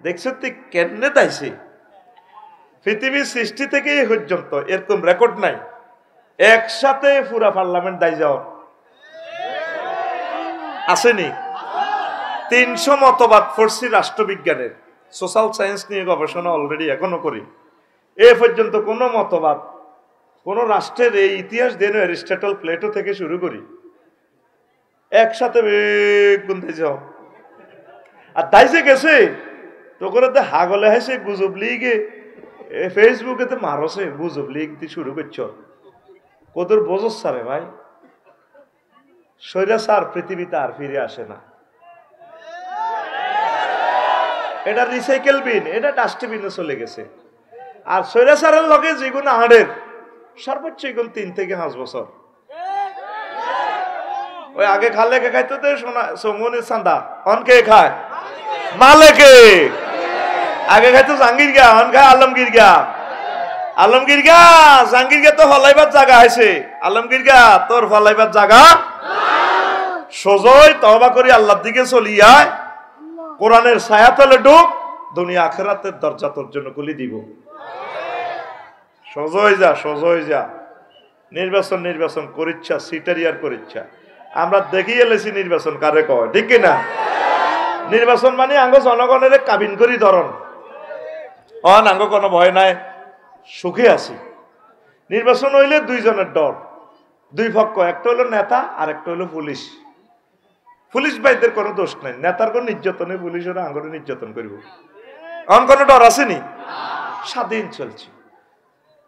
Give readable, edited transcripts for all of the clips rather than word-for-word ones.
দেখছো তুই কেমনে দাইছে পৃথিবীর সৃষ্টি থেকে এই পর্যন্ত এরকম রেকর্ড নাই একসাথে পুরা পার্লামেন্ট দাই যাও আসেনি। 300 মতবাদ পড়ছি রাষ্ট্রবিজ্ঞানের, সোশ্যাল সায়েন্স নিয়ে গবেষণা অলরেডি এখনো করি। এ পর্যন্ত কোন মতবাদ কোন রাষ্ট্রের এই ইতিহাস দেন অ্যারিস্টটল প্লেটো থেকে শুরু করি একসাথে গুনতে যাও। আর দাইছে গেছে তো করে তো হাগলে হাসে গুজব লিগে ফেসবুকে তো মারছে গুজব লিগ দিয়ে শুরু করছ কদর বোঝস সারে ভাই। স্বৈরাচার পৃথিবীতে আর ফিরে আসে না। এটা রিসাইকেল বিন, এটা ডাস্টবিনে চলে গেছে। আর স্বৈরাচারের লগে যেগুলো হাড়ের সর্বোচ্চ এগুলো 3 থেকে 5 বছর। ওই আগে খালে কে খাইতো তো সোনা সোমনের চান্দা, অন কে খায় মালেকে। আগে খাইতো জাহাঙ্গীর গা, অন খায় আলমগীর গা। আলমগীর গা জাহাঙ্গীর গা তো ফলাইবার জায়গা আছে, আলমগীর গা তোর ফলাইবার জায়গা সোজই তওবা করি আল্লাহর দিকে চলিয়া কোরআনের ছায়াতলে ঢুক, দুনিয়া আখিরাতের দরজা তোর জন্য খুলে দিব। সোজই যা, সোজই যা। নির্বাচন নির্বাচন করিচ্ছা, সিটারিয়ার করিচ্ছা। আমরা দেখিয়ে এলেছি নির্বাচন কারে কয়, ঠিক কিনা? নির্বাচন মানে আঙ্গ জনগণের কাবিন করি ধরন অন আঙ্গ কোনো ভয় নাই, সুখে আছি। নির্বাচন হইলে 2 জনের ডর, 2 পক্ষ, একটা হলো নেতা আর একটা হলো পুলিশ। পুলিশ ভাইদের কোনো দোষ নাই, নেতার কোন নির্যাতনে পুলিশের আঙ্গরে নির্যাতন করব, অন কোনো ডর আসেনি। স্বাধীন চলছে।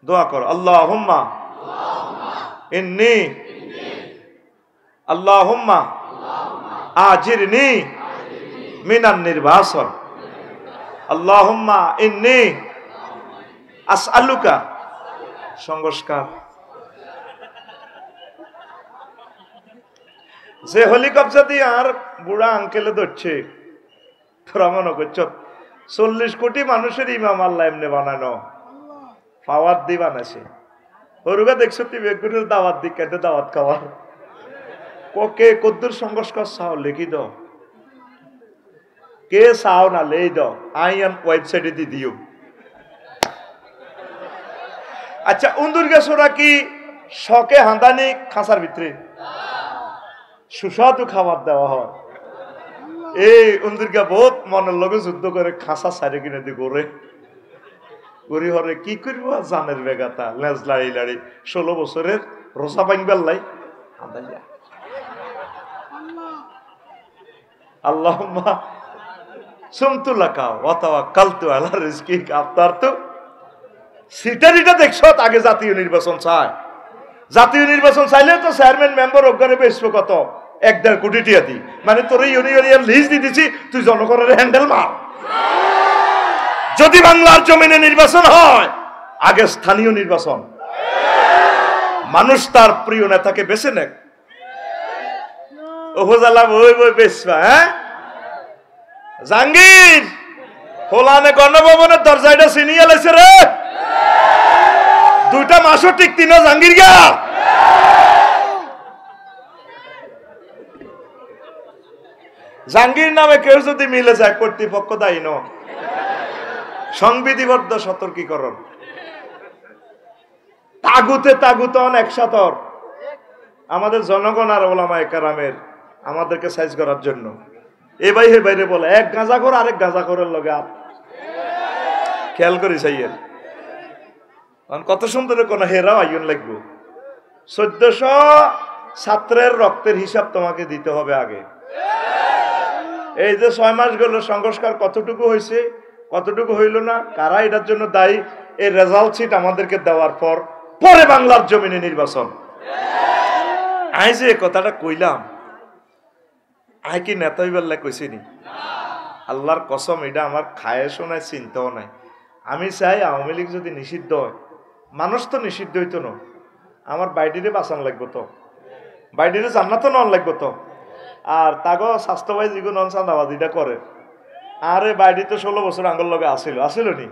দোয়া কর আল্লাহুম্মা ইন্নী আল্লাহুম্মা আজিরনি মিনান নির্বাসন আল্লাহুম্মা ইন্নী আসআলুকা সংস্কার। যে হেলিকপ্টার দিয়ে আর বুড়া আঙ্কেলে ধরছে, তোরা মনে করছ 40 কোটি মানুষের ইমাম আল্লাহ এমনি বানানো, পাওয়ার দি বানাইছে। হরুগা দেখছো তুই বেগুনের দাওয়াত দি কেটে দাওয়াত খাওয়ার কে কদ্দুর সংস্কার চাও লিখি দাও, কে চাও না লেই দাও, আইএম ওয়েবসাইটে দি দিও। আচ্ছা উন্দুর্গা সোরা কি শখে হাঁদানি খাঁচার ভিতরে সুস্বাদু খাবার দেওয়া হয়। এই উন্দুর্গা বহুত মনের লগে যুদ্ধ করে খাঁচা সারি কিনে দি করে গরি হরে কি করব জানের বেগাতা লেজ লাড়ি লাড়ি 16 বছরের রোজা ভাঙবার লাই হাঁদাইয়া। আল্লাহুম্মা সুমতু লাকা ওয়া তাওয়াক্কালতু আলা রিজকিকা আফতারতু। সিটারিটা দেখছো আগে জাতীয় নির্বাচন চায়, জাতীয় নির্বাচন চাইলে তো চেয়ারম্যান মেম্বার অজ্ঞানে বেসবো কত 1-1.5 কোটি টিয়া দি, মানে তোর ইউনিয়ন লিজ দিয়ে দিছি, তুই জনগণের হ্যান্ডেল মার। যদি বাংলার জমিনে নির্বাচন হয় আগে স্থানীয় নির্বাচন, মানুষ তার প্রিয় নেতাকে বেছে নেয়। উপজেলা বই বই বেসবা, হ্যাঁ জাহাঙ্গীর হোলানে গণভবনের দরজাটা চিনিয়ে লাইছে রে, 2টা মাসও টিকতি না জাহাঙ্গীর গা। জাহাঙ্গীর নামে কেউ যদি মিলে যায় কর্তৃপক্ষ দায়ী ন। সংবিধিবদ্ধ সতর্কীকরণ, তাগুতে তাগুতন একসাথে আমাদের জনগণ আর ওলামায়ে কেরামের আমাদেরকে সাইজ করার জন্য এ ভাই হে বাইরে বলে এক গাঁজাখোর আরেক গাঁজাখোরের লগে আর খেয়াল করি সাইয়ের কত সুন্দর কোন হেরাও আইন লাগবে। 1400 ছাত্রের রক্তের হিসাব তোমাকে দিতে হবে আগে। এই যে 6 মাস গেল সংস্কার কতটুকু হয়েছে কতটুকু হইল না, কারা এটার জন্য দায়ী, এই রেজাল্ট শিট আমাদেরকে দেওয়ার পর পরে বাংলার জমিনে নির্বাচন। আই যে কথাটা কইলাম আই কি নেতা হইবার কইছিনি, আল্লাহর কসম এটা আমার খায়েশও নাই চিন্তাও নাই। আমি চাই আওয়ামী লীগ যদি নিষিদ্ধ হয়, মানুষ তো নিষিদ্ধ হইতো না, আমার বাইডিরে বাঁচান লাগবো তো, বাইডিরে জান্নাত নন লাগবো তো। আর তাগো স্বাস্থ্যবাহী যেগুলো নন চাঁদাবাদিটা করে, আরে বাইডি তো 16 বছর আঙ্গল লগে আসিল নি।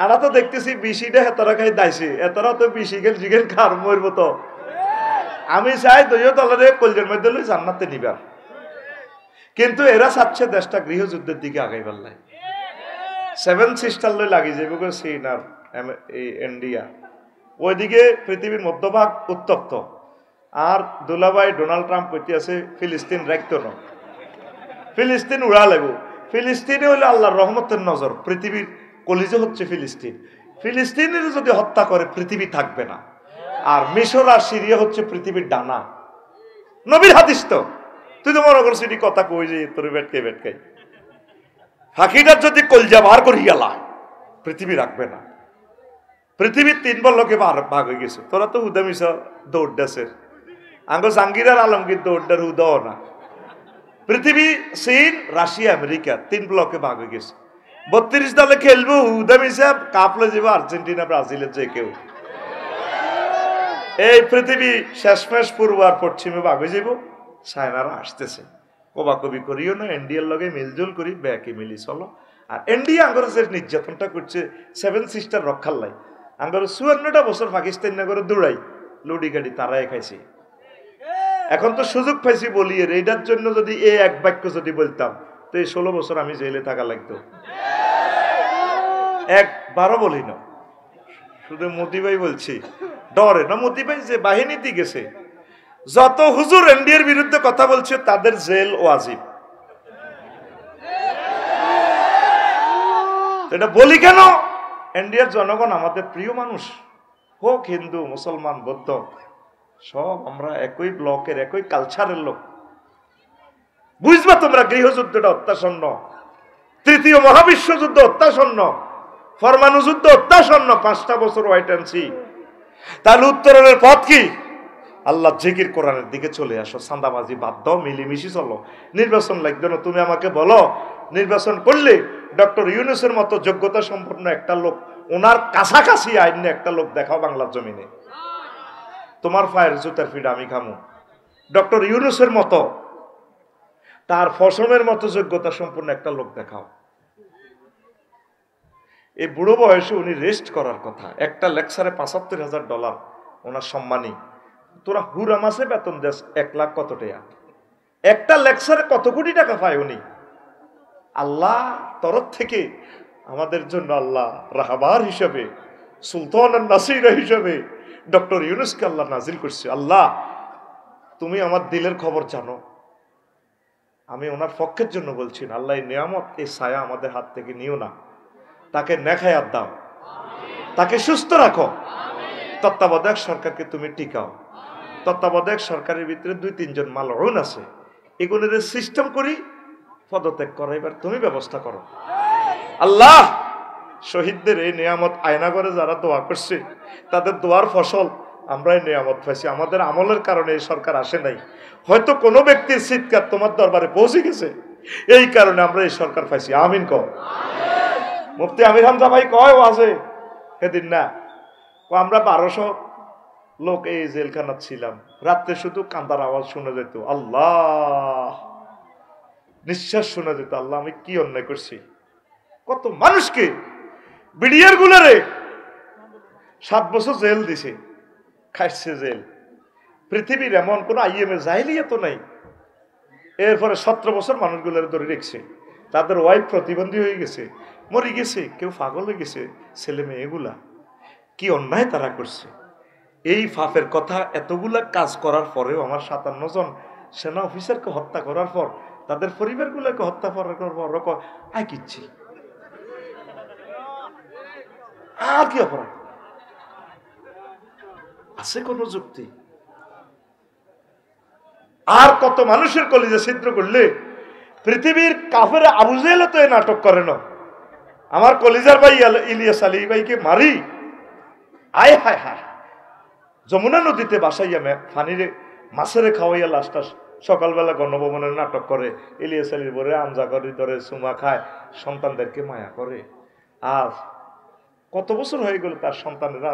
আরা তো দেখতেছি বিশিটা হেতারা খাই দাইছে, এতারা তো বিশি গেল জিগেল খার মরবো তো। আমি চাই দলীয় দলের কলজের মধ্যে লই জান্নাতে নিবার, কিন্তু এরা চাচ্ছে দেশটা গৃহযুদ্ধের দিকে আগাইবার লাই। সেভেন সিস্টার লই লাগি যাবে চীন আর ইন্ডিয়া। ওইদিকে পৃথিবীর মধ্যভাগ উত্তপ্ত, আর দুলাভাই ডোনাল্ড ট্রাম্প কইতে আছে ফিলিস্তিন রাখতো না, ফিলিস্তিন উড়া লাগবো। ফিলিস্তিনে হইলে আল্লাহর রহমতের নজর, পৃথিবীর কলিজা হচ্ছে ফিলিস্তিন। ফিলিস্তিনের যদি হত্যা করে পৃথিবী থাকবে না। আর মিশর আর সিরিয়া হচ্ছে পৃথিবীর ডানা। নবীর হাদিস তো, তুই তো মনে করছিস কথা কই যে তোর বেটকাই বেটকাই। ফাঁকিটার যদি কলজা বার করি গেলা পৃথিবী রাখবে না। পৃথিবীর 3 বল্লকে ভাগ হয়ে গেছে। তোরা তো হুদা মিশা দৌড় দাসের আঙ্গ জাহাঙ্গীর আর আলমগীর দৌড়টার হুদাও না। পৃথিবী চীন রাশিয়া আমেরিকা 3 ব্লকে ভাগ হয়ে গেছে। 32 দলে খেলবো, হুদা মিশা কাপলে যাবো আর্জেন্টিনা ব্রাজিলের যে কেউ। এই পৃথিবী শেষমেশ পূর্ব আর পশ্চিমে ভাগ হয়ে যাব। চায়নারা আসতেছে, কবাকবি করিও না, ইন্ডিয়ার লগে মিলজুল করি, ব্যাকে মিলি চলো। আর ইন্ডিয়া আঙ্গর যে নির্যাতনটা করছে 7 সিস্টার রক্ষার লাই, আঙ্গর 54টা বছর পাকিস্তান নগরে দৌড়াই লুডি গাড়ি তারাই খাইছে। এখন তো সুযোগ পাইছি বলি, এইটার জন্য যদি এক বাক্য যদি বলতাম তো এই 16 বছর আমি জেলে থাকা লাগতো। একবারও বলি না, শুধু মোদি ভাই বলছি, ডরে না। মোদি ভাই যে বাহিনীতে গেছে, যত হুজুর ইন্ডিয়ার বিরুদ্ধে কথা বলছে তাদের জেল ওয়াজিব। এটা বলি কেন? ইন্ডিয়ার জনগণ আমাদের প্রিয় মানুষ, হোক হিন্দু মুসলমান বৌদ্ধ, সব আমরা একই ব্লকের একই কালচারের লোক। বুঝবা তোমরা গৃহযুদ্ধটা অত্যাসন্ন, তৃতীয় মহাবিশ্বযুদ্ধ অত্যাসন্ন, পরমাণু যুদ্ধ অত্যাসন্ন, 5টা বছর ওয়াইট অ্যান্ড সি। তাহলে উত্তরণের পথ কি? আল্লাহ জিকির কোরআনের দিকে চলে আসো, চাঁদাবাজি বাদ দাও, মিলিমিশি চলো। নির্বাচন লাগবে না, তুমি আমাকে বলো নির্বাচন করলে ডক্টর ইউনূসের মতো যোগ্যতা সম্পন্ন একটা লোক, ওনার কাছাকাছি আইন একটা লোক দেখাও বাংলার জমিনে। তোমার পায়ের জুতার ফিড আমি খামু। ডক্টর ইউনূসের মতো, তার ফসমের মতো যোগ্যতা সম্পন্ন একটা লোক দেখাও। এই বুড়ো বয়সে উনি রেস্ট করার কথা, একটা লেকচারে $৭৫,০০০ ওনার সম্মানী। তোরা হুরা মাসে বেতন দেশ 1 লাখ কত টাকা, একটা লেকচারে কত কোটি টাকা পায় উনি। আল্লাহ তরফ থেকে আমাদের জন্য আল্লাহ রাহবার হিসাবে, সুলতান নাসির হিসাবে ডক্টর ইউনূসকে আল্লাহ নাজিল করছে। আল্লাহ তুমি আমার দিলের খবর জানো, আমি ওনার পক্ষের জন্য বলছি না। আল্লাহ এই নিয়ামত, এই ছায়া আমাদের হাত থেকে নিও না, তাকে নেখায়াত দাও, তাকে সুস্থ রাখো। তত্ত্বাবধায়ক সরকারকে তুমি টিকাও। তত্ত্বাবধায়ক সরকারের ভিতরে 2-3 জন মালউন আছে, এগুলোর সিস্টেম করি পদত্যাগ করাইবার তুমি ব্যবস্থা করো। আল্লাহ শহীদদের এই নিয়ামত আয়না করে যারা দোয়া করছে, তাদের দোয়ার ফসল আমরা এই নিয়ামত পাইছি। আমাদের আমলের কারণে এই সরকার আসে নাই, হয়তো কোনো ব্যক্তির চিৎকার তোমার দরবারে পৌঁছে গেছে, এই কারণে আমরা এই সরকার পাইছি। আমিন কও। মুফতি আমির হামজা ভাই কয় আছে সেদিন না, আমরা 1200 লোক এই জেলখানা ছিলাম, রাত্রে শুধু কান্দার আওয়াজ শোনা যেত, আল্লাহ নিঃশ্বাস শোনা যেত। আল্লাহ আমি কি অন্যায় করছি, কত মানুষকে বিডিআর গুলারে 7 বছর জেল দিছে, খাইছে জেল। পৃথিবীর এমন কোন আইএমএ জাহিলিয়া তো নাই। এরপরে 17 বছর মানুষগুলোর ধরে রেখেছে, তাদের ওয়াইফ প্রতিবন্ধী হয়ে গেছে, মরে গেছে, কেউ পাগল হয়ে গেছে, ছেলে মেয়ে এগুলা কি অন্যায় তারা করছে। এই ফাফের কথা এতগুলা কাজ করার পরেও আমার 57 জন সেনা অফিসারকে হত্যা করার পর, তাদের পরিবারগুলোকে হত্যা করার পর আয় কিচ্ছি আর কি অপরাধ আছে? কোন যুক্তি? আর কত মানুষের কলিজা ছিদ্র করলে পৃথিবীর কাফের আবু জেহেল তো এ নাটক করে না। আমার কলিজার ভাই ইলিয়াস আলী ভাইকে মারি, আয় হায় হায়, যমুনা নদীতে বাসাইয়া ফানিরে মাছেরে খাওয়াইয়া লাস্টা সকালবেলা গণভবনের নাটক করে, ইলিয়াস আলীর বরে আমজা করে ধরে চুমা খায়, সন্তানদেরকে মায়া করে। আর কত বছর হয়ে গেল তার সন্তানেরা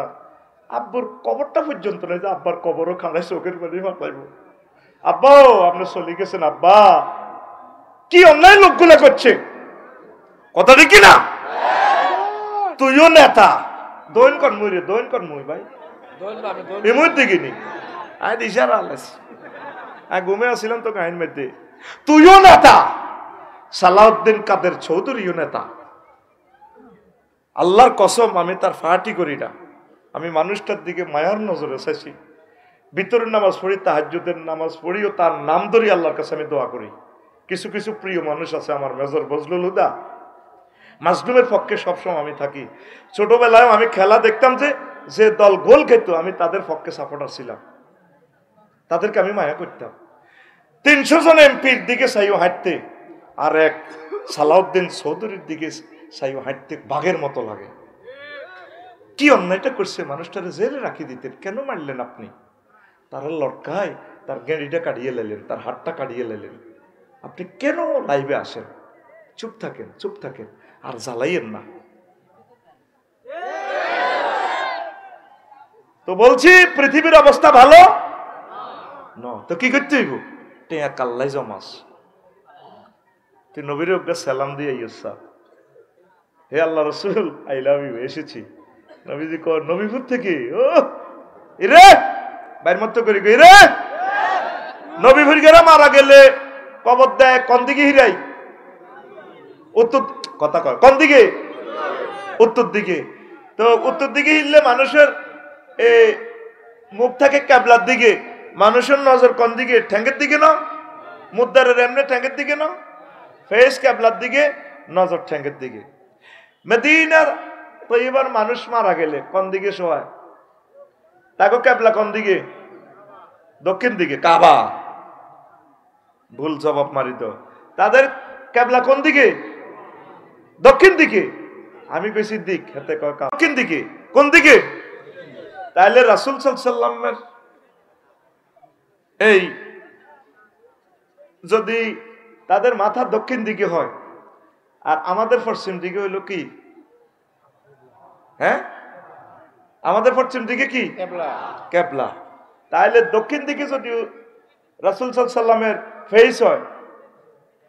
আব্বুর কবরটা পর্যন্ত নেই, যে আব্বার কবরও খাড়ায় চোখের পানি মাথাইব। আব্বাও আপনি চলে গেছেন, আব্বা কি অন্যায় লোকগুলো করছে, কথা দেখি না? তুইও নেতা, দৈন কর মুই রে, দৈন কর মুই ভাই, এমন দেখিনি আয় দিশার আলাস ঘুমে আসছিলাম তো কাহিন মধ্যে। তুইও নেতা, সালাউদ্দিন কাদের চৌধুরীও নেতা, আল্লাহর কসম আমি তার ফাহাটি করি না, আমি মানুষটার দিকে মায়ার নজরে চাইছি, ভিতরের নামাজ পড়ি, তাহাজ্জুদের নামাজ পড়ি ও তার নাম ধরি আল্লাহর কাছে আমি দোয়া করি। কিছু কিছু প্রিয় মানুষ আছে আমার, মেজর বজলুল হুদা, মাজলুমের পক্ষে সবসময় আমি থাকি। ছোটবেলায় আমি খেলা দেখতাম, যে দল গোল খেত আমি তাদের পক্ষে সাপোর্টার ছিলাম, তাদেরকে আমি মায়া করতাম। 300 জন এমপির দিকে চাইও হাঁটতে, আর এক সালাউদ্দিন চৌধুরীর দিকে চাইও হাঁটতে বাঘের মতো লাগে। কি অন্যায়টা করছে, মানুষটারে জেলে রাখি দিতেন, কেন মারলেন আপনি? তারা লটকায়, তার গেঁড়িটা কাটিয়ে লেলেন, তার হাতটা কাটিয়ে লেলেন। আপনি কেন লাইভে আসেন? চুপ থাকেন, চুপ থাকেন, আর জ্বালাইয়েন না। তো বলছি পৃথিবীর অবস্থা ভালো না, তো কি করতে হইব? টেয়া কাল্লাই জমাস, তুই নবীর ওকে সালাম দিয়ে ইউসা, হে আল্লাহ রসুল আই লাভ ইউ, এসেছি। নবীজি কর, নবীপুর থেকে, ও রে বাইর মত করি কই রে, নবীপুর গেরা মারা গেলে কবর দেয় কোন দিকে? হিরাই উত্তর, কথা কয় কোন দিকে? উত্তর দিকে। তো উত্তর দিকে হিললে মানুষের মুখ থাকে ক্যাবলার দিকে, মানুষের নজর কোন দিকে? ঠ্যাঙ্গের দিকে না, মুদ্দারের এমনি ঠ্যাঙ্গের দিকে না, ফেস ক্যাবলার দিকে, নজর ঠ্যাঙ্গের দিকে। মদিনার তৈবার মানুষ মারা গেলে কোন দিকে শোয়ায়? তাকে ক্যাবলা কোন দিকে? দক্ষিণ দিকে, কাবা। ভুল জবাব মারিত। তাদের ক্যাবলা কোন দিকে? দক্ষিণ দিকে। আমি কইছি দিক, হাতে কয় দক্ষিণ দিকে। কোন দিকে? তাহলে রাসূল সাল্লাল্লাহু আলাইহি ওয়াসাল্লামের এই যদি তাদের মাথা দক্ষিণ দিকে হয়, আর আমাদের পশ্চিম দিকে হইল কি? হ্যাঁ, আমাদের পশ্চিম দিকে কি? ক্যাবলা। তাহলে দক্ষিণ দিকে যদি রাসূল সাল্লাল্লাহু আলাইহি ওয়াসাল্লামের ফেস হয়,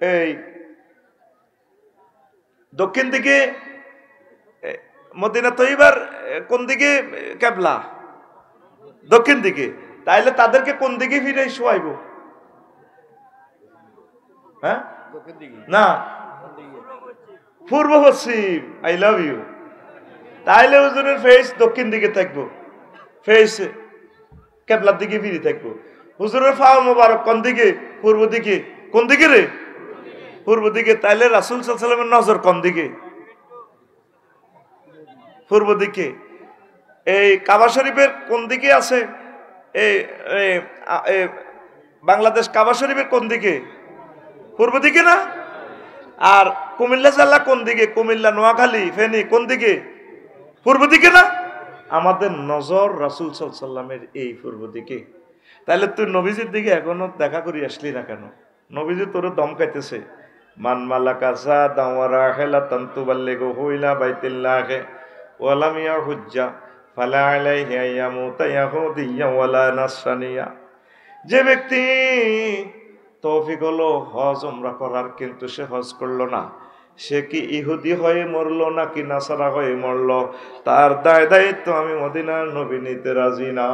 এই দক্ষিণ দিকে মদিনা তৈবার কোন দিকে? ক্যাবলা দক্ষিণ দিকে। তাইলে তাদেরকে কোন দিকে ফিরে শোয়াইব? হ্যাঁ না, পূর্ব পশ্চিম। I love you. তাইলে হুজুরের ফেস দক্ষিণ দিকে থাকবো, ফেস ক্যাবলার দিকে ফিরে থাকবো। হুজুরের ফাও মোবারক কোন দিকে? পূর্ব দিকে। কোন দিকে রে? পূর্ব দিকে। তাইলে রাসূল সাল্লাল্লাহু আলাইহি ওয়াসাল্লামের নজর কোন দিকে? পূর্ব দিকে। এই কাবা শরীফের কোন দিকে আছে? এই বাংলাদেশ কাবা শরীফের কোন দিকে? পূর্ব দিকে না? আর কুমিল্লা জেলা কোন দিকে? কুমিল্লা, নোয়াখালী, ফেনী কোন দিকে? পূর্ব দিকে না? আমাদের নজর রাসূল সাল্লাল্লাহু আলাইহি ওয়াসাল্লামের এই পূর্ব দিকে। তাহলে তুই নবীজির দিকে এখনো দেখা করি আসলি না কেন? নবীজি তোর দমকাইতেছে, মান মালাকা সাদা ওয়া রাহিলাতান তুবাল্লিগু ইলা বাইতিল্লাহি ওয়া লাম ইয়াহুজ্জা ফালা আলাইহি আইয়ামুতা ইয়াহুদিয়্যা ওয়ালা নাসরানিয়া। যে ব্যক্তি তৌফিক হলো হজ উমরা করার, কিন্তু সে হজ করলো না, সে কি ইহুদি হয়ে মরলো নাকি নাসারা হয়ে মরলো, তার দায়িত্ব আমি মদিনার নবী নিতে রাজি না।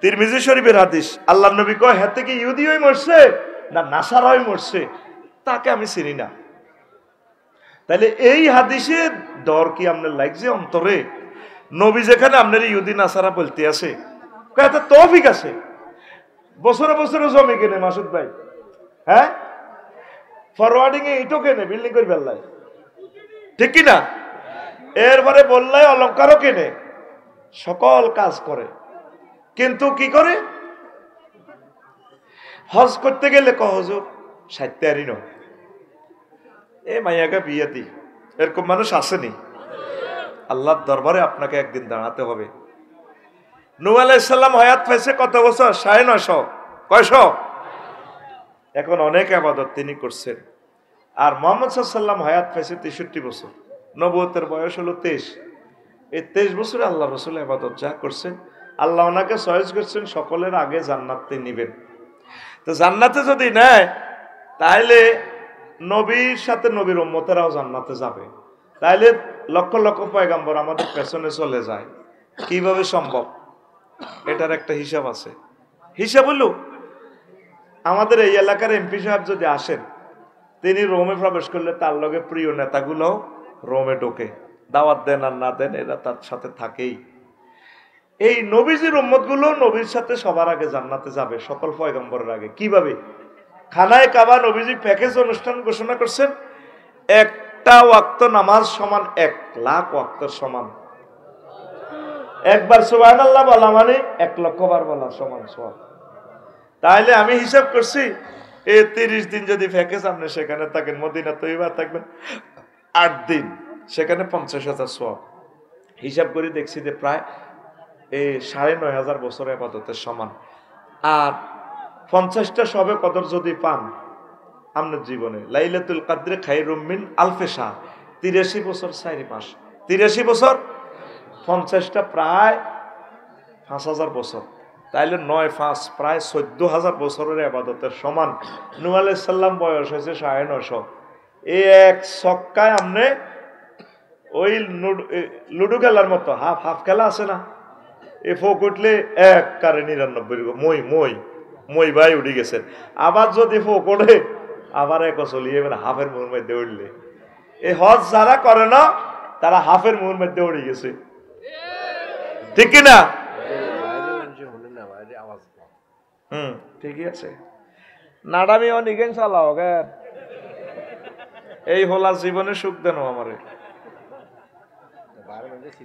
তিরমিজি শরীফের হাদিস, আল্লাহর নবী কয়, হাতে কি ইহুদি হয়ে মরছে না নাসারা হয়ে মরছে, তাকে আমি চিনি না। তাহলে এই হাদিসের দর কি আপনার লাগছে অন্তরে? নবী যেখানে আপনার ইহুদি নাসারা বলতে আছে, কয়টা তৌফিক আছে, বছরে বছরে জমি কেনে মাসুদ ভাই, হ্যাঁ, ফরওয়ার্ডিং এ ইটো কেনে, বিল্ডিং করে বেল্লায়, ঠিক কিনা? এরপরে বললাই অলঙ্কারও কেনে, সকল কাজ করে, কিন্তু কি করে? হজ করতে গেলে হুজুর 60 তারি ন এ মাইয়াকে বিয়ে দি, এরকম মানুষ আসেনি। আল্লাহর দরবারে আপনাকে একদিন দাঁড়াতে হবে। নূহ আলাইহিস সালাম হায়াত পাইছে কত বছর? 950। কয়শো? এখন অনেক ইবাদত তিনি করছেন। আর মুহাম্মদ সাল্লাল্লাহু আলাইহি ওয়াসাল্লাম হায়াত পাইছে 63 বছর, নবুয়তের বয়স হলো 23। এই 23 বছরে আল্লাহ রাসূল ইবাদত যা করছেন, আল্লাহ ওনাকে চয়েস করছেন সকলের আগে জান্নাতে নিবেন। তো জান্নাতে যদি নেয়, তাহলে নবীর সাথে নবীর উম্মতেরাও জান্নাতে যাবে। তাইলে লক্ষ লক্ষ পয়গাম্বর আমাদের পেছনে চলে যায়, কিভাবে সম্ভব? এটার একটা হিসাব আছে। হিসাব হলো, আমাদের এই এলাকার এমপি সাহেব যদি আসেন, তিনি রোমে প্রবেশ করলে তার লগে প্রিয় নেতাগুলো রোমে ঢোকে, দাওয়াত দেন আর না দেন এরা তার সাথে থাকেই। এই নবীজির উম্মতগুলো নবীর সাথে সবার আগে জান্নাতে যাবে, সকল পয়গম্বরের আগে। কিভাবে? খানায় কাবা নবীজি প্যাকেজ অনুষ্ঠান ঘোষণা করছেন, একটা ওয়াক্ত নামাজ সমান 1,00,000 ওয়াক্তের সমান। একবার সুবহানাল্লাহ বলা মানে 1,00,000 বার বলা সমান সওয়াব। তাহলে আমি হিসাব করছি, এই 30 দিন যদি প্যাকেজ আপনি সেখানে থাকেন, মদিনা তৈবা থাকবেন 8 দিন, সেখানে 50,000 সওয়াব। হিসাব করে দেখছি যে প্রায় এই 9,500 বছর ইবাদতের সমান। আর 50টা সবে কদর যদি পান আপনার জীবনে, লাইলাতুল কদরে খায়রুম মিন আলফি শাহর, 83 বছর 4 মাস, 83 বছর 50টা প্রায় 5,000 বছর, তাইলে 9-5 প্রায় 14,000 বছরের ইবাদতের সমান। নূহ আলাইহিস সালাম বয়স হয়েছে 950। এই এক ছক্কায় আপনি ওই লুডো খেলার মতো হাফ হাফ খেলা আছে না, এ ফোক উঠলে 1 কারে 99, মই মই মই ভাই উঠে গেছেন। আবার যদি ফোক ওঠে আবার 1 চলিয়ে হাফের মুহূর মধ্যে উঠলে, এই হজ যারা করে না তারা হাফের মুহূর মধ্যে উঠে গেছে, ঠিক কিনা? ঠিকই আছে, নাডামি অনিকেন চালাও গে, এই হলা জীবনে সুখ দেন আমারে।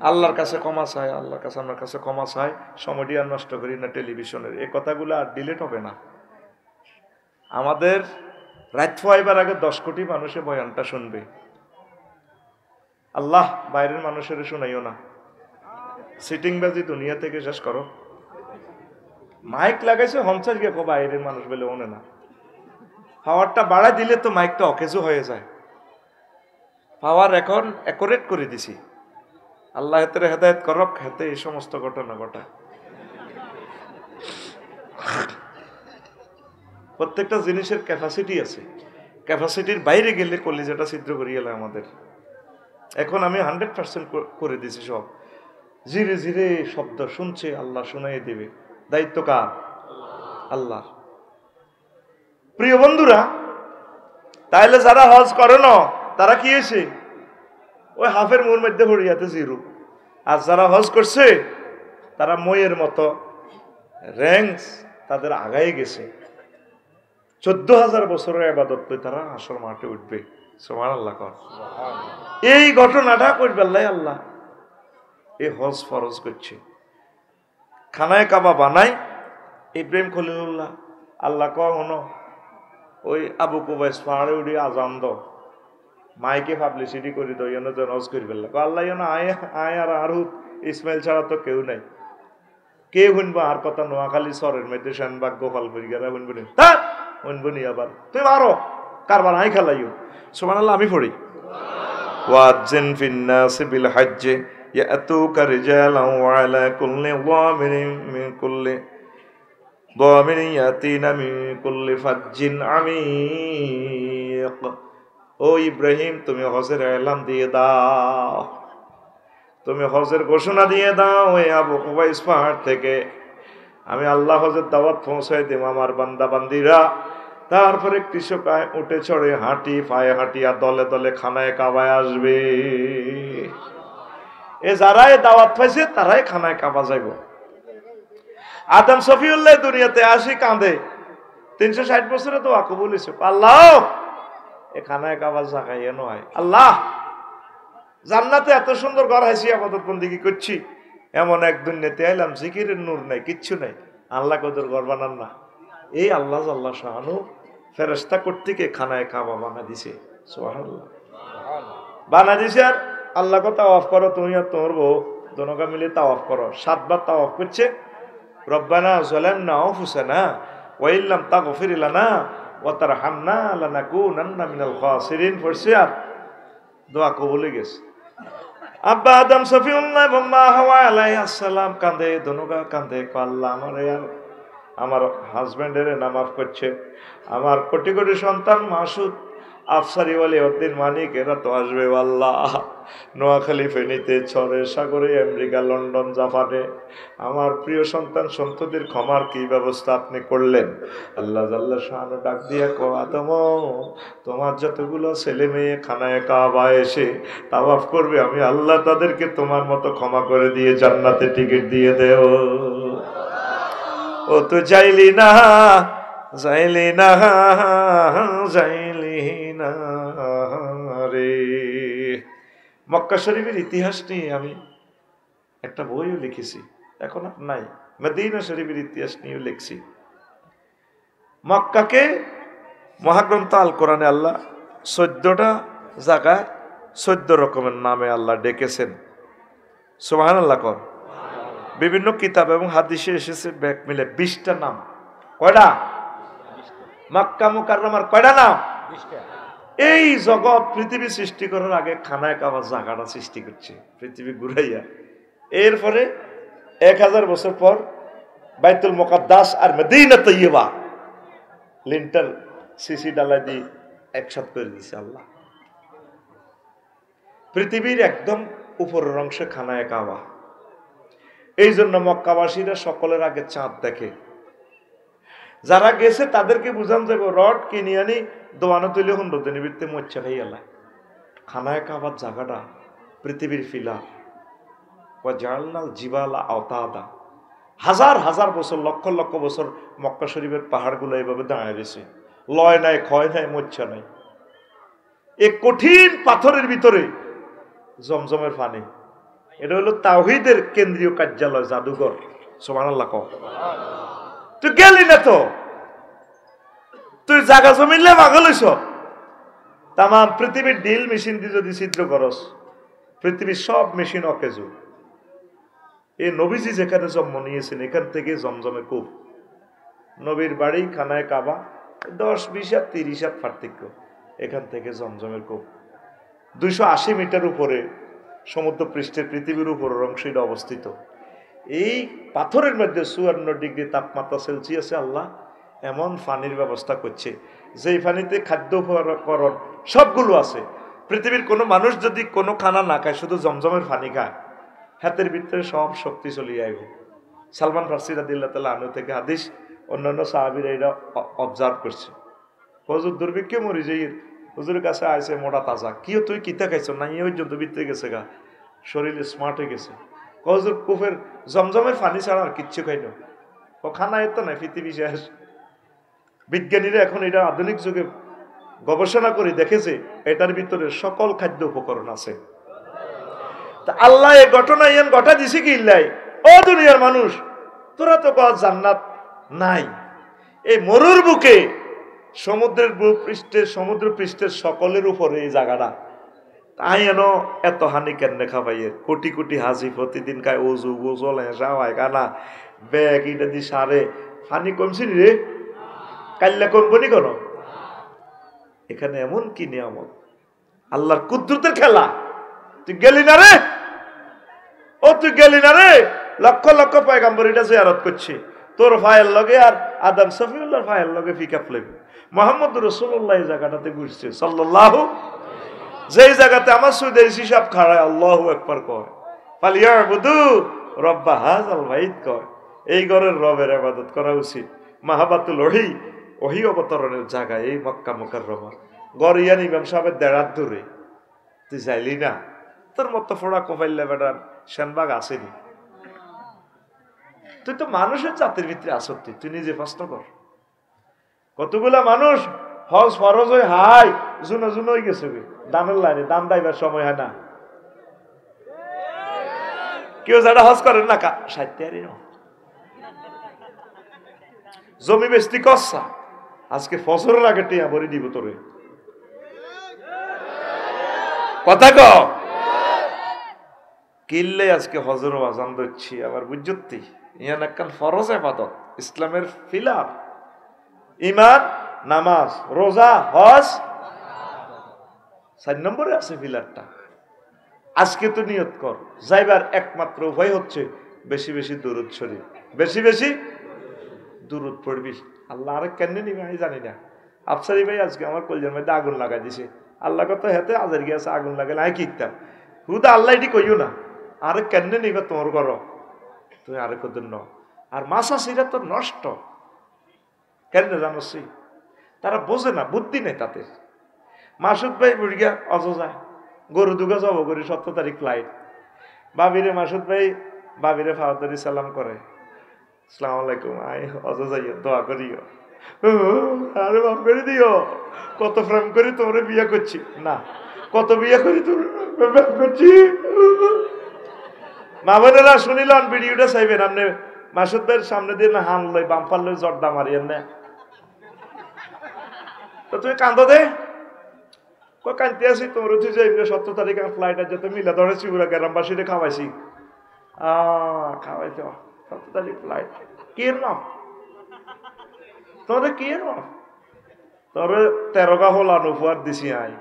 আল্লাহর কাছে ক্ষমা চাই, আল্লাহর কাছে আমার কাছে ক্ষমা চাই। সময়টি আর নষ্ট করি না টেলিভিশনের, এই কথাগুলো আর ডিলিট হবে না। আমাদের রাত ফাইবার আগে 10 কোটি মানুষে বয়ানটা শুনবে। আল্লাহ বাইরের মানুষের শুনাইও না, সিটিংবাজি দুনিয়া থেকে শেষ করো। মাইক লাগাইছে 50 গেকো, বাইরের মানুষ বলে ওনে না। পাওয়ারটা বাড়াই দিলে তো মাইকটা অকেজো হয়ে যায়। পাওয়ার এখন অ্যাকুরেট করে দিছি, আল্লাহ হাতের হেদায়েত করক, হাতে এই সমস্ত ঘটনা ঘটা। প্রত্যেকটা জিনিসের ক্যাপাসিটি আছে, ক্যাপাসিটির বাইরে গেলে কলিজাটা ছিদ্র করিয়ে গেল আমাদের। এখন আমি 100% করে দিছি সব, ধীরে ধীরে শব্দ শুনছে, আল্লাহ শুনাই দেবে। দায়িত্ব কার? আল্লাহ। প্রিয় বন্ধুরা, তাইলে যারা হজ করে না তারা কি হয়েছে? ওই হাফের মুহূর মধ্যে হরিয়াতে জিরো। আর যারা হজ করছে তারা মইয়ের মতো র্যাঙ্কস তাদের আগায় গেছে। 14,000 বছরের ইবাদত করে তারা আসর মাঠে উঠবে। সুবহানাল্লাহ কর। এই ঘটনাটা করবে আল্লাহ এই হজ ফরজ করছে। খানায় কাবা বানাই ইব্রাহিম খলিলুল্লাহ, আল্লাহ কয় হনো ওই আবু কুবাইস পাহাড়ে উঠি আজান দ, মাইকে পাবলিসিটি করি তো ইয়নো তো হজ করি ফেললা। আল্লাহ ইয়নো আয় আর আরহুত ইসমাইল ছাড়া তো কেউ নাই, কে শুনবো আর কথা? নোয়াখালী শহরের মধ্যে শানবাগ গোপালপুরি গেরা শুনবো নি, শুনবো নি। আবার তুই মারো কারবার আই খেলাইও। সুবহানাল্লাহ আমি পড়ি, ওয়াজ্জিন ফিন্নাসি বিল হজ্জে ইয়াতুকা রিজালান ওয়া আলা কুল্লি যামিরিন মিন কুল্লি যামিরিন ইয়াতিনা মিন কুল্লি ফাজ্জিন আমিক। ও ইব্রাহিম, তুমি হজের এলান দিয়ে দাও, তুমি হজের ঘোষণা দিয়ে দাও ওই আবু কুবাইস পাহাড় থেকে। আমি আল্লাহ হজের দাওয়াত পৌঁছাই দেব আমার বান্দা বান্দিরা। তারপরে কৃষকায় উঠে চড়ে হাঁটি পায়ে হাঁটিয়া দলে দলে খানায় কাবায় আসবে। এ যারাই দাওয়াত পাইছে তারাই খানায় কাবা যাইব। আদম শফিউল্লাহ দুনিয়াতে আসি কাঁদে, 360 বছরে তো কবুল হইছে। আল্লাহ এ খানায় কাবা জাগাইয়া নয়, আল্লাহ জান্নাতে এত সুন্দর ঘর হাসি আপাতত বন্দিগি করছি, এমন এক দুনিয়াতে আইলাম জিকিরের নূর নাই, কিচ্ছু নাই, আল্লাহ কদর ঘর বানান না। এই আল্লাহ আল্লাহ শাহানু ফেরেশতা কর্তৃক খানায় কাবা বানা দিছে। সুবহানাল্লাহ বানা দিছে। আর আল্লাহ কথা তাওয়াফ করো, তুমি আর তোমার বউ দোনোকা মিলে তাওয়াফ করো। 7 বার তাওয়াফ করছে। রব্বানা যালামনা আনফুসানা ওয়া ইল্লাম তাগফির লানা ওয়া তারহামনা লানাকুনান্না মিনাল খাসিরিন পড়ছে। আর দোয়া কবুল হয়ে গেছে। আব্বা আদম শফিউল্লাহ বাম্মা হাওয়া আলাইহিস সালাম কাঁদে, দোনোকা কাঁদে, আল্লাহ আমারে আর আমার হাজবেন্ডের না মাফ করছে, আমার কোটি কোটি সন্তান মাসুদ আফসারি ওয়ালি উদ্দিন মানিক এরা তো আসবে আল্লাহ। নোয়াখালী, ফেনীতে, চরে, সাগরে, আমেরিকা, লন্ডন, জাপানে আমার প্রিয় সন্তান সন্ততির ক্ষমার কি ব্যবস্থা আপনি করলেন? আল্লাহ জাল্লা শাআনু ডাক দিয়া কও, আদম তোমার যতগুলো ছেলে মেয়ে খানায় কাবা এসে তাওয়াফ করবে, আমি আল্লাহ তাদেরকে তোমার মতো ক্ষমা করে দিয়ে জান্নাতে টিকিট দিয়ে দেও। ও তো যাইলি না, যাইলি না, যাইলি না রে। মক্কা শরীফের ইতিহাস নিয়ে আমি একটা বইও লিখেছি, এখন আর নাই। মদিনা শরীফের ইতিহাস নিয়েও লিখছি। মক্কাকে মহাগ্রন্থ আল কোরআনে আল্লাহ 14টা জায়গায় 14 রকমের নামে আল্লাহ ডেকেছেন। সুবহানাল্লাহ কর। বিভিন্ন কিতাব এবং হাদিসে এসেছে ব্যাক মিলে 20টা নাম। কয়টা? মক্কা মুকাররমার কয়টা নাম? এই জগৎ পৃথিবী সৃষ্টি করার আগে খানায় কাবা জায়গাটা সৃষ্টি করছে পৃথিবী ঘুরাইয়া। এরপরে 1000 বছর পর বাইতুল মুকাদ্দাস আর মদিনা তৈয়বা লিন্টার সিসি ডালা দিয়ে একসাথে করে দিয়েছে আল্লাহ। পৃথিবীর একদম উপরের অংশে খানায় কাবা। এই জন্য মক্কাবাসীরা সকলের আগে চাঁদ দেখে। যারা গেছে তাদেরকে বুঝান যাবে রড কিনে আনি দোয়ানো তুলে 100 দিনের ভিত্তে মচ্ছা খাই এলা। খানায় কাবার জায়গাটা পৃথিবীর ফিলা জালনাল জিবালা আওতাদা, হাজার হাজার বছর, লক্ষ লক্ষ বছর মক্কা শরীফের পাহাড়গুলো এভাবে দাঁড়িয়ে রয়েছে। লয় নাই, ক্ষয় নাই, মচ্ছা নাই। এই কঠিন পাথরের ভিতরে জমজমের পানি। এটা হলো তাওহীদের কেন্দ্রীয় কার্যালয়, জাদুঘর। সুবহানাল্লাহ কও। তুই গেলি না তো, তুই জায়গা জমিনলে পাগল হইছ। তাম পৃথিবীর ডিল মেশিন দিয়ে যদি চিত্র করস, পৃথিবীর সব মেশিন অকেজো। এই নবীজি যেখানে জন্ম নিয়েছেন এখান থেকে জমজমে কূপ। নবীর বাড়ি খানায় কাবা 10-20 হাত 30 হাত পার্থক্য। এখান থেকে জমজমের কূপ 280 মিটার উপরে সমুদ্র পৃষ্ঠের পৃথিবীর উপরের অংশে অবস্থিত। এই পাথরের মধ্যে 54 ডিগ্রি তাপমাত্রা সেলসিয়াসে আল্লাহ এমন পানির ব্যবস্থা করছে যেই পানিতে খাদ্য উপকরণ সবগুলো আছে। পৃথিবীর কোনো মানুষ যদি কোনো খানা না খায়, শুধু জমজমের পানি খায়, হাতের ভিতরে সব শক্তি চলিয়ে আইব। সালমান ফারসি রাদিয়াল্লাহু তাআলা আনহু থেকে হাদিস, অন্যান্য সাহাবীরা এটা অবজার্ভ করছে। হুজুর দুর্ভিক্ষে মরি যাই, হুজুরের কাছে আইছে মোটা তাজা, কিও তুই কিতা খাইছ না? এই পর্যন্ত ভিতরে গেছে গা, শরীরে স্মার্ট হয়ে গেছে। হুজুর কুফের জমজমের পানি ছাড়া আর কিচ্ছু খাই না। ও খানা এত নাই, পৃথিবী শেষ। বিজ্ঞানীরা এখন এটা আধুনিক যুগে গবেষণা করে দেখেছে এটার ভিতরে সকল খাদ্য উপকরণ আছে। তা আল্লাহ এই ঘটনা ইয়ান ঘটা দিছে কি ইল্লাই? ও দুনিয়ার মানুষ, তোরা তো কয় জান্নাত নাই। এই মরুর বুকে সমুদ্রের পৃষ্ঠে, সমুদ্র পৃষ্ঠের সকলের উপরে এই জায়গাটা, তাই এত হানি কেন দেখা পাইয়ে? কোটি কোটি হাজি প্রতিদিন খায়, ওজু গোসল হেঁসা হয় কানা ব্যাগ এটা দিয়ে সারে। হানি কমছি রে? কাল্লা কমবনি কেন? এখানে এমন কি নিয়ামত, আল্লাহর কুদরতের খেলা। তুই গেলি না রে? ও তুই গেলি না রে? লক্ষ লক্ষ পয়গাম্বর এটা জিয়ারত করছে, তোর ফায়ের লগে আর আদম সফিউল্লাহর ফায়ের লগে ফিকা ফ্লেবে। মুহাম্মদ রাসূলুল্লাহ এই জায়গাটাতে ঘুরছে সাল্লাল্লাহু, যেই জায়গাতে আমার সুদের হিসাব খাড়ায় আল্লাহু আকবার কয়, ফালিয়াবুদু রব্বা হাযাল বাইত কয়। এই ঘরের রবের ইবাদত করা উচিত। মাহাবাতুল ওহী অবতরণের জায়গা এই মক্কা মুকাররমা। গরিয়ান ইমাম সাহেবের দেড়াত দূরে। তুই যাইলি না? তোর মতো ফোড়া কোফাইল্লা বেটার সেনবাগ আসেনি। তুই তো মানুষের জাতির ভিতরে আসত, তুই নিজে প্রশ্ন কর। কতগুলা মানুষ হজ ফরজ হয়ে হাই জুনো জুনো হয়ে গেছে দানের লাইনে, দান দাইবার সময় হয় না। কেউ যারা হজ করেন না সাহিত্যারি জমি বেস্তি কসা, আজকে ফসলের আগে টিয়া ভরে দিব তোরে। কথা ক কিনলে আজকে হজর আজান দিচ্ছি আবার বুঝতি ইয়ান একখান ফরজ ইবাদত, ইসলামের ফিলার। ঈমান, নামাজ, রোজা, হজ 4 নম্বরে আছে ফিলারটা। আজকে তো নিয়ত কর যাইবার একমাত্র উপায় হচ্ছে বেশি বেশি দুরূদ শরীফ, বেশি বেশি দুরূদ পড়বি। আল্লাহ আরে কেন নিবে আমি জানি না, আফসারি ভাই আজকে আমার কলজের মধ্যে আগুন লাগাই দিছে। আল্লাহ কত হেতে আজের গিয়েছে আগুন লাগালে আমি কিতাম হুদা আল্লাহ এটি কইও না, আরে কেন নিবে তোমার করো তুমি আরে কদিন ন। আর মাসাসিরা তো নষ্ট কেন জানোসি, তারা বোঝে না, বুদ্ধি নেই তাদের। মাসুদ ভাই বুড়িয়া অযোজা গরু দুগা যাব করি 17 তারিখ ফ্লাইট। বাবিরে মাসুদ ভাই বাবিরে ফাওয়াতারি সালাম করে, আসসালামু আলাইকুম, আই অযোজাইও দোয়া করিও, আরে বাপ করে দিও, কত প্রেম করি তোমরা বিয়ে করছি না, কত বিয়ে করি তোমরা করছি। মা বোনেরা শুনিলাম ভিডিওটা চাইবেন আপনি মাসুদ ভাইয়ের সামনে দিয়ে না হান লই বাম্পার লই জর্দা মারিয়েন না, তো তুমি কান্দো দে কানতে আসি তোমরা তুই যাই 17 তারিখ ফ্লাইট আছে তো মিলা ধরেছি পুরা গ্রামবাসীরে খাওয়াইছি খাওয়াইতে 17 তারিখ ফ্লাইট কি নাম তোরে কি নাম তোরে 13 হলান উপহার দিছি আই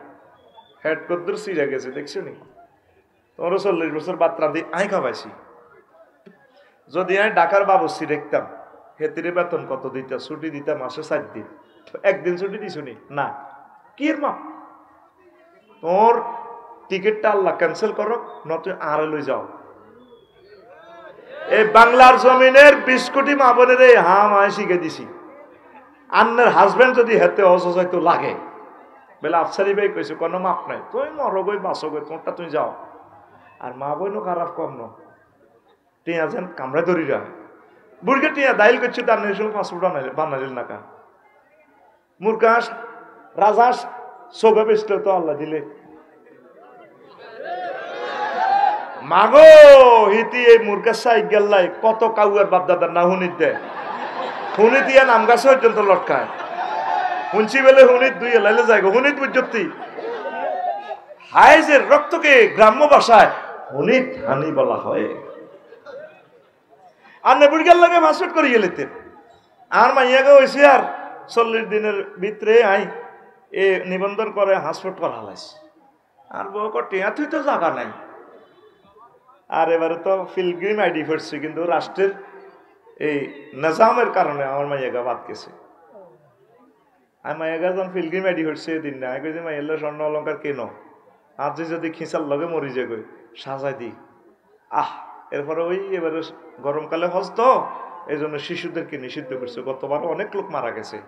হেড কদ্দুর সিরা গেছে দেখছো নি, তোমরা 40 বছর বাত্রা দিয়ে আই খাওয়াইছি। যদি আমি ঢাকার বাবুসি দেখতাম হেতিরে বেতন কত দিতাম, ছুটি দিতাম মাসে 4 দিন, একদিন ছুটি দিছ নি না, কি নাম তোর টিকিটটা আল্লাহ ক্যান্সেল করো নতুন আর লই যাও। এই বাংলার জমিনের 20 কোটি মা বোনের এই হাম আয় শিখে দিছি। আন্নের হাজবেন্ড যদি হেতে অসহায় তো লাগে বলে আফসারি ভাই কইছে কোনো মাপ নাই, তুই মরো গই বাঁচো গই তোমারটা তুই যাও। আর মা বোনও খারাপ কম ন টিয়া যেন কামড়ে ধরিরা বুড়কে টিয়া দাইল করছে তার নেশন পাসপোর্ট বানাইল না কা মুরকাস রাজাস সোগা বেসল তো আল্লাহ দিলে মাগো হিতি এই মুরকাস সাই গেল্লাই কত কাউয়ার বাপদাদার না হুনিত দেয়, হুনি দিয়া নাম গাছ পর্যন্ত লটকায়, হুনছি বেলে হুনিত দুই এলাইলে যায় হুনিত বুঝতি হাইজের রক্তকে গ্রাম্য ভাষায় হুনিত হানি বলা হয়। আর নেবুড়িয়ার লাগে মাসুট করে গেলেতেন আর মাইয়াকে হয়েছে আর 40 দিনের ভিতরে আই এ নিবন্ধন করে হাসপাতাল করা হলাইছে আর বউ টিয়া তুই তো জায়গা নাই। আর এবারে তো পিলগ্রিম আইডি করছি কিন্তু রাষ্ট্রের এই নিজামের কারণে আমার মাইয়াগা বাদ গেছে। আর মাইয়াগা যখন পিলগ্রিম আইডি করছে দিন না কই যে মাইয়ালে স্বর্ণ অলঙ্কার কেন আজ যদি খিঁচার লগে মরি যে গই সাজাই দি এরপরে ওই এবারে গরমকালে হজ তো এই জন্য শিশুদেরকে নিষিদ্ধ করছে, গতবার অনেক লোক মারা গেছে।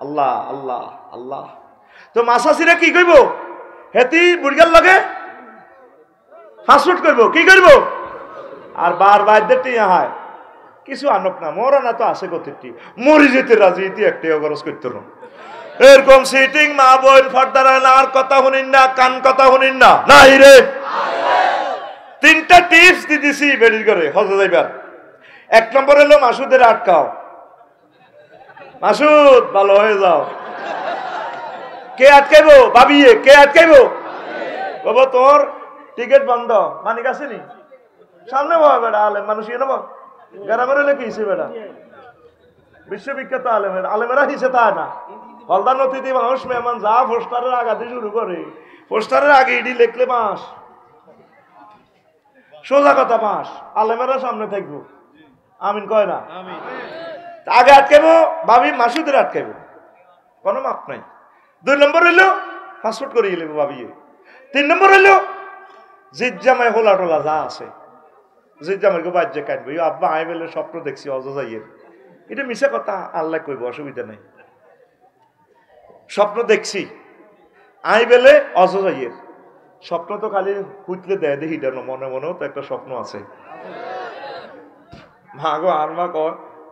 আল্লাহ আল্লাহ আল্লাহ। তো মাসাসিরা কি কইব হেতি বুড়িয়ার লগে ফাস্টফুড করব কি করব আর বারবার টিয়া হয় কিছু আনক না মরা না তো আছে কতটি মরি যেতে রাজি ইতি একটাই খরচ করতে না এরকম সিটিং মা বোন ফর্দার আর কথা শুনিন না কান কথা শুনিন না নাই রে। 3টা টিপস দিতেছি বেরির করে হজে যাইবার। 1 নম্বর হলো মাসুদের আটকাও, মাসুদ ভালো হয়ে যাও। কে আটকাইবো ভাবিয়ে কে আটকাইবো বাবা তোর টিকিট বন্ধ মানিক আসেনি সামনে বাবা বেড়া আলেম মানুষ এনে গ্রামের হলে কি হিসে বেড়া বিশ্ববিখ্যাত আলেমের আলেমেরা হিসে তা না হলদার নথিতে মানুষ মেহমান যা পোস্টারের আগাতে শুরু করে পোস্টারের আগে ইডি লেখলে মাস সোজা কথা মাস আলেমেরা সামনে থাকবো আমিন কয় না আগে আটকাইবো ভাবি মাসুদের আটকাইবো কোনো মাপ নাই। 2 নম্বর হইলো পাসপোর্ট করে গেলে ভাবিয়ে। 3 নম্বর হইলো জিজ্জামাই হোলা টোলা যা আছে জিজ্জামাইকে বাজ্যে কাটবো আব্বা আই বেলে স্বপ্ন দেখছি অযোজাইয়ের, এটা মিশা কথা আল্লাহ কইব অসুবিধা নাই। স্বপ্ন দেখছি আই বেলে অযোজাইয়ের স্বপ্ন তো খালি হুতলে দেয় দেখি না মনে মনেও তো একটা স্বপ্ন আছে। মা গো আর মা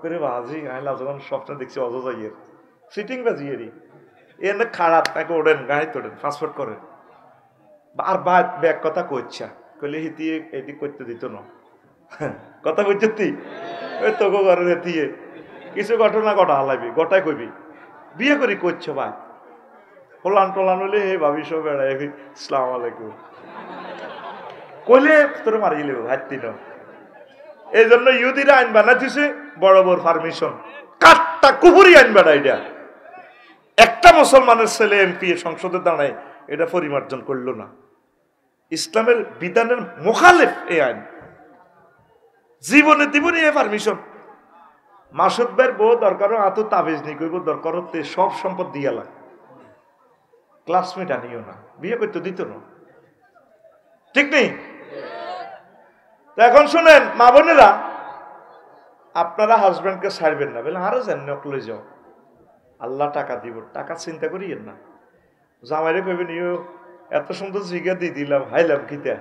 করে বাজি আইলা যখন স্বপ্ন দেখছি অযোজাইয়ের সিটিং বাজিয়েরই এনে খারাপ তাকে ওড়েন গাড়ি তোড়েন পাসপোর্ট করেন আর ব্যাগ কথা কইছা কইলে হিতি এটি করতে দিত না কথা বুঝতি ওই তোকে ঘরে হেতিয়ে কিছু ঘটনা ঘটা হালাবি গোটাই কইবি বিয়ে করি করছো ভাই হোলান টোলান হলে হে ভাবি সব বেড়াই আসসালামু আলাইকুম কইলে তোর মারি গেলে হাঁটতি না। এই জন্য ইহুদিরা আইন বানাইছে বড় বড় পারমিশন কাটটা কুপুরি আইন বানা এটা একটা মুসলমানের ছেলে এমপি সংসদে দাঁড়ায় এটা পরিমার্জন করলো না, ইসলামের বিধানের মুখালেফ এই আইন জীবনে জীবনে পারমিশন মাসুদ ভাইয়ের বউ দরকারও আতো তাবিজ নি কইব দরকার হতে সব সম্পদ দিয়া লাগ, ক্লাসমেট আনিও না, বিয়ে করতে দিত না, ঠিক নেই? এখন শুনেন মা বোনেরা, আপনারা হাজব্যান্ডকে ছাড়বেন না, বলে আরো জান নকলে যাও, আল্লাহ টাকা দিব, টাকা চিন্তা করিয়েন না। জামাইরে কইবেন ইউ এত সুন্দর জিগা দিয়ে দিলাম, হাইলাম কিতা।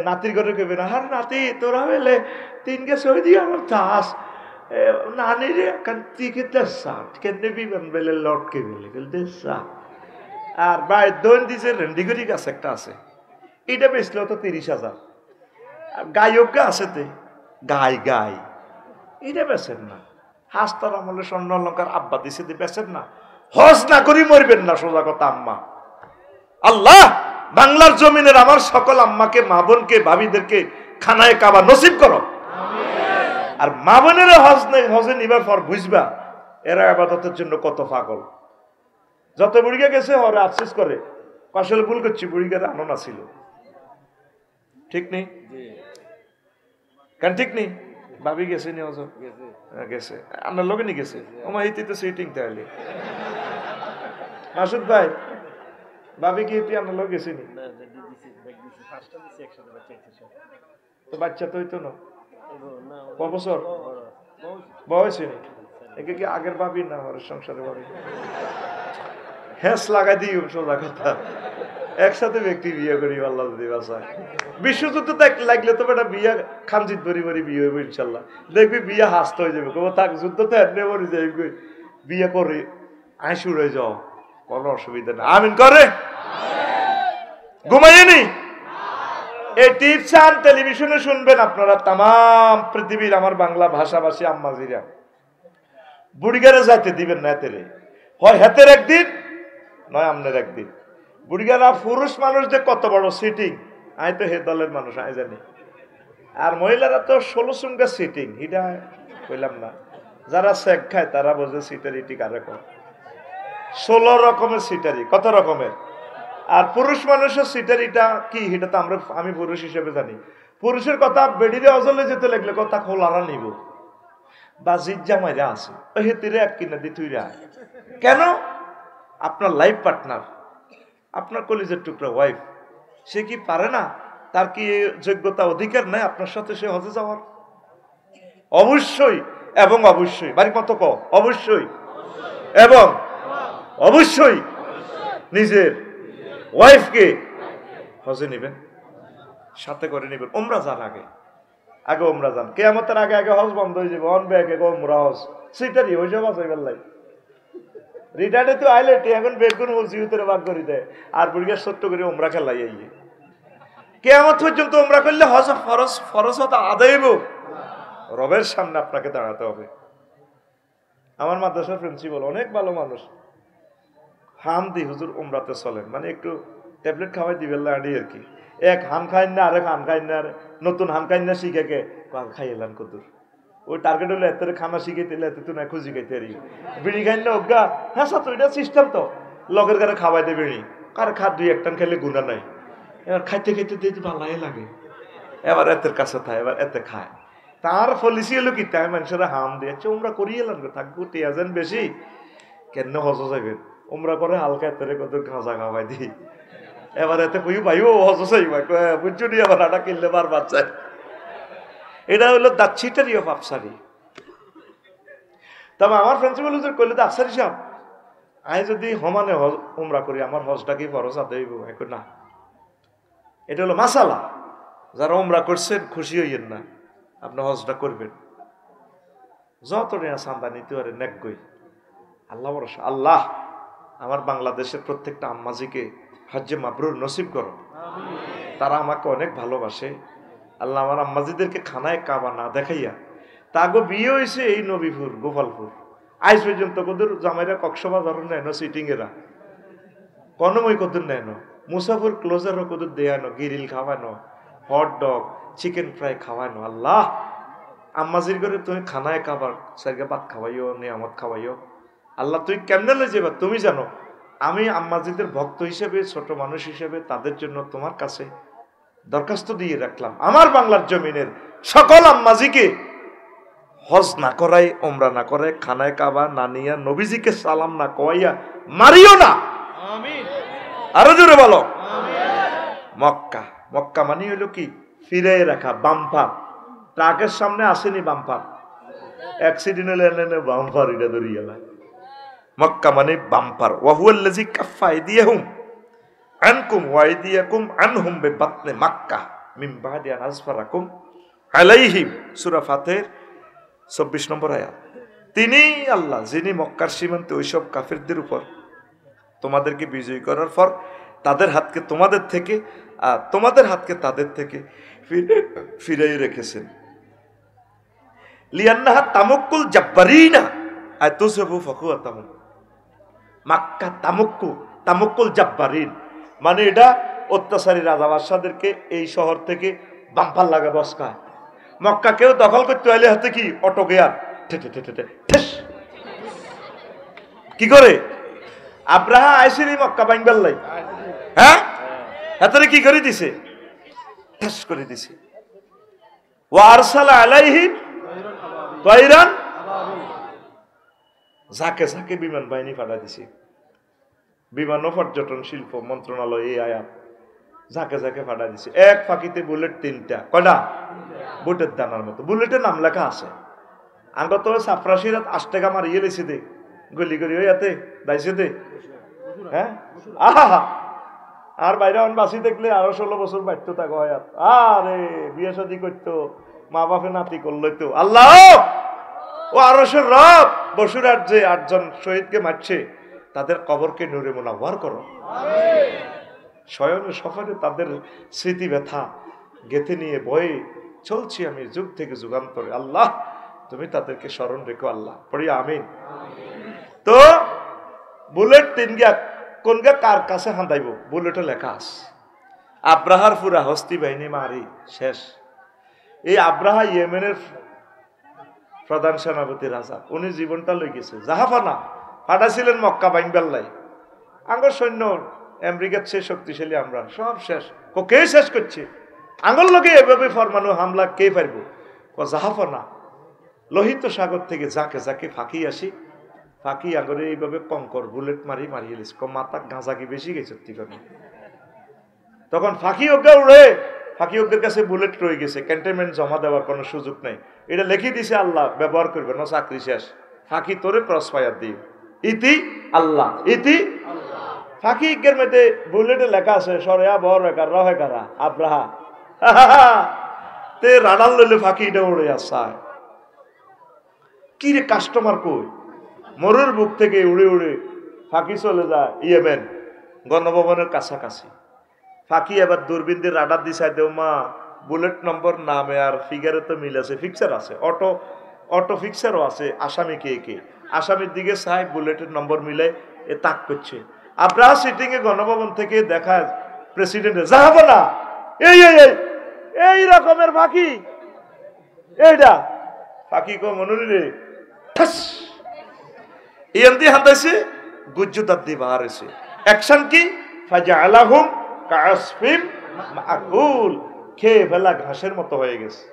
নাতির ঘরে কইবেন আর নাতি তোরা বেলে 3 গেছে ওই দিয়ে আমার চাষ নানি রে কান্তি খেতে সাত কেনে বিমান বেলে লটকে বেলে গেলে সাত। আর ভাই দোন দিছে রেন্ডিগরি গাছ একটা আছে, এটা বেচলেও তো 30,000। আর গায়ক আছে তে গাই গাই, এটা বেচেন না। হাস্তার আমলে স্বর্ণ অলঙ্কার আব্বা দিছে বেচেন না। হজ না করি মরবেন না, সোজা কথা আম্মা। আল্লাহ বাংলার জমিনের আমার সকল আম্মাকে, মা বোনকে, ভাবিদেরকে খানায় কাবা নসিব করো। আর মা বোনেরা হজে নিবার পর বুঝবা এরা আবাদতের জন্য কত পাগল। যত বুড়িগা গেছে ওরা আফসোস করে, আসলে ভুল করছি, বুড়িগারে আনন্দ ছিল, ঠিক নেই কেন? ঠিক নেই? ভাবি গেছে নি হজ? গেছে, আপনার লোকে নি গেছে, আমার ইতি তো সিটিং তাহলে। মাসুদ ভাই ভাবি কি ইতি আপনার লোক গেছে নি? তো বাচ্চা তো হইতো না, ক বছর বয়স হয়নি? একে কি আগের ভাবি না ওর সংসারে ভাবি? হ্যাঁ লাগাই দিই, সোজা কথা। একসাথে ব্যক্তি বিয়ে করি আল্লাহ যদি বাঁচায়। বিশ্বযুদ্ধ লাগলে তো বেটা বিয়া খানজিত বরি বরি বিয়ে হইব ইনশাল্লাহ, দেখবি বিয়া হাস্ত হয়ে যাবে, কব থাক যুদ্ধ তো এনে মরি যাই, বিয়ে করে আইসুর হয়ে যাও, কোনো অসুবিধা না। আমিন করে ঘুমাইনি। এই টিপস আন টেলিভিশনে শুনবেন আপনারা, তাম পৃথিবীর আমার বাংলা ভাষাভাষী আম্মাজিরা, বুড়িগারে যাইতে দিবেন না হেতেরে, হয় হেতের একদিন নয় আমনের একদিন। বুড়িগারা পুরুষ মানুষ যে কত বড় সিটিং, আই তো হে দলের মানুষ আই জানি। আর মহিলারা তো 16 সুঙ্গা সিটিং, এটা কইলাম না। যারা সেক খায় তারা বোঝে সিটারিটি কারে কয়। 16 রকমের সিটারি, কত রকমের। আর পুরুষ মানুষের সিটারিটা কি, এটা তো আমি পুরুষ হিসেবে জানি। পুরুষের কথা বেডিরে অজলে যেতে লাগলে কথা খোলারা নিব বা জিজ্জা মাইরা আছে, হে তিরে এক কিনা দি তুই রা। কেন? আপনার লাইফ পার্টনার, আপনার কলিজের টুকরা ওয়াইফ, সে কি পারে না? তার কি যোগ্যতা অধিকার নাই আপনার সাথে সে হজে যাওয়ার? অবশ্যই এবং অবশ্যই, বাড়ির মতো ক, অবশ্যই এবং অবশ্যই নিজের ওয়াইফকে হজে নেবেন, সাথে করে নেবেন। ওমরা যান আগে, আগে ওমরা যান। কিয়ামতের আগে আগে হজ বন্ধ হয়ে যাবে, অন ব্যাগে ওমরা হজ সেটারই হয়ে যাবে। বাঁচাইবার লাই রিটার্নে তো আইলে এখন বেগুন মসজিদের ভাগ করে দেয়, আর বুড়িয়া ছোট্ট করে ওমরা খেলাই আইয়ে। কিয়ামত পর্যন্ত ওমরা করলে হজ ফরজ, ফরজ হতো আদায় হইব, রবের সামনে আপনাকে দাঁড়াতে হবে। আমার মাদ্রাসার প্রিন্সিপাল অনেক ভালো মানুষ, হাম দি হুজুর ওমরাতে চলেন, মানে একটু ট্যাবলেট খাওয়াই দিবেন আড়ি আর কি। এক হান খাইন না, আরেক হান খাইন না, নতুন হান খাইন না শিখাকে খাই এলান কদুর। ওই টার্গেট হলে এত খানা শিখাইতে এত তো না খুঁজি খাইতে আর বিড়ি খাইন না অজ্ঞা। হ্যাঁ সাথে ওইটা সিস্টেম তো লগের গাড়ি খাওয়াই দেয় বিড়ি, কার খা 2-1 খেলে গুণা নাই। এবার খাইতে খাইতে দিতে ভালাই লাগে, এবার এতের কাছে থাকে, এবার এতে খায়। তার পলিসি হলো কি, তাই মানুষেরা হাম দিয়েছে ওমরা করিয়ে এলাম থাকবো টিয়াজেন বেশি কেন হজ যাবেন, ওমরা করে হালকা এতে কত গাঁজা খাওয়াই দিই। এবার এতে কই ভাইও হজ চাইবা বুঝছো নি, আবার আটা কিনলে বারবার চাই। এটা হলো দ্য চিটারি অফ আফসারি। তবে আমার প্রিন্সিপাল হুজুর কইলে তো আফসারি সাহেব আমি যদি হমানে হজ উমরা করি আমার হজটা কি ফরজ আদায় হইব? এখন না, এটা হলো মাসালা। যারা উমরা করছেন খুশি হইয়েন না, আপনি হজটা করবেন, যত চান্দা নিতে পারে নেকই। আল্লাহ ভরসা। আল্লাহ আমার বাংলাদেশের প্রত্যেকটা আম্মাজিকে হজ্জে মাবরুর নসিব করো। তারা আমাকে অনেক ভালোবাসে। আল্লাহ আমার আম্মাজিদেরকে খানায় কাবা না দেখাইয়া, তাগো বিয়ে হয়েছে এই নবীপুর গোপালপুর, আজ পর্যন্ত কদুর জামাইরা কক্সবাজার নেন সিটিং এরা কনমই কদুর নেন, মুসাফুর ক্লোজারও কদুর দেয়ানো, গিরিল খাওয়ানো, হট ডগ, চিকেন ফ্রাই খাওয়ানো। আল্লাহ আম্মাজির করে তুমি খানায় কাবার সাইকে ভাত খাওয়াইও, নিয়ামত খাওয়াইও। আল্লাহ তুই কেমনে লয়ে যাবা তুমি জানো। আমি আম্মাজিদের ভক্ত হিসেবে, ছোট মানুষ হিসেবে তাদের জন্য তোমার কাছে দরখাস্ত দিয়ে রাখলাম, আমার বাংলার জমিনের সকল আম্মাজিকে হজ না করাই, ওমরা না করে, খানায় কাবা না নিয়া, নবীজিকে সালাম না কওয়াইয়া মারিও না। আরো জোরে বলো। মক্কা, মক্কা মানে হইল কি? ফিরে রাখা, বাম্পার। ট্রাকের সামনে আসেনি বাম্পার, অ্যাক্সিডেন্ট হলে এনে বাম্পার এটা ধরে গেল। মক্কা মানে বাম্পার। ওয়াহুয়াল্লাযী কাফফা আইদিয়াহুম আনকুম ওয়া আইদিয়াকুম আনহুম বিবাতনি মাক্কা মিন বাদি আন আসফারাকুম আলাইহিম। সূরা ফাতির ২৪ নম্বর আয়াত। তিনি আল্লাহ যিনি মক্কার সীমান্তে ওইসব কাফেরদের উপর তোমাদেরকে বিজয় করার পর তাদের হাতকে তোমাদের থেকে আর তোমাদের হাতকে তাদের থেকে ফিরাই রেখেছেন। লিয়ান্নাহা তামাক্কুল জাব্বারিনা আতুসবু ফাকুয়াতাহুম। মাক্কা তামাক্কু, তামাক্কুল জাব্বারিন মানে এটা অত্যাচারী রাজা বাদশাদেরকে এই শহর থেকে বাম্পার লাগা বসকা। মক্কা কেউ দখল করতে হলে হাতে কি অটো গিয়ার কি করে আব্রাহা আইসিনি মক্কা ভাঙবার লাই, হ্যাঁ হাতে কি করে দিছে? ঠাস করে দিছে। ওয়া আরসালা আলাইহিম তায়রান, ঝাঁকে ঝাঁকে বিমান বাহিনী পাঠা দিছে। বিমান ও পর্যটন শিল্প মন্ত্রণালয় এই আয়াত ঝাঁকে ঝাঁকে পাঠা দিছে। এক ফাঁকিতে বুলেট ৩টা, কয়টা? বুটের দানার মতো বুলেটের নাম লেখা আছে। আঙ্গ তো সাফরাশিরাত ৮ টাকা মারিয়ে লেছে দে, গলি গলি হইয়াতে দাইছে দে, হ্যাঁ আহা। আর বাইরে অন বাসি দেখলে আরো ১৬ বছর বাড়তো তাকে হয়াত। আরে বিয়ে শাদী করতো, মা বাপে নাতি করলো তো। আল্লাহ ও আরশের রব, বসুরার যে ৮ জন শহীদকে মারছে তাদের কবরকে নূরে মুনাওয়ার করো। শয়নে সফরে তাদের স্মৃতি ব্যথা গেথে নিয়ে বয়ে চলছি আমি যুগ থেকে যুগান্তরে। আল্লাহ তুমি তাদেরকে স্মরণ রেখো আল্লাহ, পড়ি আমিন। তো বুলেট ৩ গিয়া কোন গা কার কাছে হাঁদাইব? বুলেটে লেখা আছে আব্রাহার পুরা হস্তি বাহিনী মারি শেষ। এই আব্রাহা ইয়েমেনের প্রধান সেনাপতি রাজা, উনি জীবনটা লই গেছে। জাহাফানা ফাটাছিলেন মক্কা বাইনবেল্লাই। আঙ্গর সৈন্য আমেরিকার চেয়ে শক্তিশালী, আমরা সব শেষ। কে শেষ করছে? আঙ্গল লোকে এভাবে ফরমানো হামলা কে পারব? জাহাফানা লোহিত সাগর থেকে যাকে যাকে ফাঁকি আসি, ফাঁকি আগরে এইভাবে কঙ্কর বুলেট মারি মারিয়ে লিস। মাথা গাঁজা কি বেশি গেছে? তখন ফাঁকি অজ্ঞা উড়ে, ফাঁকি অজ্ঞের কাছে বুলেট রয়ে গেছে, ক্যান্টনমেন্ট জমা দেওয়ার কোনো সুযোগ নেই। এটা লিখে দিছে আল্লাহ, ব্যবহার করবে না, চাকরি শেষ। ফাঁকি তোরে ক্রস ফায়ার দিই, ইতি আল্লাহ, ইতি ফাঁকি ইজ্ঞের মধ্যে বুলেটে লেখা আছে সরেয়া বর বেকার রহে কারা আব্রাহা। তে রাডাল লইলে ফাঁকি এটা উড়ে আসায়। কি রে কাস্টমার কই? মরুর বুক থেকে উড়ে উড়ে ফাঁকি চলে যায় ইয়েমেন গণভবনের কাছাকাছি। ফাঁকি এবার দূরবীনদের রাডার দিশায় দেও মা বুলেট নম্বর নামে আর ফিগারে তো মিল আছে, ফিক্সার আছে, অটো ফিক্সারও আছে। আসামি কে কে? আসামির দিকে সাহেব বুলেটের নম্বর মিলে এ তাক করছে। আব্রাহা সিটিং এ গণভবন থেকে দেখায় প্রেসিডেন্টের জাহাবনা এই এই এই রকমের ফাঁকি, এইটা ফাঁকি কো মনুরি রে ঠাস ইয়ান্দি হান্দাইছে গুজ্জুতার দি বাহার হইছে। অ্যাকশন কি? ফাজআলাহুম কাসফিম মাকুল, খেয়ে ফেলা ঘাসের মতো হয়ে গেছে।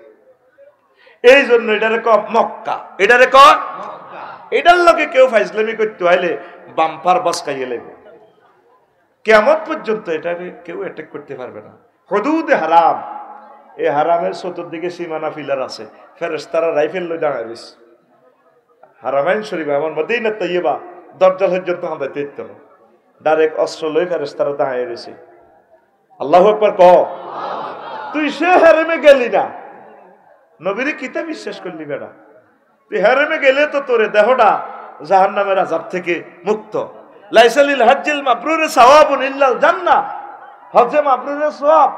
এই জন্য এটারে ক মক্কা, এটারে ক মক্কা। এটার লগে কেউ ফাইজলামি করতে হইলে বাম্পার বসকাইয়ে লাগবে। কিয়ামত পর্যন্ত এটাকে কেউ অ্যাটাক করতে পারবে না। হুদুদ হারাম, এই হারামের চতুর্দিকে সীমানা ফিলার আছে, ফেরেশতারা রাইফেল লই দাঁড়ায় রইছে। হারামাইন শরীফ এমন মদিনা তাইয়্যিবা দরজা পর্যন্ত হাঁদাইতে দিত না, ডাইরেক্ট অস্ত্র লই ফেরেশতারা দাঁড়ায় রইছে। আল্লাহু আকবার ক। তুই সে হারামে গেলি না, নবীর কিতাব বিশ্বাস করলি বেটা? তুই হারামে গেলে তো তোরে দেহটা জাহান্নামের আযাব থেকে মুক্ত। লাইসালিল হজ্জিল মাবরুরে সাওয়াবুন ইল্লাল জান্নাহ, হজ্জে মাবরুরের সওয়াব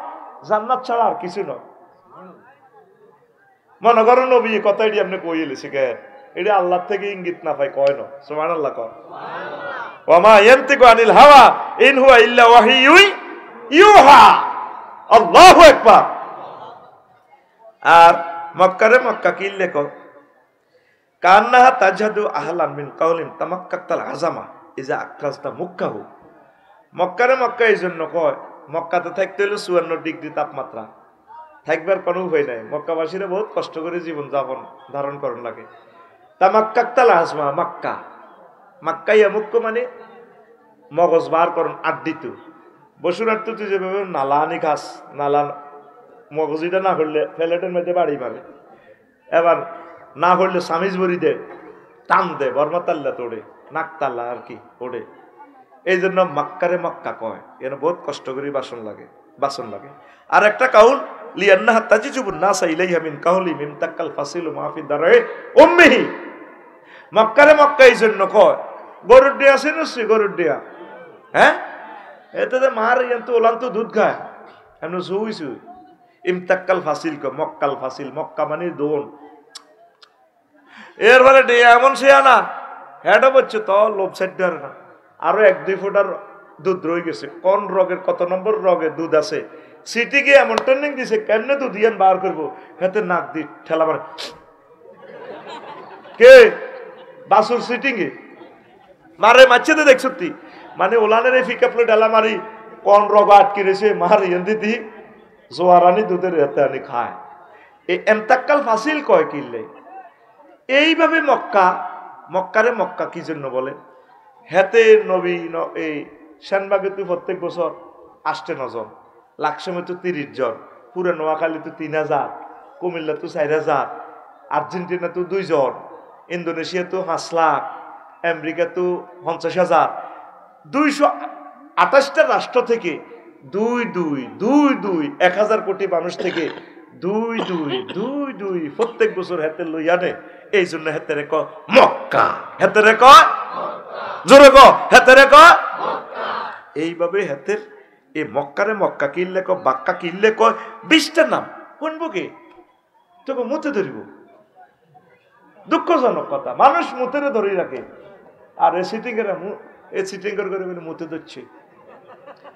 জান্নাত ছাড়া আর কিছু নয়। মনে করো নবী কথাটি আপনি কই এলেছে কে? এটা আল্লাহ থেকে ইঙ্গিত না পাই কয় না? সুবহানাল্লাহ কর। ওয়া মা ইয়ানতিকু আনিল হাওয়া ইন হুয়া ইল্লা ওয়াহিয়ু ইউহা। আল্লাহু আকবার। আর মক্কারে মক্কা কি লেখো কান্নাহা তাজহাদু আহলান মিন কাউলিন তামাক্কাতাল আযামা ইজা আকরাজতা মুক্কাহু। মক্কারে মক্কা এই জন্য কয়, মক্কাতে থাকতে হলো ৫৪ ডিগ্রি তাপমাত্রা, থাকবার কোনো উপায় নাই। মক্কাবাসীরা বহুত কষ্ট করে জীবন যাপন ধারণ করার লাগে। তা মাক্কাক্তালা হাসমা মাক্কা, মাক্কাইয়া মুক্ক মানে মগজ বার করুন আড্ডিত বসুরার তুই যেভাবে নালা আনি খাস, নালা মগজিটা না করলে ফ্লেটের মধ্যে বাড়ি মারে, এবার না করলে সামিজ বড়ি দে, টান দে, বর্মাতাল্লা তোড়ে, নাকতাল্লা আর কি ওড়ে। এই জন্য মাক্কারে মক্কা কয়, এর বহুত কষ্ট করে বাসন লাগে। আর একটা কাউল লিয়ান্না তাজিজুবুন নাসা ইলাইহা মিন কাউলি মিম তাক্কাল ফাসিলু মাফি দারে উম্মিহি। মক্কারে মক্কা এই জন্য কয়, গরুর ডিয়া আছে গরুর ডিয়া, হ্যাঁ এতে মার তো ওলান্ত দুধ খায় এমন সুই ইমতাক্কাল ফাসিল ক মক্কাল ফাসিল, মক্কা মানে দোন। এর ফলে ডিয়া এমন সে আনা হ্যাডও বলছে তো লোভ সাইড না, আরো 1-2 ফুটার দুধ রয়ে গেছে। কোন রোগের কত নম্বর রোগে দুধ আছে, সিটি গিয়ে এমন ট্রেনিং দিছে কেমনে দুধ ইয়ান বার করবো, হাতে নাক দি ঠেলা মারে কে বাসুর সিটিং এ মারে মারছে তো দেখ সত্যি, মানে ওলানের এই ফিকা প্লেট ঢালা মারি কোন রোগ আটকে রয়েছে মার ইয়ান দিদি জোয়ারানি দুধের হাতে আনি খায়। এই এমতাক্কাল ফাসিল কয় কিনলে এইভাবে মক্কারে মক্কা কি জন্য বলে, হেতে নবী এই সেনবাগে তুই প্রত্যেক বছর 8 জন, লাকসামে তো 30 জন, পুরো নোয়াখালী তো 3000, কুমিল্লা তো 4000, আর্জেন্টিনা তো 2 জন, ইন্দোনেশিয়া তো 5 লাখ, আমেরিকা তো 50,000, 228টা রাষ্ট্র থেকে 1000 কোটি মানুষ থেকে 2 প্রত্যেক বছর হেতে লইয়া নে। এই জন্য হেতেরে ক মক্কা, হেতেরে ক জোরে ক হেতেরে ক। এইভাবে হেতের এই মক্কারে মক্কা কিনলে ক, বাক্কা কিনলে ক 20টা নাম শুনবো কি তোকে মুতে ধরিব। দুঃখজনক কথা, মানুষ মুতেরে ধরে রাখে, আর এ সিটিং এ সিটিং করে মুতে ধরছে,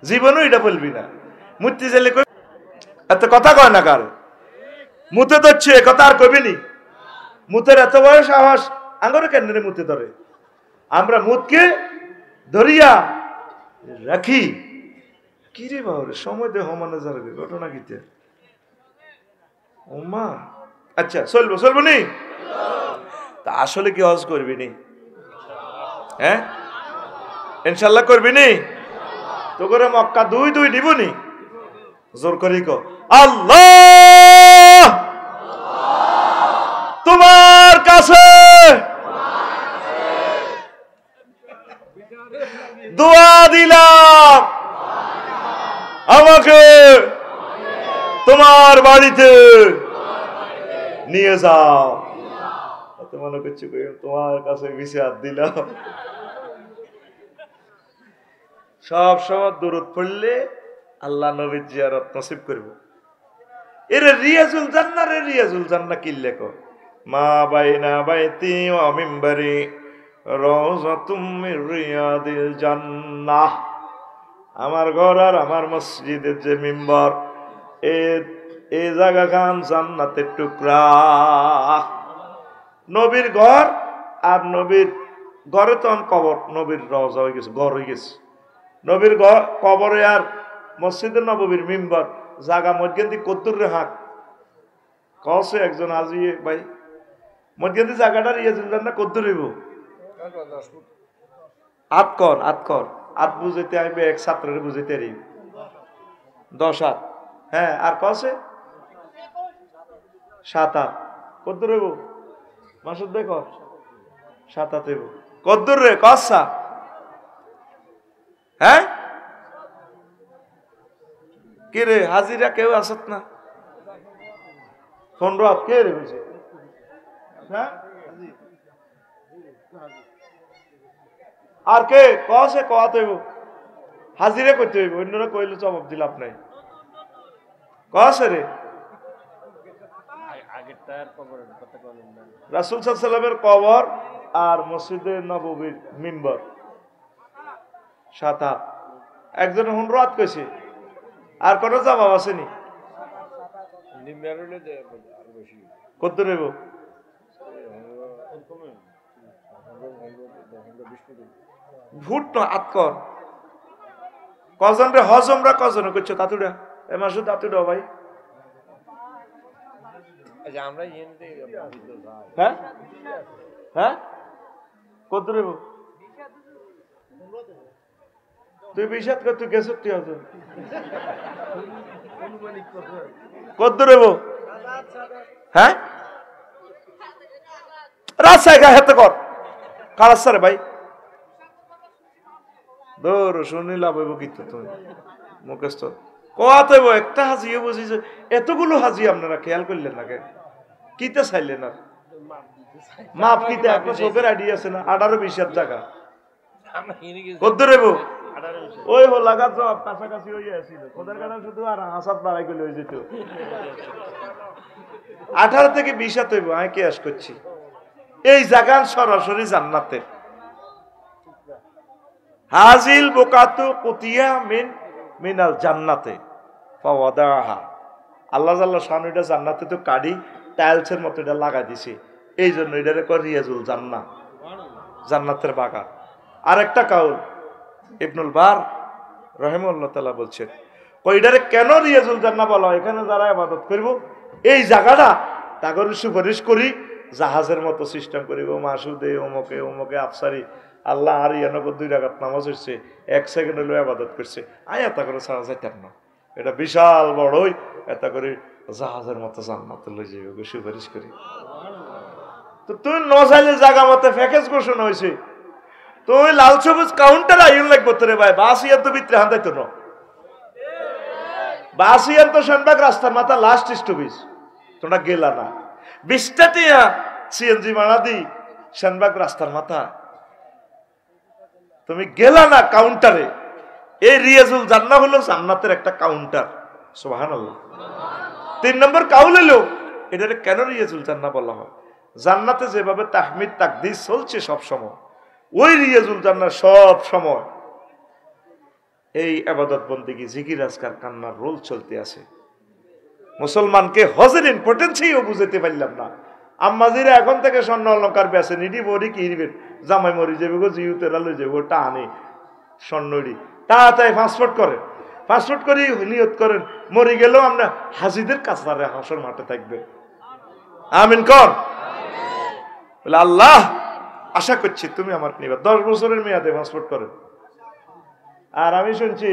জীবনও এটা বলবি না। মুতে চাইলে এত কথা কয় না কার, মুতে ধরছে এ কথা আর কবিনি। মুতের এত বয়স সাহস আঙ্গরে কেন মুতে ধরে, আমরা মুতকে ধরিয়া রাখি। কি রে বাবরে সময় দে হমানে যাবে ঘটনা গীতে ওমা। আচ্ছা চলবো নি, তা আসলে কি হজ করবি নি? হ্যাঁ ইনশাল্লাহ করবি নি? তো করে মক্কা 2 দিব নি? জোর করি ক আল্লাহ তোমার কাছে দোয়া দিলাম, আমাকে তোমার বাড়িতে নিয়ে যাও। মনে করছি তোমার কাছে বিচার দিলাম। সব সময় দূরত পড়লে আল্লাহ নবীর জিয়ারত নসিব করব। এর রিয়াজুল জান্নাহ কিল্লে কো মা বাইনা বাইতি ওয়া মিম্বারি রাউযাতুম মির রিয়াদিল জান্নাহ। আমার ঘর আর আমার মসজিদের যে মিম্বর, এই জায়গা খান জান্নাতের টুকরা। নবীর ঘর আর নবীর ঘরে তো কবর, নবীর রওজা হয়ে গেছে, ঘর হয়ে গেছে। নবীর কবরে আর মসজিদের নববীর মিম্বর জাগা মধ্যে কদ্দুর হাক কসে একজন আজিয়ে ভাই মধ্যে জায়গাটার ইয়ে জুললেন না কদ্দুর হইব আত বুঝাইতে আইবে এক ছাত্রের বুঝাইতে রি 10 হাত। হ্যাঁ আর কসে 7 হাত কদ্দুর হইব মাসুদ দেখো 7 হাত হইব কদ্দুর রে কসা। হ্যাঁ কে রে হাজিরা কেউ আসত না 15 হাত কে রে বুঝে। হ্যাঁ আর কে কসে কত হইব হাজিরা করতে হইব, অন্যরা কইলে জবাব দিল আপনাই কসে রে। রাসূল সাল্লাল্লাহু আলাইহি ওয়াসাল্লামের কবর আর মসজিদে নববীর মিম্বর 7 হাত। একজন 15 হাত কইছে, আর কোন জবাব আসেনি। কত নেব ভুট না আতকর কজন রে হজমরা কজন করছো তাতুড়া এ মাসুদ তাতুড়া ভাই হ্যাঁ হ্যাঁ কত দেব তুই বিষাদ কর তুই গেছ তুই আজ কত দেব হ্যাঁ রাজশাহী গা হেতে কর কারাসারে ভাই দৌড় শুনি লাভ হইব কিন্তু তুমি মুখস্থ কোয়াতে একটা হাজিয়ে বুঝিছে এতগুলো হাজি আপনারা খেয়াল করলেন না কেন কিতে চাইলেন না মাপ কিতে আপনার চোখের আইডিয়া আছে না 18-20 টাকা কত দেব ওই হো লাগা জবাব কাছাকাছি হয়ে আসছিল ওদের কাছে শুধু আর হাসাত বাড়াই গেলে হয়ে যেত 18 থেকে 20 হাত হইব আমি কেয়াস করছি এই জায়গার সরাসরি জান্নাতের হাজিল বোকাতু কুতিয়া মিনাল জান্নাতে ফাওয়াদাহা আল্লাহ জাল্লাহ শান এটা জান্নাতে তো কাডি টাইলসের মতো এটা লাগাই দিছে এই জন্য এটারে কয় রিয়াজুল জান্নাহ জান্নাতের বাগান আরেকটা কাউল ইবনুল বার রাহিমাহুল্লাহ তাআলা বলছেন কই এটারে কেন রিয়াজুল জান্নাহ বলা হয় এখানে যারা ইবাদত করব এই জায়গাটা তাগরে সুপারিশ করি জাহাজের মতো সিস্টেম করিব মাসুদে ওমকে ওমকে আফসারি আল্লাহ আর ইয়ানব 2 রাকাত নামাজ হচ্ছে 1 সেকেন্ড হলো ইবাদত করছে আয়াতা করে সারা যাইতাম না এটা বিশাল বড়ই এটা করে জাহাজের মতো জান্নাতে লই যাইবে সুপারিশ করি তো তুই নজাইলে জায়গা মতে প্যাকেজ ঘোষণা হইছে তুই লাল সবুজ কাউন্টার আইন লাগবে তোরে ভাই বাসিয়ান তো ভিতরে হান্দাইতো না বাসিয়ান তো শানবাগ রাস্তার মাথা লাস্ট স্টপেজ তোমরা গেলা না 20টা টিয়া সিএনজি ভাড়া দি শানবাগ রাস্তার মাথা তুমি গেলা না কাউন্টারে এই রিয়াজুল জান্নাহ হলো জান্নাতের একটা কাউন্টার সুবহানাল্লাহ 3 নম্বর কাউল হলো এটারে কেন রিয়াজুল জান্নাহ বলা হয় জান্নাতে যেভাবে তাহমিদ তাকদীস চলছে সব সময় ওই রিয়াজুল জান্নাহ সব সময় এই ইবাদত বন্দেগী জিকির আজকার কান্নার রোল চলতে আছে মুসলমানকে হজের ইম্পর্টেন্সই ও বুঝাতে পারলাম না আম্মাজিরা এখন থেকে স্বর্ণ অলঙ্কার বেছে নিডি বড়ি কি দিবেন জামাই মরি যাবে গো জিউতেরা লই যাবে ওটা আনে স্বর্ণড়ি তাড়াতাড়ি পাসপোর্ট করেন পাসপোর্ট করে নিয়ত করেন মরি গেলেও আমরা হাজিদের কাছারে হাসর মাঠে থাকবে আমিন কর বলে আল্লাহ আশা করছি তুমি আমার নিবা 10 বছরের মেয়াদে পাসপোর্ট করেন আর আমি শুনছি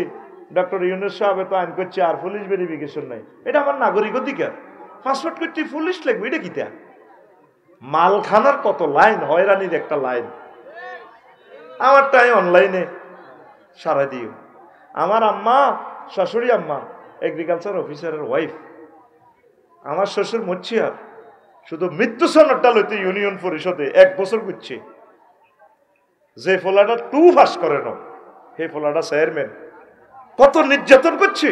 ডক্টর ইউনুস সাহেব তো আইন করছে আর পুলিশ ভেরিফিকেশন নাই এটা আমার নাগরিক অধিকার পাসপোর্ট করতে পুলিশ লাগবে এটা কিটা মালখানার কত লাইন হয়রানির একটা লাইন আমারটাই অনলাইনে সারা দিও আমার আম্মা শাশুড়ি আম্মা এগ্রিকালচার অফিসারের ওয়াইফ আমার শ্বশুর মচ্ছিয়ার শুধু মৃত্যু সনদটা লইতে ইউনিয়ন পরিষদে 1 বছর করছে যে ফলাটা 2 পাস করে না সেই ফলাটা চেয়ারম্যান কত নির্যাতন করছে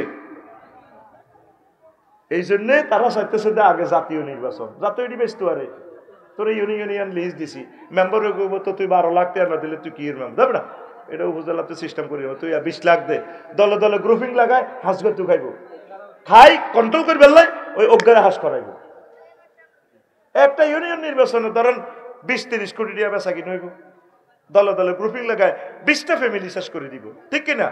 এই জন্য তারা চাইতেছে যে আগে জাতীয় নির্বাচন জাতীয় ব্যস্ত আরে তোর ইউনিয়ন লিস্ট দিছি মেম্বার তো তুই 12 লাখ টাকা না দিলে তুই কি মেম্বার দেবে না এটা উপজেলাতে সিস্টেম করি তুই 20 লাখ দে দলে দলে গ্রুপিং লাগায় হাঁস তুই খাইব খাই কন্ট্রোল করে বেললাই ওই অজ্ঞারে হাঁস করাইব একটা ইউনিয়ন নির্বাচনে ধরেন 20-30 কোটি টাকা বেচা কিনে হইব দলে দলে গ্রুপিং লাগায় 20টা ফ্যামিলি শেষ করে দিব ঠিক কিনা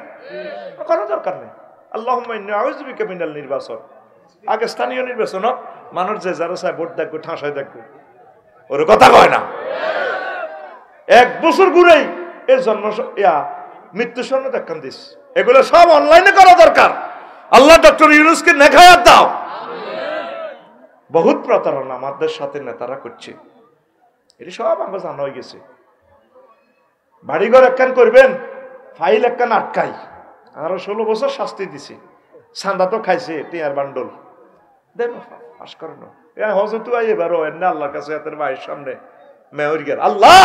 কোনো দরকার নেই আল্লাহুম্মা ইন্নী আউযু বিকা মিনাল নির্বাচন আগে স্থানীয় নির্বাচন মানুষ যে যারা চায় ভোট দেখবো ঠাঁসায় দেখবো ওর কথা কয় না 1 বছর ঘুরেই এর জন্ম মৃত্যু সনদ একখান দিস এগুলো সব অনলাইনে করা দরকার আল্লাহ ডক্টর ইউনুসকে নেখায়াত দাও বহুত প্রতারণা আমাদের সাথে নেতারা করছে এটি সব আমরা জানা হয়ে গেছে বাড়িঘর একখান করবেন ফাইল একখান আটকাই আরো 16 বছর শাস্তি দিছে সান্দা তো খাইছে টিয়ার বান্ডল দেন পাস করেন হজরত এবারও এনে আল্লাহর কাছে এতের বাড়ির সামনে মেয়র গেল আল্লাহ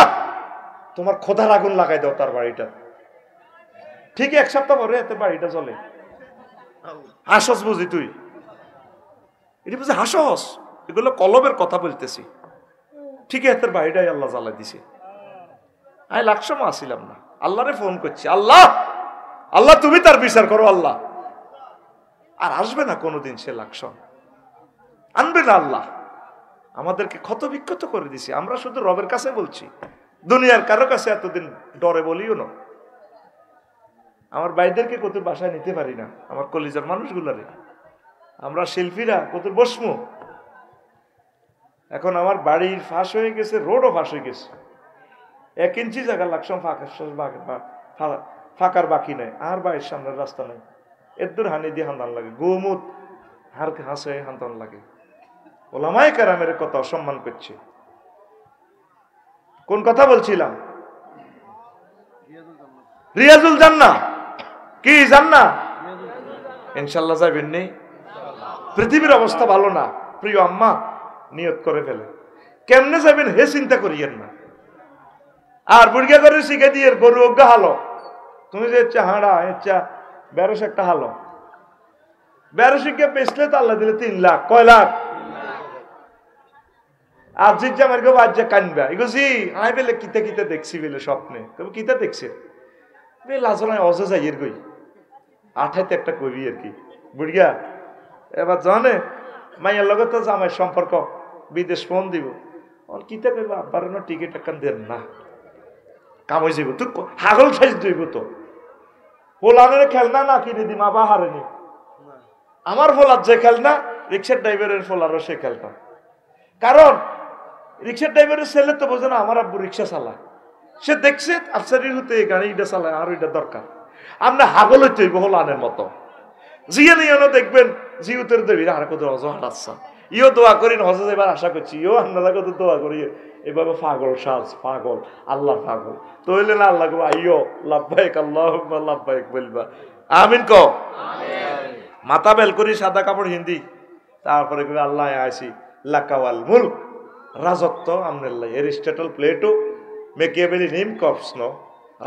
তোমার খোদার আগুন লাগাই দাও তার বাড়িটা ঠিক 1 সপ্তাহ পরে এতে বাড়িটা চলে হাসস বুঝি তুই এটি বুঝি হাসস এগুলো কলবের কথা বলতেছি ঠিক এতের বাড়িটাই আল্লাহ জ্বালাই দিছে আমি লাকসমা আসিলাম না আল্লাহরে ফোন করছি আল্লাহ আল্লাহ তুমি তার বিচার করো আল্লাহ আর আসবে না কোনোদিন সে লাকসম আনবে না আল্লাহ আমাদেরকে ক্ষত বিক্ষত করে দিছে আমরা শুধু রবের কাছে বলছি দুনিয়ার কারো কাছে এতদিন ডরে বলিও না আমার ভাইদেরকে কত বাসায় নিতে পারি না আমার কলিজার মানুষগুলারে আমরা শিল্পীরা কত বসমু এখন আমার বাড়ির ফাঁস হয়ে গেছে, রোডও ফাঁস হয়ে গেছে, 1 ইঞ্চি জায়গা লাগছম ফাঁকার বাকি নাই, আর বাড়ির সামনের রাস্তা নাই, এর হানি দিয়ে হান্দান লাগে, গোমুত হার হাসে হান্দান লাগে। ওলামায়ে কেরামের কথা অসম্মান করছে। কোন কথা বলছিলাম? রিয়াজুল জান্নাহ। কি জান্নাহ? ইনশাআল্লাহ যাবেন নি? পৃথিবীর অবস্থা ভালো না, প্রিয় আম্মা নিয়ত করে ফেলে, কেমনে যাবেন হে চিন্তা করিয়েন না। আর বুড়িয়া করে শিখে দিয়ে গরু অজ্ঞা হালো, তুমি যে ইচ্ছা হাঁড়া ইচ্ছা 1200 একটা হালো, 1200 কে পেছলে তো আল্লাহ দিলে 3 লাখ। কয় লাখ? আর জিজ্ঞা আমার কেউ বাজ্যা কানবা এগুজি আই বেলে কিতে কিতে দেখছি বেলে স্বপ্নে, তবে কিতে দেখছে বে লাজনায় অজে যাই এর গই 28 একটা কবি আর কি। বুড়িয়া এবার জানে মাইয়ার লগে তো জামাই সম্পর্ক, বিদেশ ফোন দিব, কিতে কইবা আব্বার না টিকিট একখান দেন না, কাম হয়ে যাব, তুই হাগল সাইজ দিব তো ফোলানের খেলনা না কিনে দিম আবার হারেনি। আমার ফোলার যে খেলনা রিক্সার ড্রাইভারের ফোলারও সে খেলনা, কারণ রিক্সার ড্রাইভারের ছেলে তো বোঝে না আমার আব্বু রিক্সা চালায়, সে দেখছে আফসারির হতে এই গাড়িটা চালায়, আর ওইটা দরকার। আমরা হাগল হইতে হইব হলানের মতো জিয়ে নিয়েও দেখবেন জিউতের দেবী আর কত হজ হারাচ্ছা, ইও দোয়া করি হজে এবার আশা করছি, ইও আপনারা কত দোয়া করি এভাবে পাগল সাজ পাগল আল্লাহ পাগল তো হইলে না আল্লাহ আইও লাভবাহিক আল্লাহ লাভবাহিক বলবা আমিন ক মাথা বেল করি সাদা কাপড় হিন্দি, তারপরে কবি আল্লাহ আইসি লাকাওয়াল মুলক রাজত্ব আমনেল্লাই এরিস্টটল প্লেটো মেকিয়াভেলি নিম কপসনো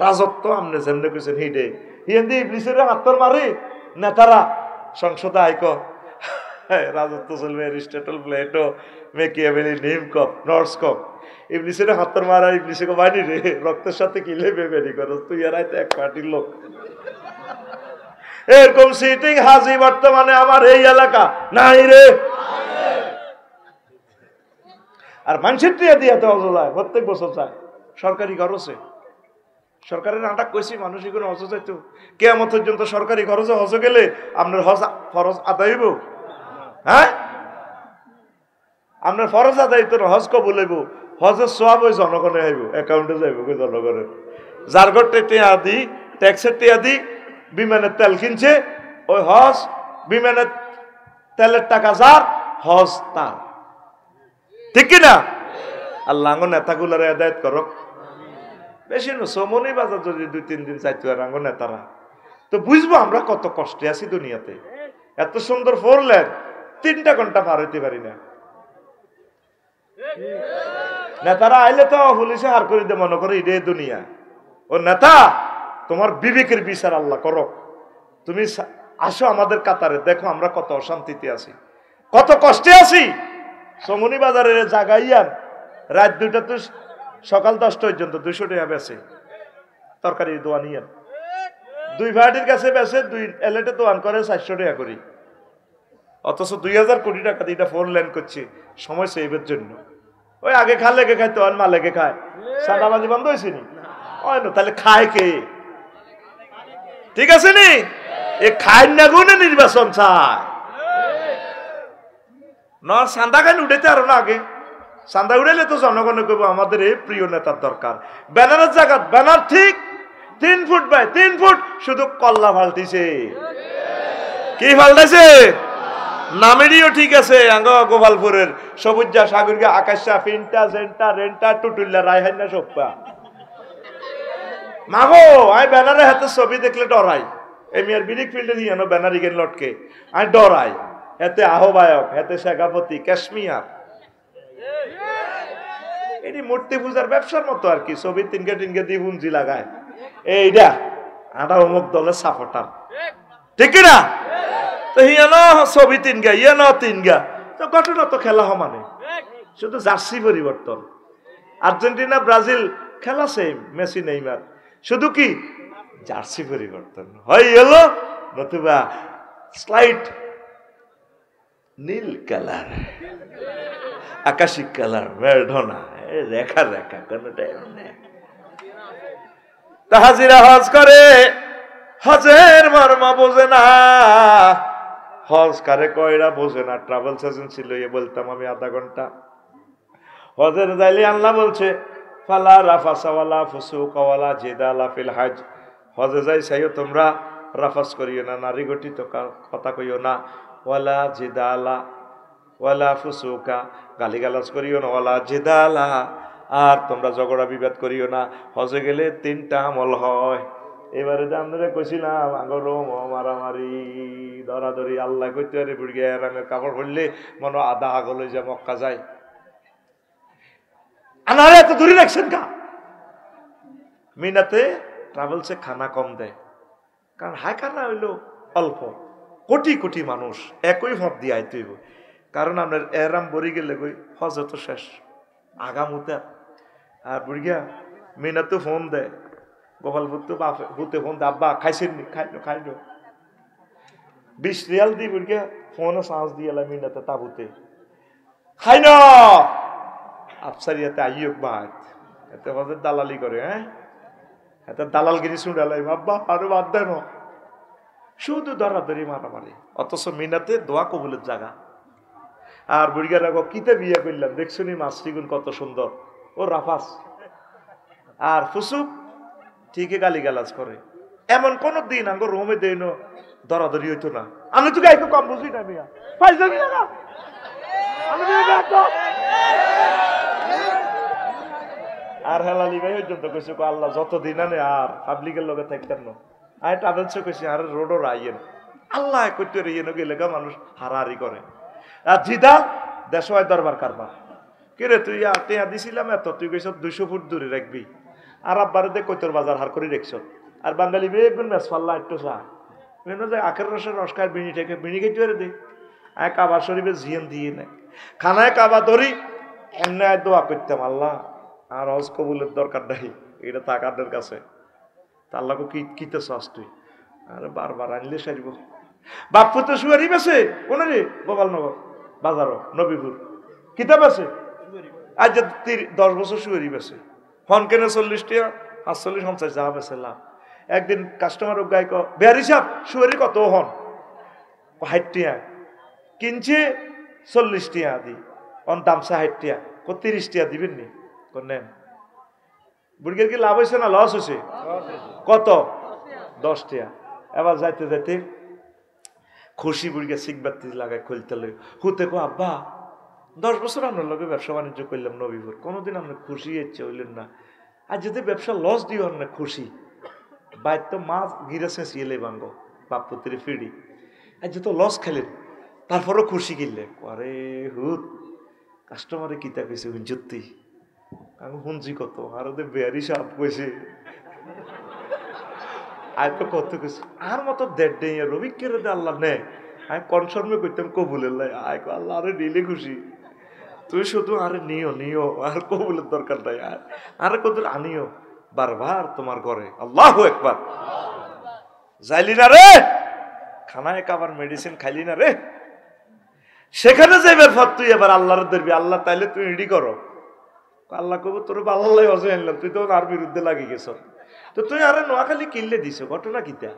রাজত্ব আমনে যেমনে কইছেন হিডে হিন্দি ইবলিসের হাতর মারি নেতারা সংসদে আইক রাজত্ব চলবে এরিস্টটল প্লেটো মেকিয়াভেলি নিম কপ নর্স কপ ইবলিসের হাতর মারা ইবলিসে কো বাইনি রে রক্তের সাথে কিলে বেবেরি করস তুই আর আইতে এক পার্টির লোক। এরকম সিটিং হাজি বর্তমানে আমার এই এলাকা নাই রে। আর মানুষের টিয়া দিয়ে তো হজ যায় প্রত্যেক বছর যায়, সরকারি খরচে সরকারের নাটক কইছি মানুষই কোনো হজ যাইতো কিয়ামত পর্যন্ত সরকারি খরচে হজ গেলে আপনার হজ ফরজ আদায় হইব? হ্যাঁ আপনার ফরজ আদায় তো হজ কবুল হইব, হজের সওয়াব ওই জনগণে আইব, অ্যাকাউন্টে যাইব জনগণের, যার ঘরতে টিয়া দি ট্যাক্সের টিয়া দি বিমানের তেল কিনছে ওই হজ বিমানের তেলের টাকা যার হজ তার, ঠিক কিনা? আল্লাহ নেতাগুলার হেদায়েত করো। বেশি না সমনি বাজার যদি 2-3 দিন চাইতো আর আঙ্গ নেতারা তো বুঝবো আমরা কত কষ্টে আছি দুনিয়াতে। এত সুন্দর 4 লেন 3টা ঘন্টা পার হইতে পারি না, নেতারা আইলে তো পুলিশে হার করে দে মনে করে ইডে দুনিয়া। ও নেতা তোমার বিবেকের বিচার আল্লাহ করো, তুমি আসো আমাদের কাতারে, দেখো আমরা কত অশান্তিতে আছি কত কষ্টে আছি। সমনি বাজারের জাগাইয়ান রাত 2টা তো সকাল 10টা পর্যন্ত 200 টাকা বেচে তরকারি দোয়ান ইয়ান, 2 ভাড়াটির কাছে বেচে 2 এলেটে দোয়ান করে 400 টাকা করি, অথচ 2000 কোটি টাকা দিয়ে 4 লেন করছে সময় সেভের জন্য। ওই আগে খালে লেগে খায় তো আর মা লেগে খায়, সাদাবাজি বন্ধ হয়েছে নি হয় না, তাহলে খায় কে? ঠিক আছে নি এ খায় না গুনে নির্বাচন চায় না, সান্দা খান উঠেতে আরো না, আগে সান্দা উড়াইলে তো জনগণে কইব আমাদের এই প্রিয় নেতার দরকার। ব্যানারের জায়গা ব্যানার ঠিক 3 ফুট বাই 3 ফুট শুধু কল্লা ফালতিছে, কি ফালতাইছে? নামেরইও ঠিক আছে আঙ্গ গোপালপুরের সবুজা সাগরগা আকাশা ফিনটা জেন্টা রেন্টা টুটুল্লা রায়হান্না সপ্পা মাগো আই ব্যানারে হাতে ছবি দেখলে ডরাই, এই মিয়ার বিনিক ফিল্ডে দিয়ে ব্যানার ইগেন লটকে আই ডরাই, এতে আহ্বায়ক এতে শেখাপতি কাশ্মীর এটি মূর্তি পূজার ব্যবসার মতো আর কি, ছবি 3 টিনকে দিয়ে পুঞ্জি লাগায় এইটা আটা অমুক দলের সাপোর্টার, ঠিক না? তো হিয়ানো ছবি 3 গা ইয়ে 3 গা, তো ঘটনা তো খেলা সমানে, শুধু জার্সি পরিবর্তন। আর্জেন্টিনা ব্রাজিল খেলা সেম, মেসি নেইমার, শুধু কি জার্সি পরিবর্তন হয় এলো, নতুবা স্লাইড নীল কালার আকাশী কালার মেরঢনা রেখা রেখা কোনটা হাজিরা হজ করে, হজের মর্ম বোঝে না, হজ কারে কয়রা বোঝে না। ট্রাভেলস এজেন্সি লইয়ে বলতাম আমি আধা ঘন্টা হজের যাইলে আল্লাহ বলছে ফালা রাফাসা ওয়ালা ফুসুকা ওয়ালা জিদালা ফিল হজ। হজে যাই চাইও তোমরা রাফাস করিও না, নারী গঠিত কথা কইও না, ওয়ালা জিদালা ওয়ালা ফুসুকা, গালিগালাজ করিও না, ওয়ালা জিদালা, আর তোমরা ঝগড়া বিবাদ করিও না। হজে গেলে 3টা আমল হয়। এবারে যে আমরা কইছিলাম আগর মারামারি ধরাধরি আল্লাহ কইতে আরে বুড়িয়া রঙের কাপড় পরলে মনে আধা আগল হয়ে যায়, মক্কা যায়। আনারে এত দূরে রাখছেন কা? মিনাতে ট্রাভেলসে খানা কম দেয়, কারণ হাই খানা হইলো অল্প, কোটি কোটি মানুষ একই ভাব দিয়ে আইতে হইব। কারণ আপনার এরাম বরি গেলে কই হজ তো শেষ আগামুতে। আর বুড়িয়া মিনাতে ফোন দেয়, গোপালপুর তো ভূতে ফোন দেয়, আব্বা খাইছেননি? খাইলো 20 রিয়াল দি বুড়িয়া ফোনে সাহস দিয়ে এলাম মিনাতে তাবুতে খাই না আফসারিয়াতে আইয়ক বাদ এতে হজের দালালি করে। হ্যাঁ, এতে দালালগিরি শুনলাই আব্বা আরো বাদ দেন, শুধু ধরাধরি মারামারি, অথচ মিনাতে দোয়া কবুলের জায়গা। আর বুড়িয়ার আগে কিতে বিয়ে করলাম দেখছুনি, মাছরিগুন কত সুন্দর, ও রাফাস। আর ফুসুক ঠিকই গালিগালাজ করে। এমন কোন দিন আঙ্গ রোমে দেই না ধরাধরি হইতো না। আমি তো গাইকে কম বুঝি না মিয়া, পাইজামি না আমি আর হেলালি ভাই পর্যন্ত কইছে আল্লাহ যতদিন আনে আর পাবলিকের লগে থাকতেন না। আয় ট্রাভেলসে কইছে আর রোডও রাইয়েন আল্লাহ কইতে রিয়েন গেলে মানুষ হারাহারি করে। আর জিদা দেশয় দরবার কারবার কিরে তুই টেয়া দিছিলাম এত, তুই কইছ 200 ফুট দূরে রাখবি, আর আব্বারে দে কৈতর বাজার হার করে রেখছ। আর বাঙালি বেগুন মেস পাল্লা একটু চা যে আখের রসের রস খায় বিড়ি থেকে বিড়ি খেতে পারে দে। আয় কাবা শরীফে জিয়ান দিয়ে নেয়, খানায় কাবা ধরি এমনি দোয়া করতাম আল্লাহ আর হজ কবুলের দরকার নাই, এটা তাকাদের কাছে। তা আল্লাহকে কিতে চাস তুই? আরে বারবার আনলে সারিব। বাপ্পু তো শুয়ারি বেছে কোনে রে? গোপালনগর বাজারও নবীপুর কিতাব আছে। আজ 10 বছর শুয়ারি বেছে, ফোন কেনে 40 টাকা 48 50 যা বেছে লাভ। একদিন কাস্টমার গাই বেয়ারি সাপ শুয়ারি কত হন 60 টাকা কিনছে, 40 টাকা দি অন দাম 60 টাকা, 30 টাকা দিবেন নি নেন। বুড়ির কি লাভ হয়েছে না লস হয়েছে? কত? 10 টাকা। এবার যাইতে যাইতে খুশি বুড়িকে সিগবাতি লাগায় খুলতে লাগে হুতে কো আব্বা 10 বছর আপনার লগে ব্যবসা বাণিজ্য করলাম নবীপুর, কোনোদিন আপনি খুশি হচ্ছে হইলেন না। আর যদি ব্যবসা লস দিও না খুশি বাইর তো মাছ গিরে চেঁচিয়েলে ভাঙ্গ বাপুতির ফিডি, আর যেহেতু লস খেলেন তারপরও খুশি কিনলে আরে হুত কাস্টমারে কিতা কইছে হুঞ্জুতি আমি শুনছি কত, আর ওদের বেয়ারি সাপ কইছে আর তো কত কইছে আর মতো 1.5 ডে রবি কেড়ে দে আল্লাহ নে। আমি কনফার্মে করতাম কবুলের লাই আয় আল্লাহ আরে নিলে খুশি, তুই শুধু আরে নিও আর কবুলের দরকার নাই, আরে কত আনিও বারবার তোমার ঘরে। আল্লাহু আকবার। যাইলি না রে খানায় কাবার মেডিসিন খাইলি না রে, সেখানে যাইবার পর তুই এবার আল্লাহর ধরবি, আল্লাহ তাইলে তুই রেডি করো। আল্লাহ কব তোর আল্লাহ হজে আনলাম, তুই তো আর বিরুদ্ধে লাগি গেছ, তো তুই আরে নোয়াখালী কিনলে দিছ ঘটনা কিতা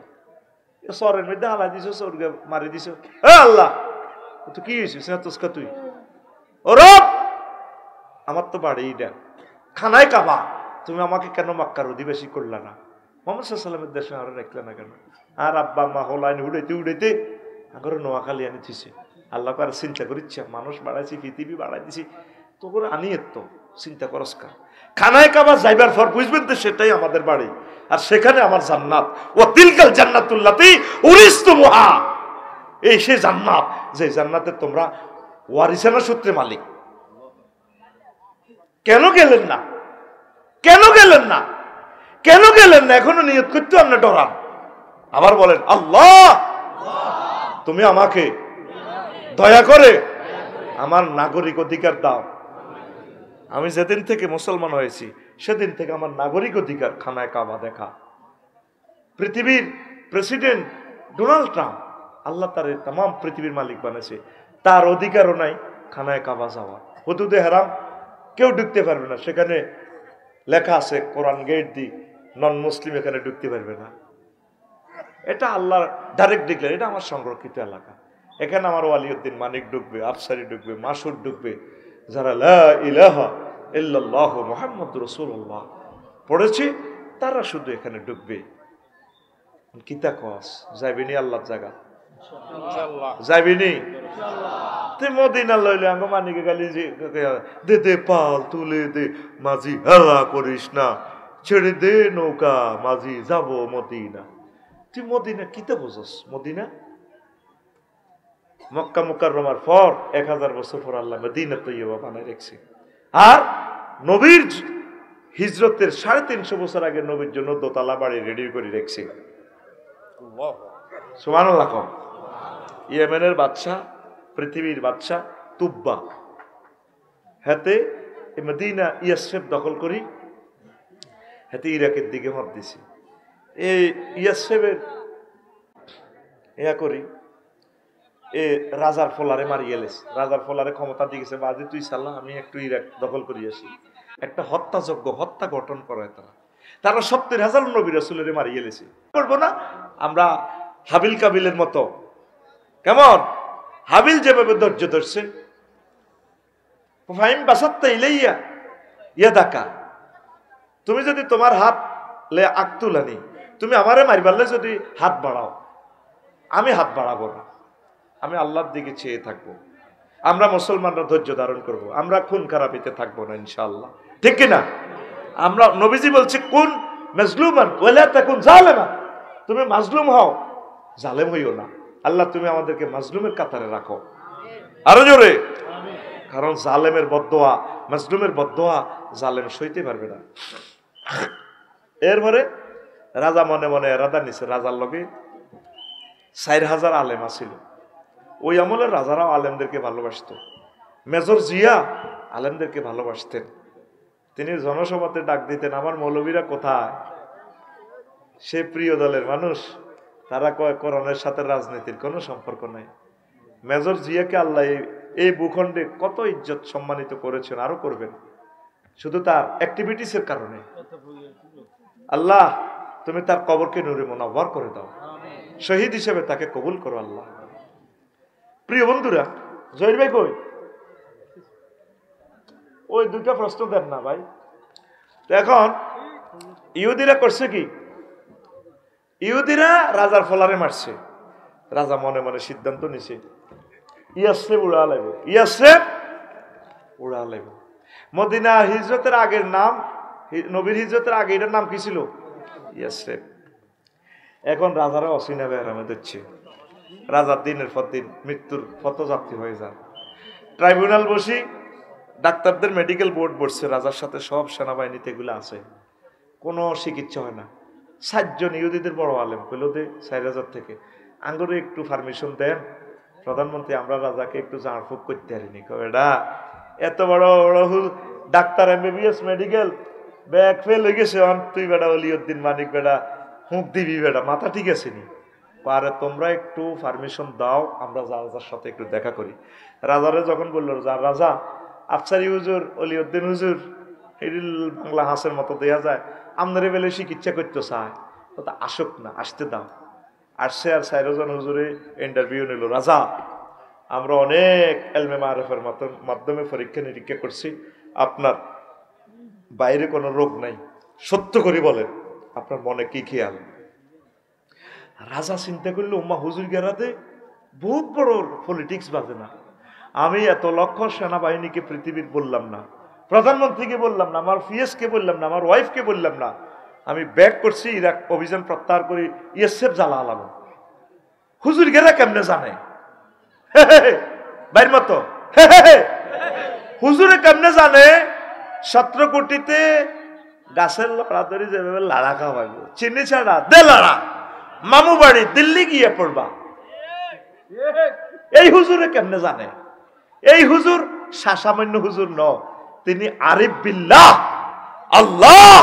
সরের মধ্যে হালা দিছ সরগে মারি দিছ। আল্লাহ তো কি হয়েছে তোসকা তুই ওর আমার তো বাড়ি এটা খানায় কাবা, তুমি আমাকে কেন মক্কার অধিবাসী করলা না? মোহাম্মদ সাল্লামের দেশে আরো রাখলে না কেন? আর আব্বা মা হলাইন উড়াইতে আগর নোয়াখালী আনি দিছে। আল্লাহ আর চিন্তা করিচ্ছে মানুষ বাড়াইছি পৃথিবী বাড়াই দিছি তো করে আনিয়ে তো চিন্তা করস কা। খানায় কাবা যাইবার পর বুঝবেন তো সেটাই আমাদের বাড়ি, আর সেখানে আমার জান্নাত। ও তিলকাল জান্নাতুল্লাতি উরিসতুমুহা, এই সে জান্নাত যে জান্নাতে তোমরা ওয়ারিসানা সূত্রে মালিক। কেন গেলেন না? কেন গেলেন না? কেন গেলেন না? এখনো নিয়ত করতে আপনি ডরান। আবার বলেন আল্লাহ তুমি আমাকে দয়া করে আমার নাগরিক অধিকার দাও। আমি যেদিন থেকে মুসলমান হয়েছি সেদিন থেকে আমার নাগরিক অধিকার খানায় কাবা দেখা। পৃথিবীর প্রেসিডেন্ট ডোনাল্ড ট্রাম্প আল্লাহ তার তাম পৃথিবীর মালিক বানাইছে, তার অধিকারও নাই খানায় কাবা যাওয়া। হুদুদে হারাম কেউ ঢুকতে পারবে না, সেখানে লেখা আছে কোরআন গেট দি নন মুসলিম এখানে ঢুকতে পারবে না। এটা আল্লাহ ডাইরেক্ট ডিক্লেয়ার, এটা আমার সংরক্ষিত এলাকা, এখানে আমার ওয়ালিউদ্দিন মানিক ঢুকবে, আফসারি ঢুকবে, মাসুদ ঢুকবে, যারা লা ইলাহা ইল্লাল্লাহু মুহাম্মাদুর রাসূলুল্লাহ পড়েছি, তারা শুধু এখানে ঢুকবে। কিতা কস যাইবিনি আল্লাহর জায়গা, যাইবিনি? তুই মদিনা লইলে আঙ্গ মানিকে গালি দে দে পাল তুলে দে মাঝি, হেলা করিস না, ছেড়ে দে নৌকা মাঝি, যাব মদিনা। তুই মদিনা কিতা বুঝস? মদিনা মক্কা মুকাররমার পর 1000 বছর পর আল্লাহ মদিনা তৈয়বা বানায় রেখেছে। আর নবীর হিজরতের 350 বছর আগে নবীর জন্য দোতলা বাড়ি রেডি করে রেখেছে। সুবহানাল্লাহ। ইয়েমেনের বাদশাহ, পৃথিবীর বাদশাহ তুব্বা, হাতে মদিনা ইয়াসরিব দখল করি, হাতে ইরাকের দিকে মত দিছি। এই ইয়াসরিবের ইয়া করি এ রাজার ফলারে মারিয়ে লেছে, রাজার ফলারে ক্ষমতা দিয়ে গেছে, বাজে তুই সাল্লাহ আমি একটু ইরাক দখল করি আসি। একটা হত্যাযজ্ঞ, হত্যা গঠন করায় তারা 70,000 নবী রাসূলের মারিয়ে লেছে। করবো না আমরা হাবিল কাবিলের মতো? কেমন হাবিল যেভাবে ধৈর্য ধরছে, ফাহিম বাসাত্তা ইলাইয়া ইয়াদাকা, তুমি যদি তোমার হাত লে আকতুলানি, তুমি আমারে মারিবারলে যদি হাত বাড়াও, আমি হাত বাড়াবো না, আমি আল্লাহর দিকে চেয়ে থাকবো। আমরা মুসলমানরা ধৈর্য ধারণ করব, আমরা খুন খারাপিতে থাকবো না ইনশাআল্লাহ, ঠিক কিনা? আমরা নবীজি বলছে কোন মাজলুমান ওয়ালা তাকুন জালেমান, তুমি মাজলুম হও, জালেম হইও না। আল্লাহ তুমি আমাদেরকে মাজলুমের কাতারে রাখো, আরো জোরে। কারণ জালেমের বদদোয়া, মাজলুমের বদদোয়া জালেম সইতে পারবে না। এরপরে রাজা মনে মনে এরাদা নিছে, রাজার লগে 4000 আলেম আছিল। ওই আমলের রাজারাও আলেমদেরকে ভালোবাসত। মেজর জিয়া আলেমদেরকে ভালোবাসতেন। তিনি জনসভাতে ডাক দিতেন, আমার মৌলবীরা কোথায়? সে প্রিয় দলের মানুষ, তারা কয় কোরআনের সাথে রাজনীতির কোনো সম্পর্ক নাই। মেজর জিয়াকে আল্লাহ এই ভূখণ্ডে কত ইজ্জত সম্মানিত করেছেন, আরো করবেন, শুধু তার অ্যাক্টিভিটিসের কারণে। আল্লাহ তুমি তার কবরকে নূরে মুনাওয়ার করে দাও, শহীদ হিসেবে তাকে কবুল করো আল্লাহ। প্রিয় বন্ধুরা, জহির ভাই কই? ওই দুটা প্রশ্ন দেন না ভাই। এখন ইহুদিরা করছে কি? ইহুদিরা রাজার ফলারে মারছে। রাজা মনে মনে সিদ্ধান্ত নিছে, ইয়াসরিব উড়া লাগবে, ইয়াসরিব উড়া লাগবে। মদিনা হিজরতের আগের নাম, নবীর হিজরতের আগে এটার নাম কি ছিল? ইয়াসরিব। এখন রাজারা অসিনা বেহরামে দিচ্ছে, রাজার দিনের পর দিন মৃত্যুর পথযাত্রী হয়ে যান। ট্রাইব্যুনাল বসি, ডাক্তারদের মেডিকেল বোর্ড বসছে, রাজার সাথে সব সেনাবাহিনীতে এগুলো আছে, কোনো চিকিৎসা হয় না। 7 জন ইহুদিদের বড় আলেম কইল দে 4000 থেকে আঙ্গুরে একটু পারমিশন দেন প্রধানমন্ত্রী, আমরা রাজাকে একটু জাঁড়ফুঁক করতে পারিনি। এটা এত বড় বড় doctor, MBBS medical bag fail হয়ে গেছে, তুই বেটা অলিউদ্দিন মানিক বেটা হুঁক দিবি বেটা, মাথা ঠিক আছে নি? পারে তোমরা একটু পারমিশন দাও, আমরা রাজার সাথে একটু দেখা করি। রাজারে যখন বললো, রাজা আফসারি হুজুর, অলিউদ্দিন হুজুর, বাংলা হাঁসের মতো দেয়া যায়, আপনারে বেলে চিকিৎসা করতে চায়, তা আসুক না, আসতে দাও। আসছে আর 4 জন হুজুরে ইন্টারভিউ নিল। রাজা আমরা অনেক এলমে মারফের মাধ্যমে পরীক্ষা নিরীক্ষা করছি, আপনার বাইরে কোনো রোগ নাই, সত্য করে বলেন আপনার মনে কি খেয়াল? রাজা চিন্তা করলো, উম্মা হুজুর গেরাতে বহুত বড় পলিটিক্স বাজে না, আমি এত লক্ষ সেনাবাহিনীকে পৃথিবীর বললাম না, প্রধানমন্ত্রীকে বললাম না, আমার পিএসকে বললাম না, আমার ওয়াইফকে বললাম না, আমি ব্যাক করছি, ইরাক অভিযান প্রত্যাহার করি, ইয়াসরিব জ্বালা আলাম। হুজুর গেরা কেমনে জানে? বাইর মতো হুজুরে কেমনে জানে? 17 কোটিতে গাছের লড়া ধরে যেভাবে লাড়া খাওয়াইব, চিনি ছাড়া দে লাড়া, মামু বাড়ি দিল্লি গিয়ে পড়বা, এই হুজুরে কেমনে জানে? এই হুজুর সামান্য হুজুর ন, তিনি আরিফ বিল্লাহ আল্লাহ।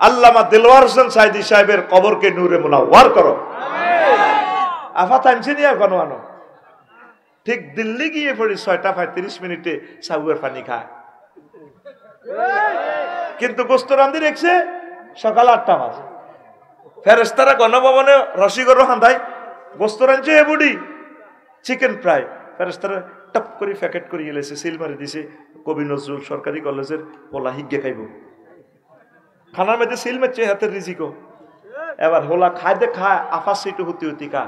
আল্লামা দিলওয়ার হোসেন সাইদি সাহেবের কবরকে নূরে মুনাওয়ার করো। আফা টাইমছে নিয়ে কোনো আনো, ঠিক দিল্লি গিয়ে পড়ি 6টা 35 মিনিটে সাউয়ের পানি খায়, কিন্তু গোস্ত রান্ধি রেখছে সকাল 8টা বাজে। ফেরেশতারা গণভবনে রসিগর হান্দাই গোস্ত রাঁধছে, এ বুড়ি চিকেন ফ্রাই, ফেরেশতারা টপ করে প্যাকেট করে এলেছে, সিল মারি দিছে, কবি নজরুল সরকারি কলেজের হোলা হিগে খাইব খানার মধ্যে সিল মেচ্ছে হাতের রিজিকো এবার হোলা খাইতে খায় আফাস সিটু হুতি হুতি খা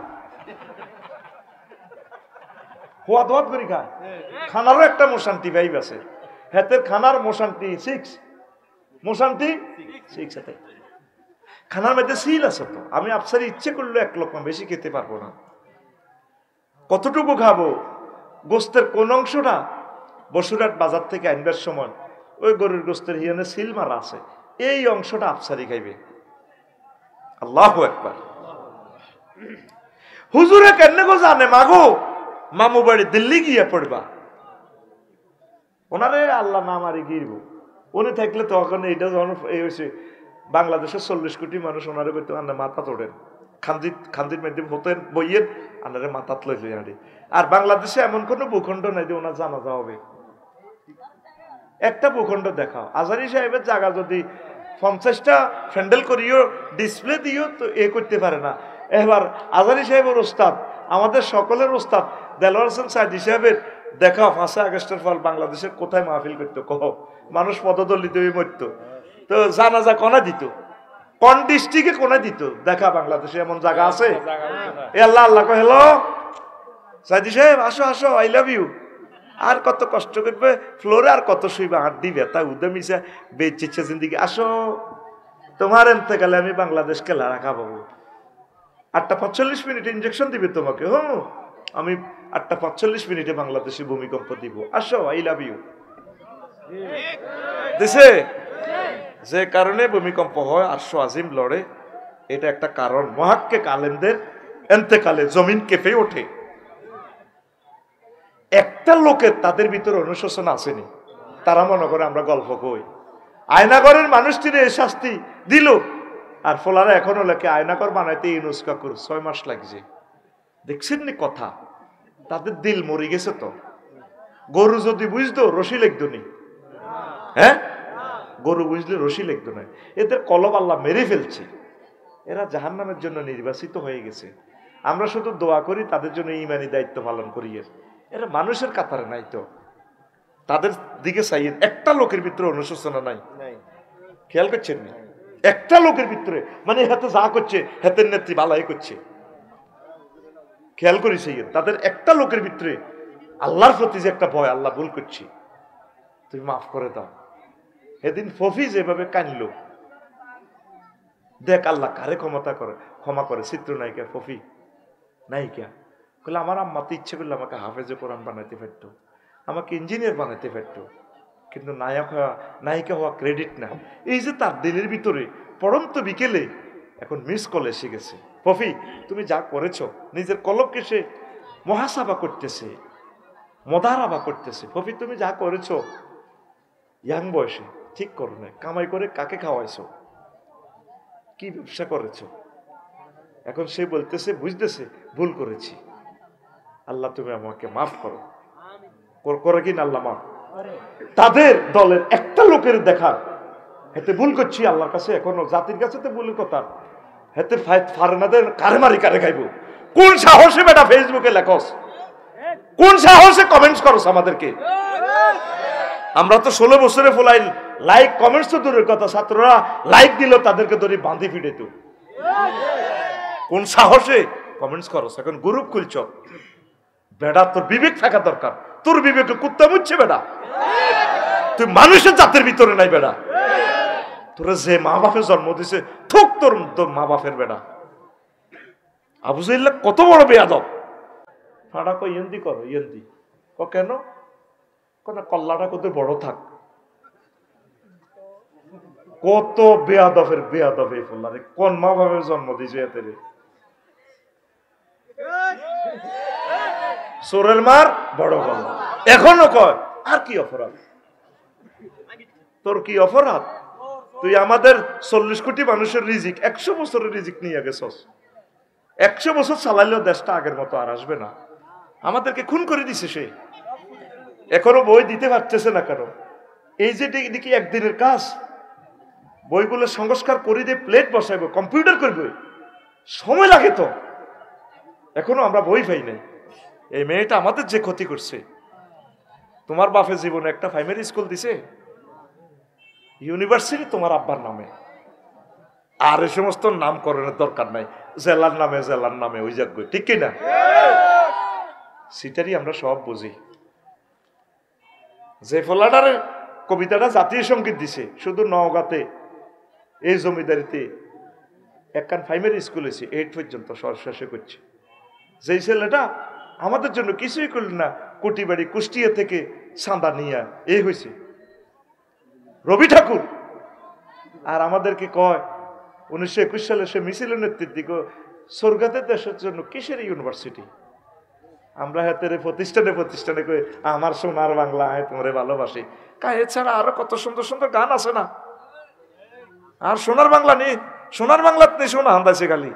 হোয়া দোয়াত করি খায় খানারও একটা মোশান্তি ভাইব আছে হাতের খানার মোশান্তি 6 মোশান্তি 6 হাতে খানার মধ্যে সিল আছে তো আমি আফসারি ইচ্ছে করলে 1 লোকমা বেশি খেতে পারবো না কতটুকু খাবো গোস্তের কোন অংশটা বসুরহাট বাজার থেকে আনবার সময় ওই গরুর গোস্তের হিয়ানে সিল মারা আছে এই অংশটা আফসারি খাইবে আল্লাহু আকবার হুজুরে কেন গো জানে মাগো মামু বাড়ি দিল্লি গিয়ে পড়বা ওনারে আল্লাহ না মারি গিরব উনি থাকলে তখন এইটা যখন এই হয়েছে বাংলাদেশের 40 কোটি মানুষ ওনারে করতে আন্না মাথা তোড়েন খান্দির মধ্যে হতেন বইয়ের আন্নারে মাথা লইলে আড়ি আর বাংলাদেশে এমন কোনো ভূখণ্ড নাই যে ওনার জানাজা হবে একটা ভূখণ্ড দেখাও আজারি সাহেবের জায়গা যদি 50টা ফ্যান্ডেল করিও ডিসপ্লে দিও তো এ করতে পারে না এবার আজারি সাহেবের ওস্তাদ আমাদের সকলের ওস্তাদ দেলোয়ার হোসেন সাইদি সাহেবের দেখাও 5 আগস্টের ফল বাংলাদেশের কোথায় মাহফিল করতো কহ মানুষ পদদলিত হয়ে মরতো তো জানাজা কোনা দিত কোন ডিস্ট্রিক্টে কোনা দিত দেখা বাংলাদেশে এমন জায়গা আছে এ আল্লাহ আল্লাহ কো হ্যালো সাইদি সাহেব আসো আসো আই লাভ ইউ আর কত কষ্ট করবে ফ্লোরে আর কত শুইবা হাড্ডি ব্যথা উদ্যমিসা বেঁচেছে জিন্দিগি আসো তোমার এতেকালে আমি বাংলাদেশকে রাখা পাবো 8:45 মিনিট ইনজেকশন দিবে তোমাকে আমি 8:45 মিনিটে বাংলাদেশে ভূমিকম্প দিব আসো আই লাভ ইউ দিছে যে কারণে ভূমিকম্প হয় আরশ আজিম লড়ে এটা একটা কারণ মুহাক্কিক আলেমদের এতেকালে জমিন কেঁপে ওঠে একটা লোকের তাদের ভিতরে অনুশোচনা আসেনি তারা মনে করে আমরা গল্প কই আয়নাগরের মানুষটির এই শাস্তি দিল আর ফলারা এখনো লেখে আয়নাগর বানাইতে ইউনুস কাকুর 6 মাস লাগছে দেখছেন নি কথা তাদের দিল মরে গেছে তো গরু যদি বুঝতো রশি লিখতো নি হ্যাঁ গরু বুঝলে রশি লিখতো না এদের কলব আল্লাহ মেরে ফেলছে এরা জাহান্নামের জন্য নির্বাচিত হয়ে গেছে আমরা শুধু দোয়া করি তাদের জন্য ঈমানি দায়িত্ব পালন করি এরা মানুষের কাতারে নাই তো তাদের দিকে চাইয়েন একটা লোকের ভিতরে অনুশোচনা নাই খেয়াল করছেন না একটা লোকের ভিতরে মানে হাতে যা করছে হাতের নেত্রী বালাই করছে খেয়াল করেছে তাদের একটা লোকের ভিতরে আল্লাহর প্রতি যে একটা ভয় আল্লাহ ভুল করছি তুমি মাফ করে দাও এদিন ফফি যেভাবে কানলো দেখ আল্লাহ কারে ক্ষমা করে চিত্রনায়িকা ফফি নায়িকা বলে আমার আম্মা তো ইচ্ছে করলে আমাকে হাফেজে কোরআন বানাইতে পারতো আমাকে ইঞ্জিনিয়ার বানাইতে পারতো কিন্তু নায়িকা হওয়া ক্রেডিট না এই যে তার দিলের ভিতরে পড়ন্ত বিকেলে এখন মিস কল এসে গেছে ফফি তুমি যা করেছো নিজের কলবকে সে মহাসাবা করতেছে মদারাবা করতেছে ফফি তুমি যা করেছো ইয়াং বয়সে ঠিক করো না কামাই করে কাকে খাওয়াইছো কি ব্যবসা করেছো এখন সে বলতেছে বুঝতেছে ভুল করেছি আল্লাহ তুমি আমাকে মাফ করো করে কিনা আল্লাহ মাফ তাদের দলের একটা লোকের দেখা হেতে ভুল করছি আল্লাহর কাছে এখনো জাতির কাছে তো ভুলের কথা হেতে ফারেনাদের কারে মারি কারে খাইব কোন সাহসে বেটা ফেসবুকে লেখস কোন সাহসে কমেন্টস করস আমাদেরকে আমরা তো 16 বছরে ফলাই লাইক কমেন্টস তো দূরের কথা ছাত্ররা লাইক দিল তাদেরকে ধরে বাঁধি ফিরে তো কোন সাহসে কমেন্টস করস এখন গ্রুপ খুলছ বেটা তোর বিবেক থাকা দরকার তোর বিবেকে কুত্তা মুচ্ছে বেটা তুই মানুষের জাতের ভিতরে নাই বেটা তোরা যে মা বাপের জন্ম দিছে থুক তোর মা বাপের বেটা আবু জাহিল্লা কত বড় বেয়াদব ফাড়া কো ইয়েন্দি করো ইয়েন্দি ও কেন কল্লাটা কত বড় থাক কত বেয়াদবের বেয়াদব এই ফুল্লারে কোন মা বাপের জন্ম দিছে এতে রে সোরের মার বড় গলা এখনো কয় আর কি অপরাধ তোর কি অপরাধ তুই আমাদের 40 কোটি মানুষের রিজিক 100 বছরের রিজিক নিয়ে গেছস 100 বছর চালাইলেও দেশটা আগের মতো আর আসবে না আমাদেরকে খুন করে দিছে সে এখনো বই দিতে পারতেছে না কেন এই যে দেখি একদিনের কাজ বইগুলো সংস্কার করে দিয়ে প্লেট বসাইব কম্পিউটার করবে সময় লাগে তো এখনো আমরা বই পাই নাই এই মেয়েটা আমাদের যে ক্ষতি করছে তোমার বাপে জীবনে একটা প্রাইমারি স্কুল দিছে, ইউনিভার্সিটি তোমার আব্বার নামে, আর এই সমস্ত নামকরণের দরকার নাই, জেলার নামে ওই যাক, ঠিক কিনা? সেটারই আমরা সব বুঝি। যে ফলাটার কবিতাটা জাতীয় সঙ্গীত দিছে, শুধু নওগাঁতে এই জমিদারিতে একখান প্রাইমারি স্কুল হয়েছে, 8 পর্যন্ত শেষে করছে। যেই ছেলেটা আমাদের জন্য কিছুই করল না, কোটি বাড়ি কুষ্টিয়া থেকে চাঁদা নিয়ে এই হয়েছে রবি ঠাকুর। আর আমাদেরকে কয় 1921 সালে সে মিছিলের নেতৃত্ব দিকে স্বর্গাতে দেশের জন্য কিসের ইউনিভার্সিটি? আমরা হাতের প্রতিষ্ঠানে কই আমার সোনার বাংলা, আমি তোমারে ভালোবাসি। এছাড়া আরো কত সুন্দর সুন্দর গান আছে না? আর সোনার বাংলা নেই, সোনার বাংলাতে নেই সোনা আন্দাজে খালি,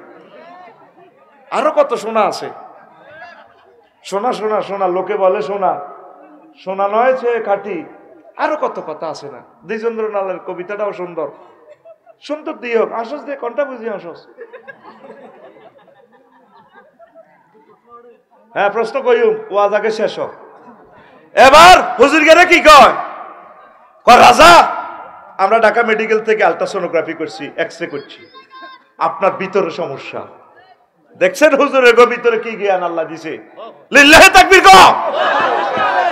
আরো কত সোনা আছে। সোনা সোনা সোনা লোকে বলে সোনা, সোনা নয় সে খাঁটি, আরো কত কথা আছে না? দ্বিজেন্দ্রলালের কবিতাটাও সুন্দর, সুন্দর দিয়ে হোক আসস দিয়ে কোনটা বুঝি আসস। হ্যাঁ, প্রশ্ন কইম ওয়াজ আগে শেষ হোক। এবার হুজুর গেরে কি কয়? রাজা, আমরা ঢাকা মেডিকেল থেকে আলট্রাসোনোগ্রাফি করছি, এক্সরে করছি, আপনার ভিতরে সমস্যা দেখছেন হুজুরের ভিতরে কি জ্ঞান আল্লাহ দিছে। লিল্লাহি তাকবীর কও।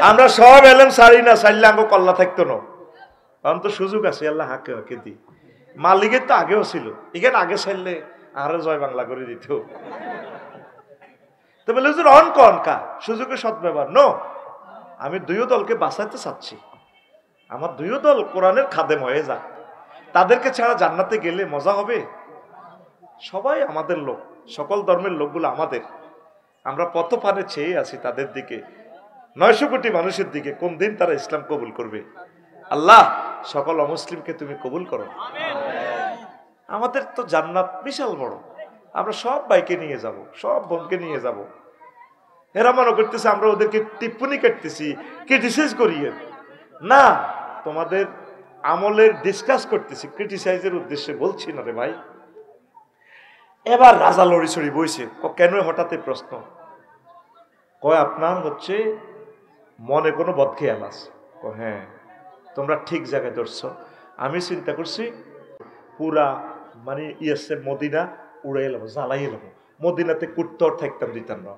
আমরা সব এলেম সারি না, সাইলে আঙ্গ কল্লা থাকতো না। কারণ তো সুযোগ আছে, আল্লাহ হাকে হাকে দি। মালিকের তো আগেও ছিল, এখানে আগে চাইলে আরো জয় বাংলা করে দিত। তো বলে হুজুর অন কন কা সুযোগের সদ্ব্যবহার নো, আমি দুইও দলকে বাঁচাইতে চাচ্ছি। আমার দুইও দল কোরআনের খাদেম হয়ে যাক, তাদেরকে ছাড়া জান্নাতে গেলে মজা হবে। সবাই আমাদের লোক, সকল ধর্মের লোকগুলো আমাদের, আমরা পথ পানে চেয়ে আছি তাদের দিকে, 900 কোটি মানুষের দিকে। কোন দিন তারা ইসলাম কবুল করবে? আল্লাহ সকল অমুসলিমকে তুমি কবুল করো। আমাদের তো জান্নাত বিশাল বড়, আমরা সব ভাইকে নিয়ে যাব, সব বোনকে নিয়ে যাব। এরা মনে করতেছে আমরা ওদেরকে টিপ্পনি কাটতেছি, ক্রিটিসাইজ করিয়ে না, তোমাদের আমলের ডিসকাস করতেছি, ক্রিটিসাইজের উদ্দেশ্যে বলছি না রে ভাই। এবার রাজা লড়ি ছড়ি বইছে, কেন হঠাৎ প্রশ্ন? কয় আপনার হচ্ছে মনে কোনো বদখেয়াল আছে? হ্যাঁ, তোমরা ঠিক জায়গায় ধরছো। আমি চিন্তা করছি পুরা মানে ইয়েছে মদিনা উড়াই এলাম, জ্বালাই এলাম, মদিনাতে কুত্তর থাকতাম দিতাম না।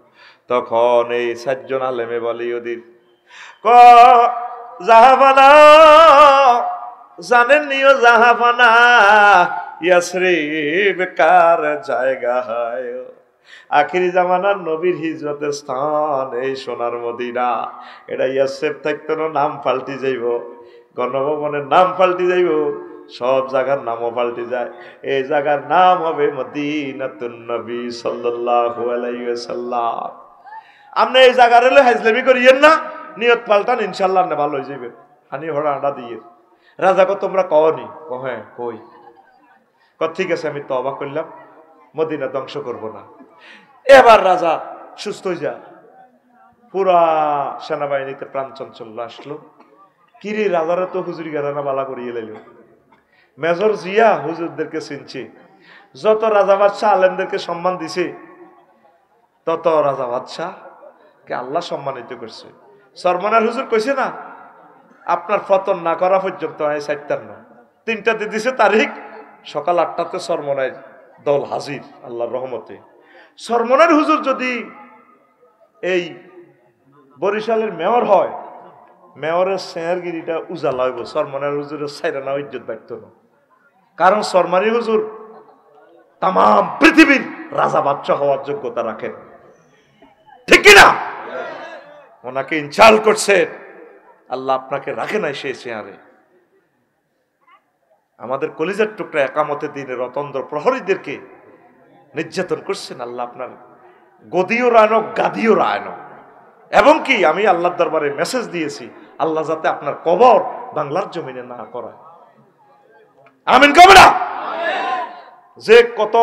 তখন এই 4 জন আলেমে বলি ওদের জাহাবানা জানেন নিও, জাহাবানা ইয়াসরিব কার জায়গা হয়, আখিরি জামানার নবীর হিজরতের স্থান এই সোনার মদিনা। এটা ইয়াসরিব থাকতো না, নাম পাল্টি যাইব, গণভবনের নাম পাল্টি যাইব, সব জায়গার নামও পাল্টে যায়। এই জায়গার নাম হবে মদিনাতুন নবী সাল্লাল্লাহু আলাইহি ওয়াসাল্লাম। আপনি এই জায়গার হলে হাজলামি করিয়েন না, নিয়ত পাল্টান, ইনশাআল্লাহ না ভালো হয়ে যাবে। হানি হড়া আডা দিয়ে রাজাকে তোমরা কওনি? হ্যাঁ কই। ঠিক আছে, আমি তওবা করলাম, মদিনা ধ্বংস করব না। এবার রাজা সুস্থ হয়ে যা, পুরা সেনাবাহিনীতে প্রাণ চঞ্চল্য আসলো। কিরে রাজারা তো হুজুরি গারানা বালা করিয়ে লাইল। মেজর জিয়া হুজুরদেরকে চিনছে, যত রাজা বাদশাহ আলেমদেরকে সম্মান দিছে, তত রাজা বাদশাহ কে আল্লাহ সম্মানিত করছে। সরমনার হুজুর কইছে না, আপনার পতন না করা পর্যন্ত 3টাতে দিছে তারিখ, সকাল 8টাতে সরমনার দল হাজির আল্লাহর রহমতে। সরমনার হুজুর যদি এই বরিশালের মেয়র হয়, মেয়রের চেয়ারগিরিটা উজালা হইব, সরমনার হুজুরের সাইরানা ইজ্জত বাড়ত না। কারণ সরমানি হুজুর তাম পৃথিবীর রাজা বাচ্চা হওয়ার যোগ্যতা রাখেন, ঠিক কিনা? ওনাকে ইনচাল করছে আল্লাহ, আপনাকে রাখে নাই সেই চেয়ারে। আমাদের কলিজার টুকরা একামতে দিনের রতন্দ্র প্রহরীদেরকে নির্যাতন করছেন, আল্লাহ আপনার গদিও রায়নক গাদিও রায়নক। এবং কি আমি আল্লাহর দরবারে মেসেজ দিয়েছি, আল্লাহ যাতে আপনার কবর বাংলার জমিনে না করায়। আমিন কবে না? যে কত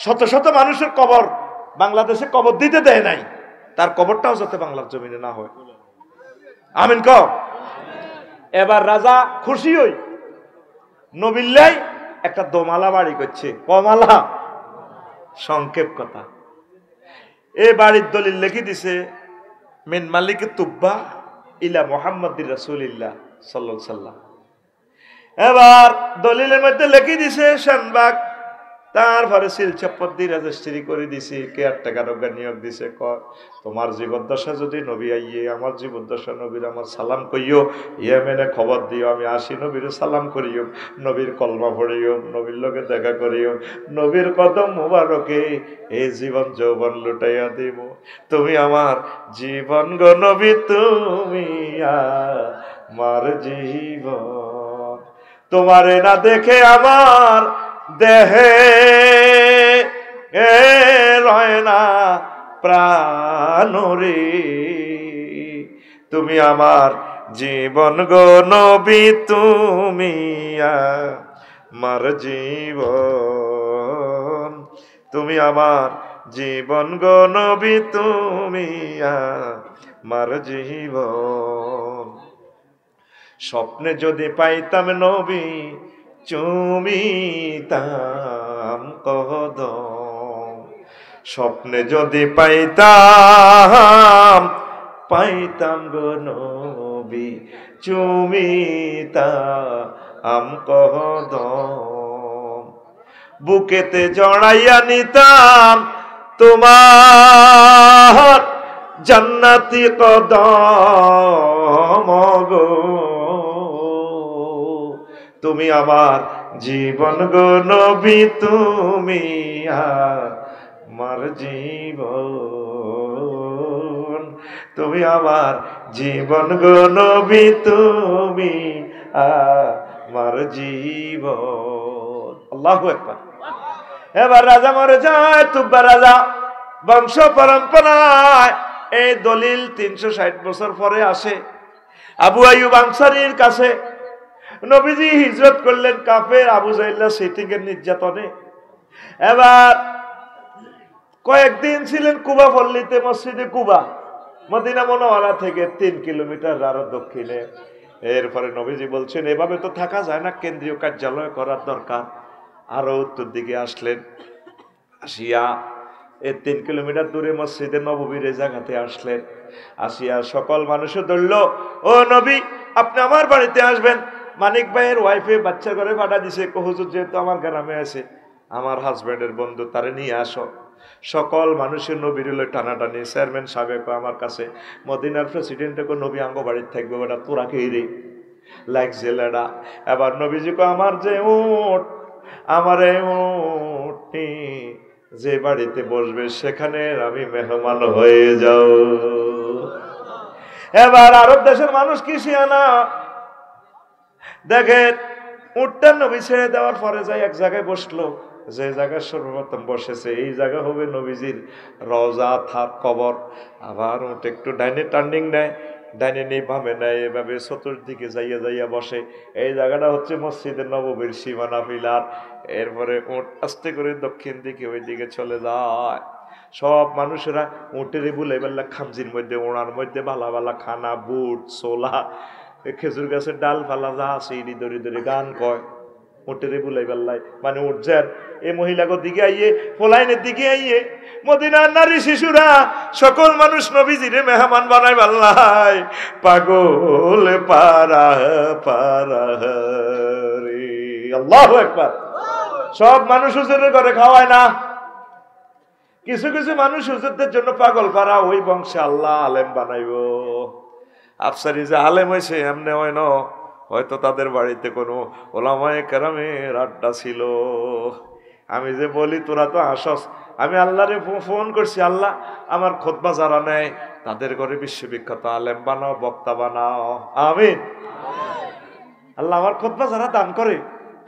শত শত মানুষের কবর বাংলাদেশে কবর দিতে দেয় নাই, তার কবরটাও যাতে বাংলার জমিনে না হয়। আমিন কও। এবার রাজা খুশি হই, নবিল্লাই একটা দোমালা বাড়ি করছে। কমালা সংক্ষেপ কথা, এ বাড়ির দলিল লিখে দিছে মিন মালিক তুব্বা ইলা মুহাম্মাদির রাসূলিল্লাহ সাল্লাল্লাহু আলাইহি সাল্লাম। এবার দলিলের মধ্যে লিখে দিছে শানবাগ, তারপরে শিলচপ্পর দিয়ে রেজিস্ট্রি করে দিছি, কেয়ারটেকার নিয়োগ দিছে। তোমার জীবদ্দশা যদি নবী আইয়ে, আমার জীবদ্দশা নবীর আমার সালাম কইও, ইয়েমেনে খবর দিও, আমি আসি নবীর সালাম করিও, নবীর কলমা পড়িও, নবীর লোকে দেখা করিও, নবীর কদম মুবারকে এই জীবন যৌবন লুটাইয়া দিব। তুমি আমার জীবন গো নবী, তুমি আমার জীবন, তোমারে না দেখে আমার দেহে রয় না প্রাণ রে, তুমি আমার জীবন গো নবী, তুমি আমার জীবন, তুমি আমার জীবন গো নবী, তুমি আমার জীবন। স্বপ্নে যদি পাইতাম নবী চুমিতাম কদম, স্বপ্নে যদি পাইতাম গো নবী চুমিতাম কদম, বুকেতে জড়াইয়া নিতাম তোমার জান্নাতি কদম গো, তুমি আমার জীবন গো নবী, তুমি আমার জীবন, তুমি আমার জীবন গো নবী, তুমি আমার জীবন। আল্লাহু আকবার। এবার রাজা মরে যায়, তুব্বা রাজা বংশ পরম্পরায় এই দলিল 360 বছর পরে আসে আবু আইয়ুব আনসারীর কাছে। নবীজি হিজরত করলেন কাফের আবু জাহেল সিটিং এর নির্যাতনে। এবার কয়েকদিন ছিলেন কুবা পল্লীতে, মসজিদে কুবা, মদিনা মুনাওয়ারা থেকে 3 কিলোমিটার আরো দক্ষিণে। এরপরে নবীজি বলছেন এভাবে তো থাকা যায় না, কেন্দ্রীয় কার্যালয় করার দরকার। আরো উত্তর দিকে আসলেন, আসিয়া এই 3 কিলোমিটার দূরে মসজিদে নববীর জায়গাতে আসলেন। আসিয়া সকল মানুষে ধরল, ও নবী আপনি আমার বাড়িতে আসবেন। মানিক ভাইয়ের ওয়াইফে বাচ্চা ঘরে পাঠা দিছে, হুজুর যেহেতু আমার গ্রামে আছে, আমার হাজবেন্ডের বন্ধু, তারে নিয়ে আসো। সকল মানুষের নবীর হলো টানাটানি। চেয়ারম্যান সাহেব আমার কাছে, মদিনার প্রেসিডেন্টকে নবী আঙ্গ বাড়ির থাকবে, বেটা তোরা কে রে লাগছে লেডা। এবার নবীজি কো আমার যে উট, আমার এই উটটি যে বাড়িতে বসবে সেখানে আমি মেহমান হয়ে যাও। এবার আরব দেশের মানুষ কি শিয়ানা দেখেন, উটটা নবী ছেড়ে দেওয়ার পরে যাই এক জায়গায় বসলো, যে জায়গায় সর্বপ্রথম বসেছে এই জায়গা হবে নবীজির রওজা থার কবর। আবার উঠ একটু ডাইনে টার্নিং নেয়, ডাইনে নেই বামে নেয়, এভাবে চতুর্দিকে যাইয়া যাইয়া বসে। এই জায়গাটা হচ্ছে মসজিদের নববীর সীমানা পিলার। এরপরে উঠ আস্তে করে দক্ষিণ দিকে ওই দিকে চলে যায়। সব মানুষেরা উঠের বুলাই বেলা খামজির মধ্যে, ওনার মধ্যে বালা বালা খানা, বুট ছোলা, খেজুর গাছের ডাল ফালা যা আছে ইডি দড়ি দড়ি গান কয় উঠেরে বুলাই বেল্লাই, মানে উঠছেন এই মহিলাকে দিকে আইয়ে, ফোলাইনের দিকে আইয়ে মদিনার নারী শিশুরা সকল মানুষ নবীজিরে মেহমান বানায় বেল্লাই। পাগল পারা পারা রে, আল্লাহু আকবার। সব মানুষ হুজুরের ঘরে খাওয়ায় না, কিছু কিছু মানুষ হুজুরদের জন্য পাগল পারা, ওই বংশে আল্লাহ আলেম বানাইব। আফসারি যে আলেম হয়েছে এমনি হয় না, হয়তো তাদের বাড়িতে কোনো ওলামায়ে কেরামের আড্ডা ছিল। আমি যে বলি তোরা তো আসস, আমি আল্লাহরে ফোন করছি, আল্লাহ আমার খুতবা যারা নেয় তাদের ঘরে বিশ্ববিখ্যাত আলেম বানাও, বক্তা বানাও, আমিন। আল্লাহ আমার খুতবা যারা দান করে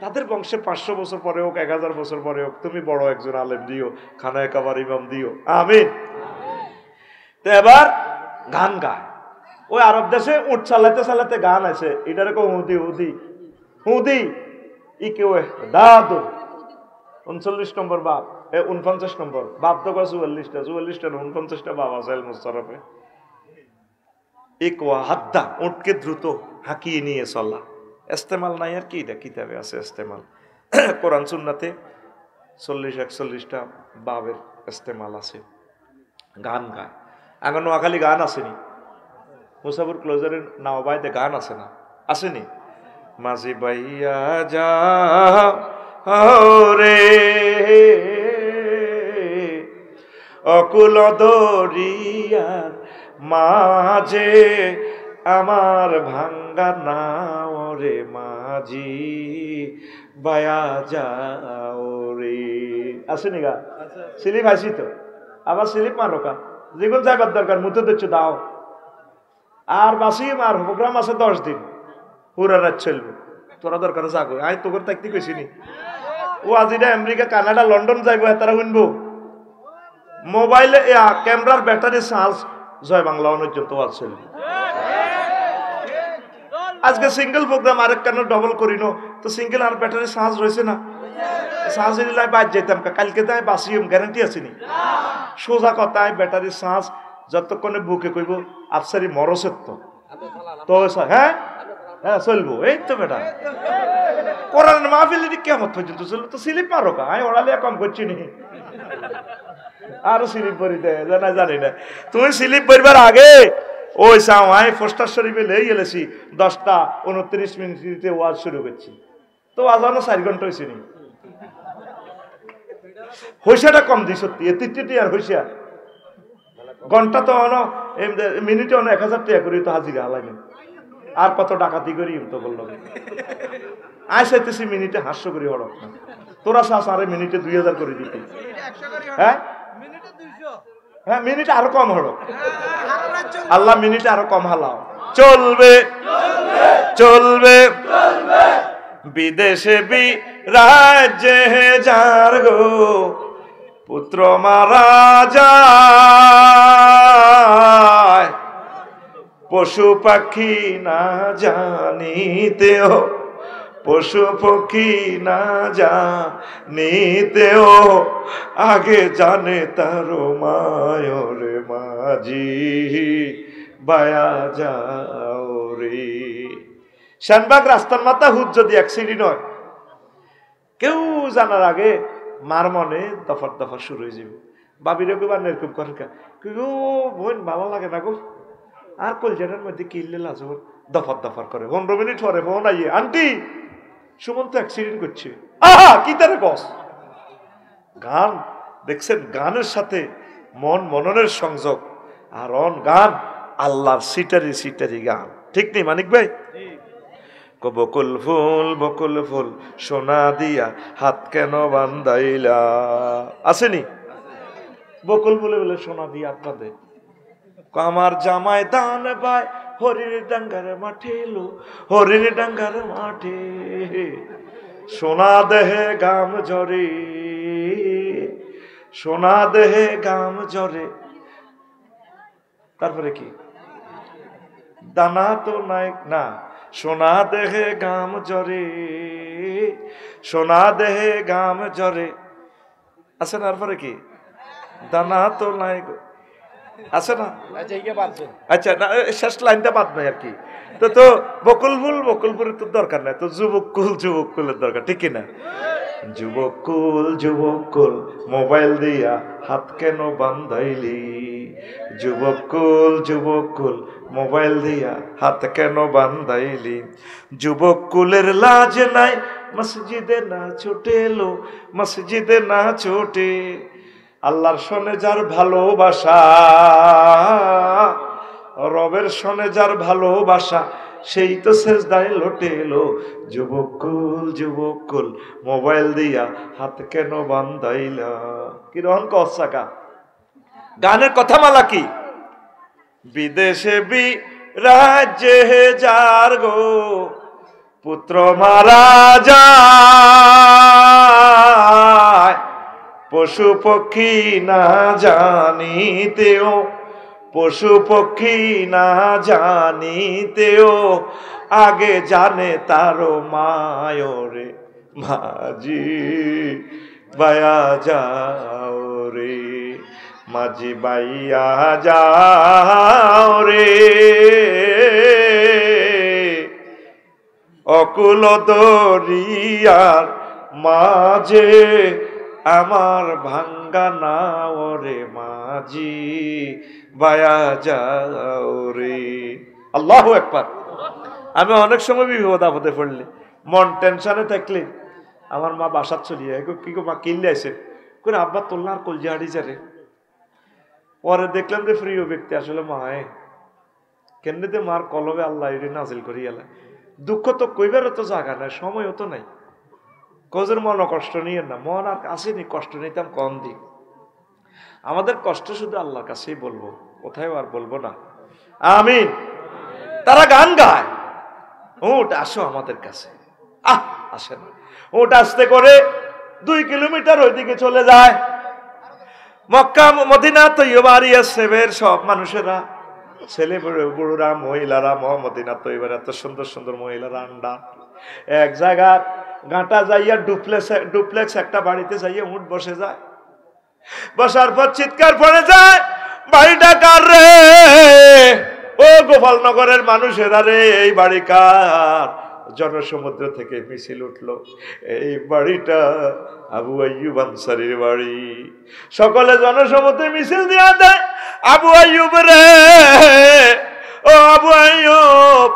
তাদের বংশে 500 বছর পরে হোক, 1000 বছর পরে হোক, তুমি বড় একজন আলেম দিও, খানায় কাবার ইমাম দিও, আমিন। তো এবার গান গায়। ওই আরব দেশে উঠ চালাতে চালাতে গান আছে, এটারে কো হুদি হুদি হুদি ই কেউ দাদু 39 নম্বর বাপ, 49 নম্বর বাপ তো 44টা 49টা বাপ আছে মুস্তারফে। ইকওয়া হাদ্দা, উঠকে দ্রুত হাঁকিয়ে নিয়ে চলা। ইস্তেমাল নাই আর কি, এটা কিতাবে আছে ইস্তেমাল। কোরআন সুন্নাতে 40-41টা বাবের ইস্তেমাল আছে। গান গায়। এখন নোয়াখালী গান আসেনি, মুসাফির ক্লোজারের নাও বাইতে গান আছে না, আসেনি? মাঝি বাইয়া যাও রে অকুল দরিয়ার মাঝে আমার ভাঙ্গা নাও রে মাঝি বায়া যাও রে। আসেনি গা? স্লিপ আসি তো, আবার স্লিপ মারো কা, যেগুলো যাইবার দরকার মুতে দিচ্ছ দাও। আর বাসি মার প্রোগ্রাম আছে 10 দিন, পুরা রাত চলবে, তোরা দরকার যাগো। আই তোর থাকতে কইছিনি ও আজিটা আমেরিকা কানাডা লন্ডন যাইবো, তারা শুনবো মোবাইলে ক্যামেরার ব্যাটারি চার্জ জয় বাংলা পর্যন্ত চলবে। আজকে সিঙ্গেল প্রোগ্রাম আরেক কেন ডবল করি নো, তো সিঙ্গেল আর ব্যাটারি চার্জ রয়েছে না, চার্জ দিলে বাদ যেতাম, কালকে তাই বাসিম গ্যারান্টি আসেনি। সোজা কথায় ব্যাটারি চার্জ যতক্ষণে বুকে কইব আফসারি মরসত্ব তো হ্যাঁ হ্যাঁ চলবো। এই তো বেটা কোরআন মাহফিল কেমন পর্যন্ত চলবো, তো স্লিপ মারো কা, আমি ওড়ালিয়া কম করছি নি, আরো স্লিপ ভরি দেয় জানা জানি না। তুমি স্লিপ ভরবার আগে ওই চাও আমি পোস্টার শরীফে লেই গেলেছি 10:29 ওয়াজ শুরু করছি, তো আজানো 4 ঘন্টা হয়েছে নি। হইসাটা কম দিই সত্যি, এতিটি আর হইসা ঘন্টা তো মিনিটে 1000 টাকা করি তো হাজিরা হালাইনি, আর কত ডাকাতি করি তো বলল আয় চাইতেছি মিনিটে 500 করি হড়ক না, তোরা চাস আরে মিনিটে 2000 করে দিতে। হ্যাঁ হ্যাঁ মিনিট আরো কম হলো, আল্লাহ মিনিট আরো কম হালাও। চলবে চলবে বিদেশে বিরাজ্যে যার গো পুত্র মারা যায়, পশু পাখি না জানিতেও, পশু পক্ষী না জানিতেও আগে জানে তার মায়রে মাঝি বায়া যাও রে। শানবাগ রাস্তার মাথা হুদ যদি অ্যাক্সিডেন্ট হয়, কেউ জানার আগে মার মনে দফার দফা শুরু হয়ে যাবে। বাবিরে কইবার এরকম করে কেউ বোন ভালো লাগে না গো, আর কলজাটার মধ্যে কিনলে লাজব দফার দফার করে। 15 মিনিট পরে ফোন আইয়ে, আন্টি সুমন তো অ্যাক্সিডেন্ট করছে। আহা কি তারে বস। গান দেখছেন, গানের সাথে মননের সংযোগ, আর গান আল্লাহর সিটারি সিটারি গান, ঠিক নেই মানিক ভাই? বকুল ফুল সোনা দিয়া হাত কেন বান্ধাইলা, আসেনি? বকুল ফুলে বলে সোনা দিয়া আপনাদের আমার জামাই দান পায় হরির ডাঙ্গার মাঠে এলো, হরির ডাঙ্গার মাঠে সোনা দেহে গাম ঝরে, সোনা দেহে গাম ঝরে। তারপরে কি? দানা তো নাই না, সোনা দেহে গাম ঝরে, সোনা দেহে গাম ঝরে আছে। তারপরে কি? দানা তো নাই আছে না? আচ্ছা না, শেষ লাইনটা বাদ নাই আর কি। তো বকুল ফুলের তো দরকার নাই, তো যুবক কুলের দরকার, ঠিক কিনা? যুবক কুল মোবাইল দিয়া হাত কেন বান্ধাইলি, যুবক কুল মোবাইল দিয়া হাত কেন বান্ধাইলি, যুবক কুলের লাজ নাই মসজিদে না ছুটে এলো, মসজিদে না ছুটে। আল্লাহর সনে যার ভালোবাসা, রবের সনে যার ভালোবাসা, সেই তো সেজদায় লোটে এলো। যুবক কুল মোবাইল দিয়া হাত কেন বান্ধাইলা। কি রহন কসাকা গানের কথা মালা কি? বিদেশে বিরাজ্যে যার গো পুত্র মারা যায়, পশু পক্ষী না জানিতেও, পশু পক্ষী না জানিতেও আগে জানে তারো মায়রে মাঝি বায়া যাও রে, মাঝি বাইয়া যাও রে অকুল দরিয়ার মাঝে আমার ভাঙ্গা নাও রে মাঝি বায়া যাও রে। আল্লাহু আকবার। আমি অনেক সময় বিপদ আপদে পড়লে, মন টেনশনে থাকলে আমার মা বাসার চলিয়ে কি গো মা কিনলে আসে করে আব্বা তোলনার কলজা হাড়ি যারে। পরে দেখলাম যে প্রিয় ব্যক্তি আসলে মায়ে কেন্দ্রিতে মার কলবে আল্লাহ এটি নাজিল করি এলা। দুঃখ তো কইবারও তো জায়গা নাই, সময়ও তো নাই। কজের মন কষ্ট নিয়ে না, মন আর আসেনি, কষ্ট নিতাম কম দিক। আমাদের কষ্ট শুধু আল্লাহর কাছেই বলবো, কোথায় আর বলবো না। আমিন। তারা গান গায়, উট আসো আমাদের কাছে, আসে না। উট আসতে করে 2 কিলোমিটার ওইদিকে চলে যায়। মক্কা মদিনা তৈয়বা সেবের সব মানুষেরা, ছেলে বুড়োরা, মহিলারা, মদিনা তৈয়বার এত সুন্দর সুন্দর মহিলারা আন্ডা এক জায়গা গাঁটা যাইয়া ডুপ্লেক্স একটা বাড়িতে যাইয়া উঠ বসে যায়। বসার পর চিৎকার পড়ে যায়, বাড়িটা কার রে? ও গোপালনগরের মানুষেরা রে, এই বাড়ি কার? জনসমুদ্র থেকে মিছিল উঠলো, এই বাড়িটা আবু আইয়ুব আনসারীর বাড়ি। সকলে জনসমুদ্রে মিছিল দিয়া দেয়, আবু আইয়ুব রে, ও আবু আইয়ুব,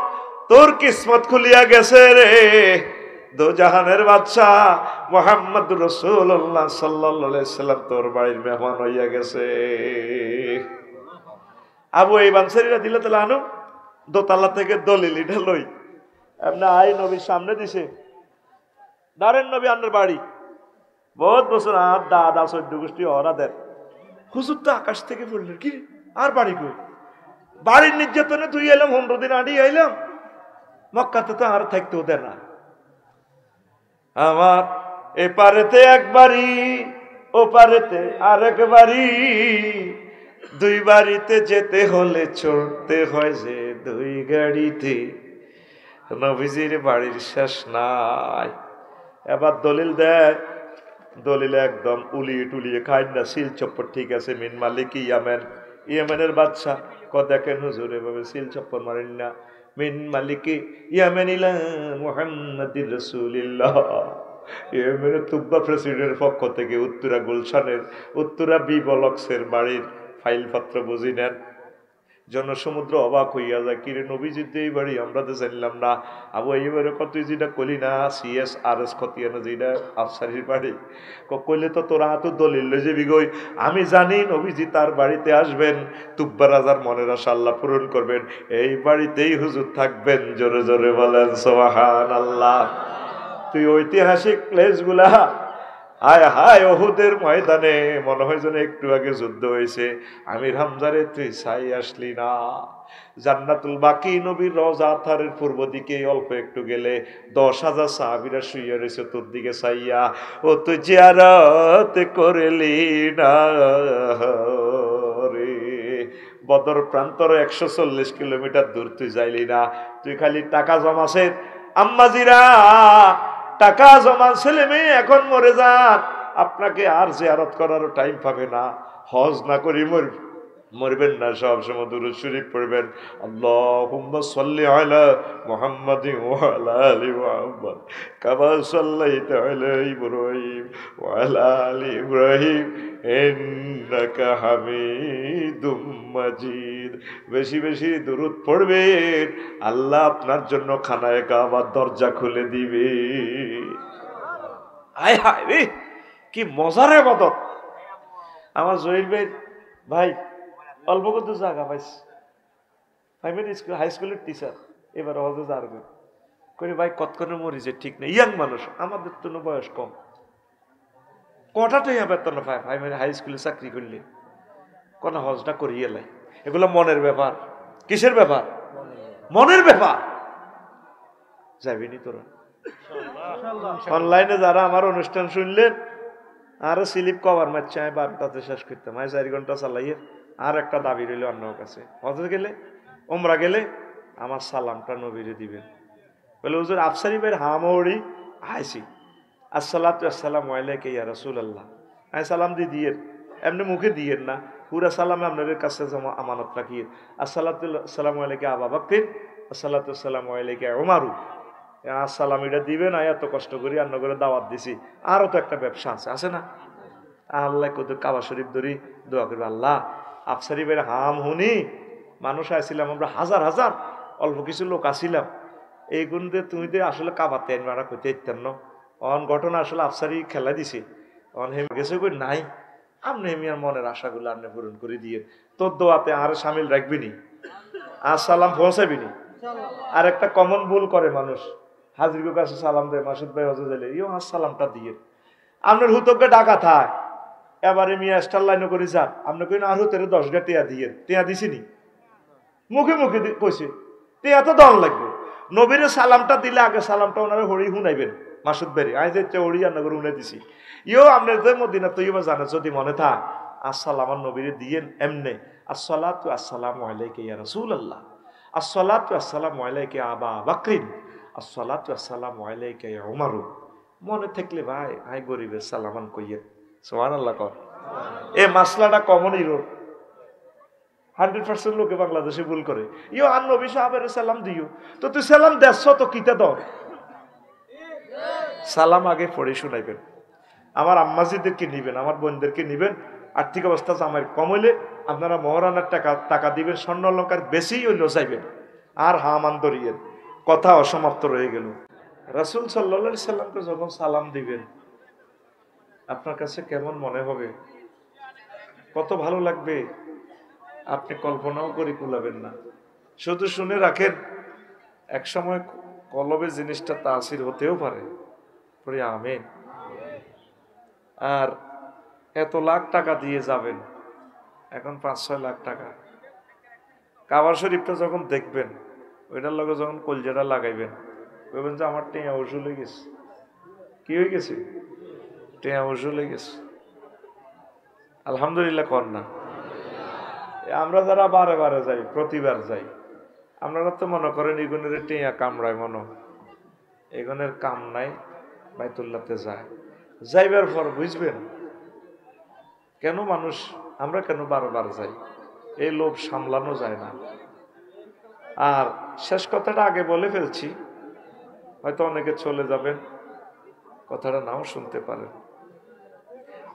তোর কিসমত খুলিয়া গেছে রে, দো জাহানের বাদশা মুহাম্মদ রাসূলুল্লাহ সাল্লাল্লাহু আলাইহি সাল্লাম তোর বাড়ির মেহমান হইয়া গেছে। আবু আইয়ুব আনসারী রাদিয়াল্লাহু আনহু দোতলা থেকে দলিল এটা লই এমনি আই নবীর সামনে দিছে, দাঁড়েন নবী আন্নার বাড়ি, বহুত বছর আর দাদা 14 গোষ্ঠী ওরা দেন। হুজুর তো আকাশ থেকে পড়লেন, কি আর বাড়ি কই? বাড়ির নির্যাতনে তুই এলাম, 15 দিন আড়ি আইলাম, মক্কাতে তো আর থাকতেও দেয় না। আমার এপারেতে এক বাড়ি, ও পারেতে আরেক বাড়ি, 2 বাড়িতে যেতে হলে চড়তে হয় যে 2 গাড়িতে, নবীজির বাড়ির শেষ নাই। এবার দলিল দেয়, দলিল একদম উলিয়ে টুলিয়ে খাই না, সিল চপ্পর ঠিক আছে, মিন মালিক ইয়ামেন, ইয়েমেনের বাদশা ক দেখেন হুজুর এভাবে সিল চপ্পর মারেন না, মিন মালিক ইয়ামেনিলা মুহাম্মাদির রাসূলিল্লাহ, ইয়েমেনের তুব্বা প্রেসিডেন্টের পক্ষ থেকে উত্তরা গুলশানের উত্তরা বি ব্লকসের বাড়ির ফাইলপত্র বুঝি নেন। জনসমুদ্র অবাক হইয়া যায়, কিরে নবীজির এই বাড়ি, আমরা তো জানলাম না। আবু আইয়ুবের কত যেটা কলি না, CSRS খতিয়ানো যেটা আফসারির বাড়ি, কইলে তো তোরা তো দলিল লই যাবি গই। আমি জানি নবীজি তার বাড়িতে আসবেন, তুব্বা রাজার মনের আশা আল্লাহ পূরণ করবেন, এই বাড়িতেই হুজুর থাকবেন। জোরে জোরে বলেন সুবহানাল্লাহ। তুই ঐতিহাসিক প্লেসগুলা, হায় হায় ওহুদের ময়দানে মনে হয় যেন একটু আগে যুদ্ধ হয়েছে, আমির হামজারে তুই ছাই আসলি না। জান্নাতুল বাকি নবীর রওজা থারের পূর্ব দিকে অল্প একটু গেলে 10,000 সাহাবীরা শুইয়া রয়েছে তোর দিকে চাইয়া, ও তুই জিয়ারত করলি না রে। বদর প্রান্তর 140 কিলোমিটার দূর তুই যাইলি না, তুই খালি টাকা জমাছে। আম্মাজিরা টাকা জমা, ছেলে মেয়ে এখন মরে যান, আপনাকে আর জিয়ারত করারও টাইম পাবে না। হজ না করি মরবেন না, সব সময় দুরূদ শরীফ পড়বেন, আল্লাহুম্মা সাল্লি আলা মুহাম্মাদিন ওয়া আলা আলি মুহাম্মাদ কামা সাল্লাইতা আলা ইব্রাহিম ওয়া আলা আলি ইব্রাহিম ইন্নাকা হামিদুম মাজিদ। বেশি বেশি দুরূদ পড়বেন, আল্লাহ আপনার জন্য খানায়ে কাবার দরজা খুলে দিবে। হায় হায় রে, কি মজার ইবাদত। আমার জহির ভাই অল্প কত জায়গা পাইছে, প্রাইমারি স্কুল হাই স্কুলের টিচার, এবার হজে যাবে করে ভাই কতক্ষণে মরিছে ঠিক নেই, ইয়াং মানুষ, আমাদের তো বয়স কম, কটাটাই বেতন পায় প্রাইমারি হাই স্কুলে চাকরি করলে, কোন হজটা করিয়ে লাই। এগুলো মনের ব্যাপার। কিসের ব্যাপার? মনের ব্যাপার। যাবিনি তোরা? অনলাইনে যারা আমার অনুষ্ঠান শুনলেন, আরো স্লিপ কভার মারছে, আমি 12টাতে শেষ করতাম, আমি 4 ঘন্টা চালাইয়ে। আর একটা দাবি রইল অন্যর কাছে, হজে গেলে ওমরা গেলে আমার সালামটা নবীরে দিবেন। বলে হুজুর আফসারি ভাইয়ের হামড়ি আইসি, আসসালাতু আসসালামু আলাইকা ইয়া রাসূলুল্লাহ, আমি সালাম দিয়ে এমনি মুখে দিয়েন না, পুরা সালামে আপনাদের কাছে আমানত রাখিয়ে, আসসালাতু আসসালামু আলাইকা আবু বকর, আসসালাতু আসসালামু আলাইকা উমারু, আসসালাম এটা দিবেন। এত কষ্ট করি রান্না করে দাওয়াত দিছি, আরও তো একটা ব্যবসা আছে না? আল্লাহ কত কাবা শরীফ ধরি দোয়া করবে, আল্লাহ আফসারি ভাইয়ের হাম হুনি মানুষ আইছিলাম আমরা হাজার হাজার, অল্প কিছু লোক আসিলাম এই গুণ দিয়ে তুমি দিয়ে আসলে কাবাতে আনবা করতে ইত্যান্ন অন ঘটনা আসলে আফসারি খেলা দিছে অন হেম গেছে কই নাই আপনি মিয়ার মনের আশাগুলো আপনি পূরণ করে দিয়ে তোর দোয়াতে আর সামিল রাখবিনি আসসালাম পৌঁছাবিনি। আর একটা কমন ভুল করে মানুষ হাজির কাছে সালাম দেয় মাসুদ ভাই হজে দিলে ইও আসসালামটা দিয়ে আপনার হুতকে ডাকা থাক এবারে মিয়া স্টার লাইনও করে যান আপনি কই আর হুতের 10 গা টিয়া দিয়ে টিয়া দিছিনি মুখে মুখে কইছে টিয়া তো দন লাগবে নবীরে সালামটা দিলে আগে সালামটা ওনারে হরি শুনাইবেন মাসুদ ভাই আই যে হরি রান্না করে শুনে দিছি ইও আপনার তো মদিনা তৈবা জানে যদি মনে থাক আসসালাম নবীরে দিয়েন এমনে আসসালাতু আসসালামু আলাইকা ইয়া রাসূলুল্লাহ আসসালাতু আসসালামু আলাইকা আবা বকরিন আসসালাতু আসসালামু আলাইকা ইয়া উমর মনে থাকলে ভাই আই গরিবের সালামান কইয়েন সুবহানাল্লাহ কর এই মাসলাটা কমনই রোড 100% লোকে বাংলাদেশে ভুল করে ইও আর নবী সাহাবের সালাম দিও তো তুই সালাম দেশ তো কিতা দর সালাম আগে পড়ে শুনাইবেন আমার আম্মাজিদেরকে নিবেন আমার বোনদেরকে নিবেন আর্থিক অবস্থা আমার কম হইলে আপনারা মহারানার টাকা দিবেন স্বর্ণ অলঙ্কার বেশি হইলেও চাইবেন আর হামান ধরিয়েন কথা অসমাপ্ত রয়ে গেল রাসূল সাল্লাল্লাহু আলাইহি সাল্লামকে যখন সালাম দিবেন আপনার কাছে কেমন মনে হবে কত ভালো লাগবে আপনি কল্পনাও করে কুলাবেন না শুধু শুনে রাখেন এক সময় কলবে জিনিসটা তাসির হতেও পারে পড়ি আমিন আর এত লাখ টাকা দিয়ে যাবেন এখন 5-6 লাখ টাকা কাবা শরীফটা যখন দেখবেন ওইটার লগে যখন কলজাটা লাগাইবেন বলবেন যে আমার টেয়া ওষুধ হয়ে গেছে কি হয়ে গেছে টেয়া ওষুধ হয়ে গেছে আলহামদুলিল্লাহ কর না আমরা যারা বারে বারে যাই প্রতিবার যাই আপনারা তো মনে করেন এগুনের টেয়া কামড়ায় মনো এগুনের কাম নাই বাইতুল্লাহতে যায় যাইবার পর বুঝবেন কেন মানুষ আমরা কেন বারবার যাই এই লোভ সামলানো যায় না আর শেষ কথাটা আগে বলে ফেলছি হয়তো অনেকে চলে যাবেন কথাটা নাও শুনতে পারেন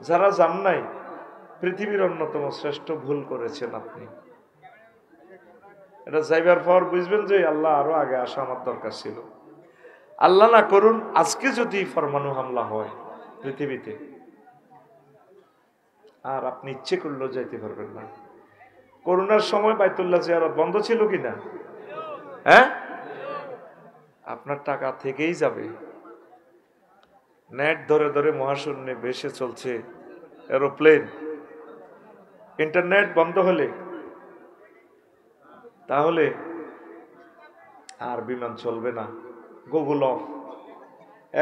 যারা যান নাই পৃথিবীর অন্যতম শ্রেষ্ঠ ভুল করেছেন আপনি এটা যাইবার পর বুঝবেন যে আল্লাহ আরো আগে আসা আমার দরকার ছিল আল্লাহ না করুন আজকে যদি পরমাণু হামলা হয় পৃথিবীতে আর আপনি ইচ্ছে করলেও যাইতে পারবেন না করোনার সময় বাইতুল্লাহ জিয়ারত বন্ধ ছিল কিনা হ্যাঁ আপনার টাকা থেকেই যাবে নেট ধরে ধরে মহাশূন্যে ভেসে চলছে এরোপ্লেন ইন্টারনেট বন্ধ হলে তাহলে আর বিমান চলবে না গুগল অফ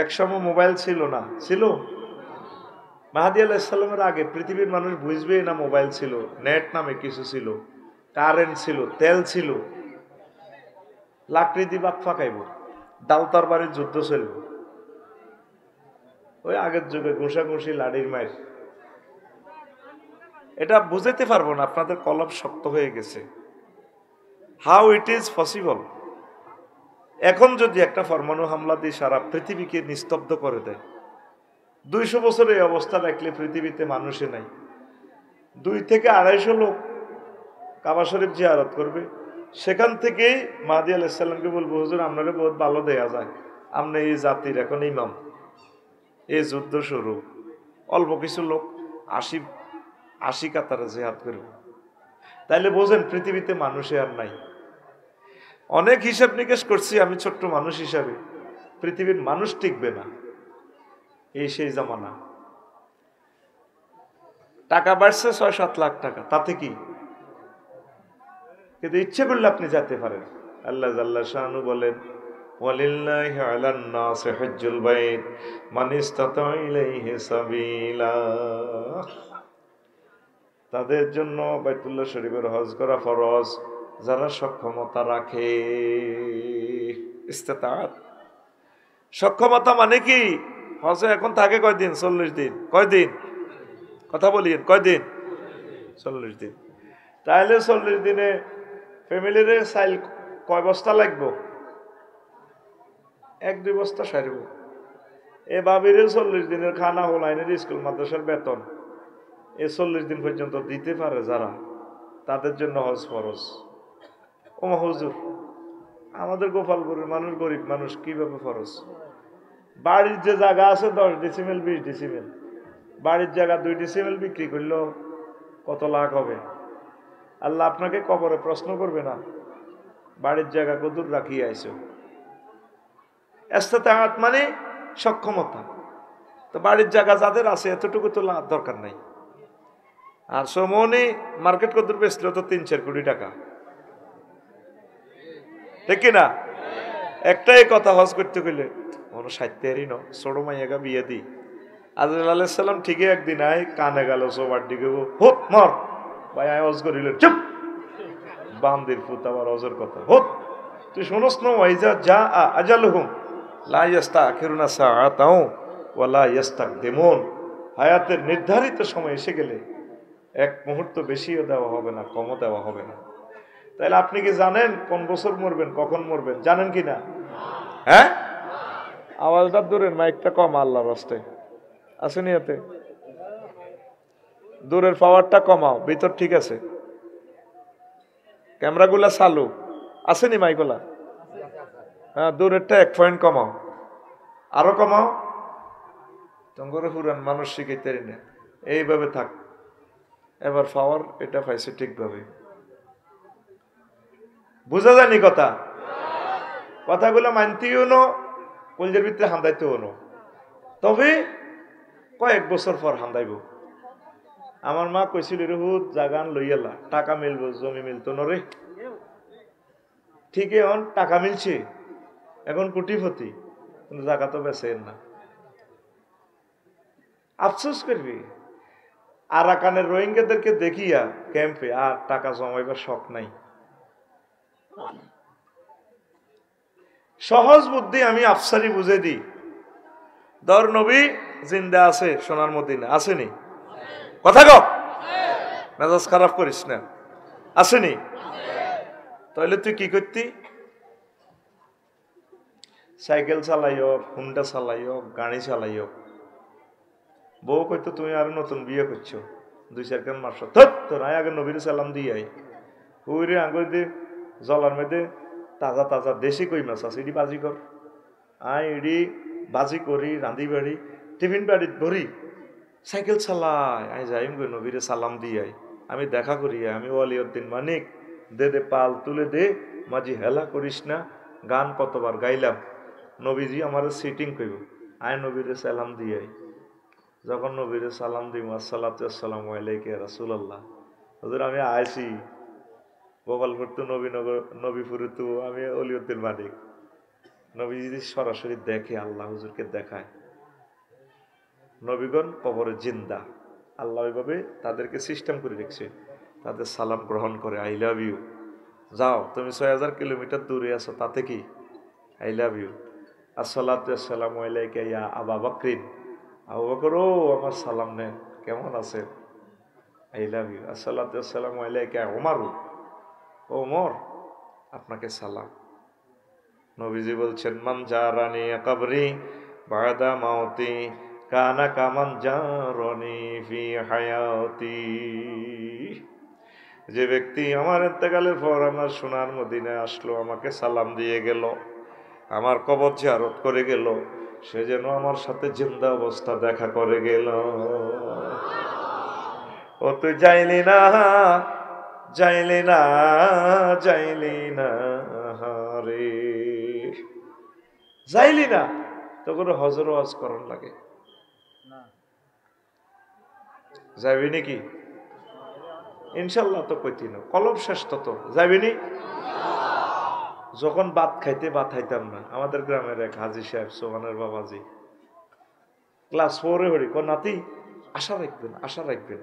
একসময় মোবাইল ছিল না ছিল মাহাদি আলাইহিস সালামের আগে পৃথিবীর মানুষ বুঝবে না মোবাইল ছিল নেট নামে কিছু ছিল কারেন্ট ছিল তেল ছিল লাকড়ি দিয়ে বাত ফাঁকাইব ডাল তরবারির যুদ্ধ চলবে ওই আগের যুগে ঘুষাঘুষি লাড়ির মায়ের এটা বুঝাইতে পারবো না আপনাদের কলব শক্ত হয়ে গেছে হাউ ইট ইজ পসিবল এখন যদি একটা পরমাণু হামলা দিয়ে সারা পৃথিবীকে নিস্তব্ধ করে দেয় 200 বছর এই অবস্থা দেখলে পৃথিবীতে মানুষে নাই 2 থেকে 250 লোক কাবা শরীফ জিয়ারত করবে সেখান থেকেই মাহদী আলাইহিস সালামকে বলবো হুজুর আপনারা বহুত ভালো দেয়া যায় আপনি এই জাতির এখন ইমাম এই যুদ্ধ শুরু অল্প কিছু লোক 80 কাতারে জিহাদ করবে তাইলে বোঝেন পৃথিবীতে মানুষে আর নাই অনেক হিসাব নিকেশ করছি আমি ছোট্ট মানুষ হিসাবে পৃথিবীর মানুষ টিকবে না এই সেই জামানা টাকা বাড়ছে 6-7 লাখ টাকা তাতে কি কিন্তু ইচ্ছে করলে আপনি যেতে পারেন আল্লাহ জাল্লা শানু বলেন ওয়ালিল্লাহি আলান নাসি হজ্জুল বাইত মান ইসতাতা ইলাইহি সাবিলা তাদের জন্য বাইতুল্লাহ শরীফের হজ করা ফরজ যারা সক্ষমতা রাখে ইস্তেতাআত সক্ষমতা মানে কি হজে এখন থাকে কয়দিন 40 দিন কয়দিন কথা বলিয়েন কয়দিন 40 দিন তাহলে 40 দিনে ফ্যামিলির চাইল কয় বস্তা লাগবো 1-2 বস্তা সারিব এ বাবির 40 দিনের খানা হোলাইনের স্কুল মাদ্রাসার বেতন এই 40 দিন পর্যন্ত দিতে পারে যারা তাদের জন্য হজ ফরজ ও হুজুর আমাদের গোপালপুরের মানুষ গরিব মানুষ, কিভাবে ফরজ? বাড়ির যে জায়গা আছে 10 ডিসিমেল 20 ডিসিমেল, বাড়ির জায়গা 2 ডিসিমেল বিক্রি করলেও কত লাখ হবে? আল্লাহ আপনাকে কবরে প্রশ্ন করবে না বাড়ির জায়গা কদূর রাখিয়ে আইছো। ইস্তেতাআত মানে সক্ষমতা। তো বাড়ির জায়গা যাদের আছে এতটুকু তো দরকার নাই। আর সমনি মার্কেট কদূর বেচলো তো 3-4 কোটি টাকা, ঠিক কিনা? একটাই কথা, হজ করতে গেলে মনে 60 ন ছোট মাইয়াগা বিয়ে দি। আজরাইল আলাইহিস সালাম ঠিকই একদিন আয় কানে গেল সবার দিকে, হুত মর ভাই আয় হজ করিলেন, চুপ বামদের ফুত আবার হজের কথা, হুত তুই শুনস না ওয়াইজা যা আজালুহুম লা ইস্তাখিরুনা সাআতাও ওয়া লা ইস্তাকদিমুন। হায়াতের নির্ধারিত সময় এসে গেলে এক মুহূর্ত বেশিও দেওয়া হবে না, কমও দেওয়া হবে না। তাহলে আপনি কি জানেন কোন বছর মরবেন, কখন মরবেন? জানেন কি না? হ্যাঁ, আওয়াজটা দূরের, মাইকটা কম আল্লাহর রাস্তায় আসেনি, এতে দূরের পাওয়ারটা কমাও, ভিতর ঠিক আছে, ক্যামেরাগুলা চালু আসেনি, মাইকগুলা হ্যাঁ দূরেরটা 1 পয়েন্ট কমাও, আরো কমাও। তোমার পুরান মানুষ শিখাইতে না, এইভাবে থাক। এবার পাওয়ার এটা পাইছে ঠিকভাবে, বুঝা যায়নি কথা? কথাগুলো মানতেও নো, কলজের ভিতরে হান্দাইতেও নো, তবে কয়েক বছর পর হান্দাইব। আমার মা কইছিল রহুদ জাগান লইয়ালা, টাকা মিলবো, জমি মিলতো নরে। ঠিকই এখন টাকা মিলছে, এখন কোটিপতি, কিন্তু জায়গা তো বেচেন না। আফসোস করবি। আরাকানের রোহিঙ্গাদেরকে দেখিয়া ক্যাম্পে আর টাকা জমাইবার শখ নাই। সহজ বুদ্ধি আমি আফসারি বুঝে দিই। দর নবী জিন্দা আছে সোনার মদিনা, আসেনি? কথা কও, মেজাজ খারাপ করিস না, আসেনি? তাহলে তুই কি করতি? সাইকেল চালাইও, হুন্ডা চালাইও, গাড়ি চালাইও, বউ কইতো তুমি আর নতুন বিয়ে করছো, 2-4 কান মাস তোর আগে নবীর সালাম দিয়ে আই, হুইরে আঙ্গুর দিয়ে জলার মধ্যে তাজা তাজা দেশি কই মাছ আছে, এটি বাজি কর, আই এডি বাজি করি, রাঁধি বাড়ি, টিফিন বাড়িত ভরি, সাইকেল চালাই আই যাইম গো নবীরে সালাম দিয়ে আই, আমি দেখা করি, আমি ওয়ালিউদ্দিন মানিক, দে দে পাল তুলে দে, মাঝি হেলা করিস না। গান কতবার গাইলাম, নবীজি আমার সিটিং কইব, আয় নবীরে সালাম দিয়ে আই। যখন নবীরে সালাম দিব, আসসালাতু আসসালামু আলাইকা ইয়া রাসূলুল্লাহ, হুজুর আমি আইছি গোপালপুর তো নবীনগর, নবীপুরে তো আমি ওলিউদ্দিন মানিক। নবী যদি সরাসরি দেখে, আল্লাহ হুজুরকে দেখায়, নবীগণ কবরে জিন্দা, আল্লাহ ওইভাবে তাদেরকে সিস্টেম করে রেখেছে, তাদের সালাম গ্রহণ করে, আই লাভ ইউ, যাও তুমি 6000 কিলোমিটার দূরে আছো, তাতে কি, আই লাভ ইউ, আসসালাতু আসসালামু আলাইকা ইয়া আবা বকরিন, আবু বকর ও আমার সালাম নেন, কেমন আছেন, আই লাভ ইউ, আসসালাতু আসসালামু আলাইকা ওমর, ওমর আপনাকে সালাম। নবীজি বলছেন, মান জারানি কবরি বাদা মাউতি কানা কামান জারানি ফি হায়াতি। যে ব্যক্তি আমার ইন্তেকালের পর আমার সোনার মদিনায় আসলো, আমাকে সালাম দিয়ে গেল, আমার কবর জিয়ারত করে গেল, সে যেন আমার সাথে জিন্দা অবস্থা দেখা করে গেল। ও তুই যাইলি না, যাইলি না, যাইলি না রে, যাইলি না, তো করে হজর ওয়াজ করার লাগে, যাবি নাকি? ইনশাল্লাহ তো কইতি না, কলম শেষ তত যাবি নি। যখন ভাত খাইতে ভাত খাইতাম না, আমাদের গ্রামের এক হাজি সাহেব, সোহানের বাবাজি, ক্লাস 4-এ হরি, ক নাতি আশা রাখবেন, আশা রাখবেন,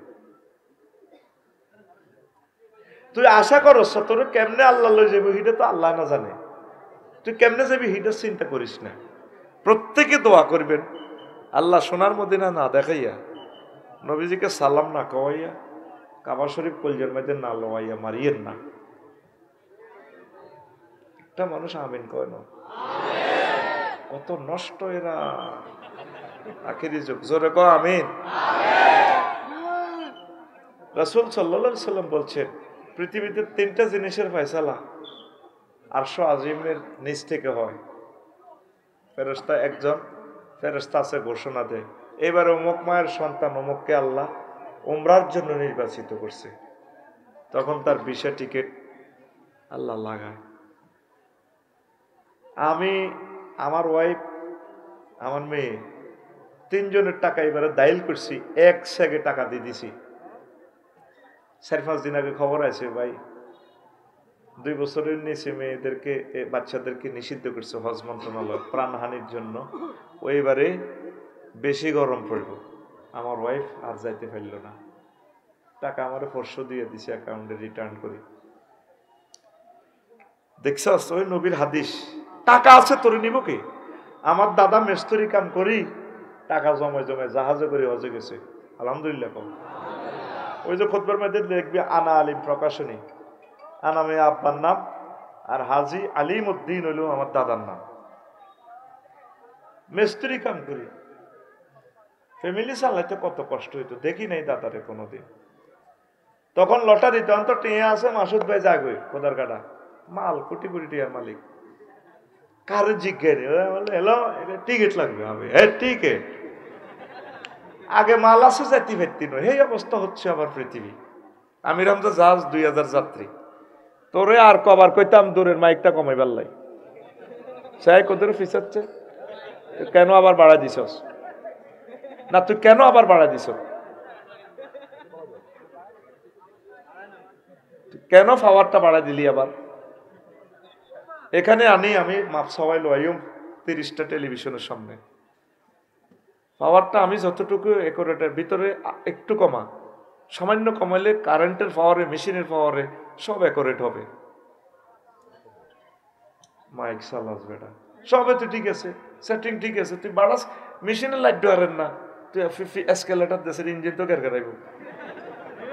তুই আশা করস, তোর কেমনে আল্লাহ লই যাবি হিটা তো আল্লাহ না জানে, তুই কেমনে যাবি হিটা চিন্তা করিস না। প্রত্যেকে দোয়া করবেন, আল্লাহ সোনার মদিনা না দেখাইয়া, নবীজিকে সালাম না কওয়াইয়া, কাবা শরীফ কলজের মধ্যে না লোয়াইয়া মারিয়েন না। একটা মানুষ আমিন কয় না, কত নষ্ট এরা, আখেরি যুগ, জোরে কও আমিন। রাসূল সাল্লাল্লাহু আলাইহি সাল্লাম বলছেন, পৃথিবীতে 3টা জিনিসের ফয়সালা আরশ আজিমের নিচ থেকে হয়, ফেরেশতা একজন ফেরেশতা আছে ঘোষণা দেয়, এবারে অমুক মায়ের সন্তান অমুককে আল্লাহ উমরার জন্য নির্বাচিত করছে। তখন তার ভিসা টিকিট আল্লাহ লাগায়। আমি, আমার ওয়াইফ, আমার মেয়ে, তিনজনের টাকা এবারে দাইল করছি, এক সেকে টাকা দিয়ে দিছি। 4-5 দিন আগে খবর আছে ভাই, 2 বছরের নিচে মেয়েদেরকে, বাচ্চাদেরকে নিষিদ্ধ করছে হজ মন্ত্রণালয় প্রাণহানির জন্য। ওইবারে বেশি গরম পড়ব, আমার ওয়াইফ আর যাইতে পারল না। টাকা আমার পরশু দিয়ে দিছে, অ্যাকাউন্টে রিটার্ন করি। দেখছস ওই নবীর হাদিস, টাকা আছে তোর নিব কে? আমার দাদা মেস্তরি কাম করি, টাকা জমায় জমায় জাহাজে করে হজে গেছে, আলহামদুলিল্লাহ কম। ওই যে খুতবার মধ্যে দেখবি আনা আলিম প্রকাশনী, আনামে আব্বার নাম, আর হাজি আলিম উদ্দিন হইল আমার দাদার নাম। মেস্তরি কাম করি, ফ্যামিলি চালাইতে কত কষ্ট হইতো, দেখি নাই দাদারে কোনোদিন। তখন লটারি, তখন তো টিয়া আছে, মাসুদ ভাই যাগবে কোদার কাটা মাল, কোটি কোটি টিয়ার মালিক। কারে জিজ্ঞেস এলো টিকিট লাগবে, হবে টিকিট আগে মাল আছে যাইতে ভেত্তি নয়, এই অবস্থা হচ্ছে আবার পৃথিবী। আমি রামজা জাহাজ 2000 যাত্রী, তোরে আর কবার কইতাম দূরের মাইকটা কমাইবার লাই, সাই কোদের ফিসাচ্ছে, কেন আবার বাড়া দিছস? না তুই কেন আবার বাড়া দিছ? কেন পাওয়ারটা বাড়া দিলি আবার? এখানে আনি আমি মাপ সবাই লইম 30টা টেলিভিশনের সামনে, পাওয়ারটা আমি যতটুকু একরেটের ভিতরে একটু কমা, সামান্য কমাইলে কারেন্টের পাওয়ারে, মেশিনের পাওয়ারে সব একরেট হবে। মাইক চালাস বেটা, সবে তো ঠিক আছে, সেটিং ঠিক আছে, তুই বাড়াস মেশিনের লাইট ধরেন না, তুই এসকেলেটার দেশের ইঞ্জিন তো কের কেরাইব,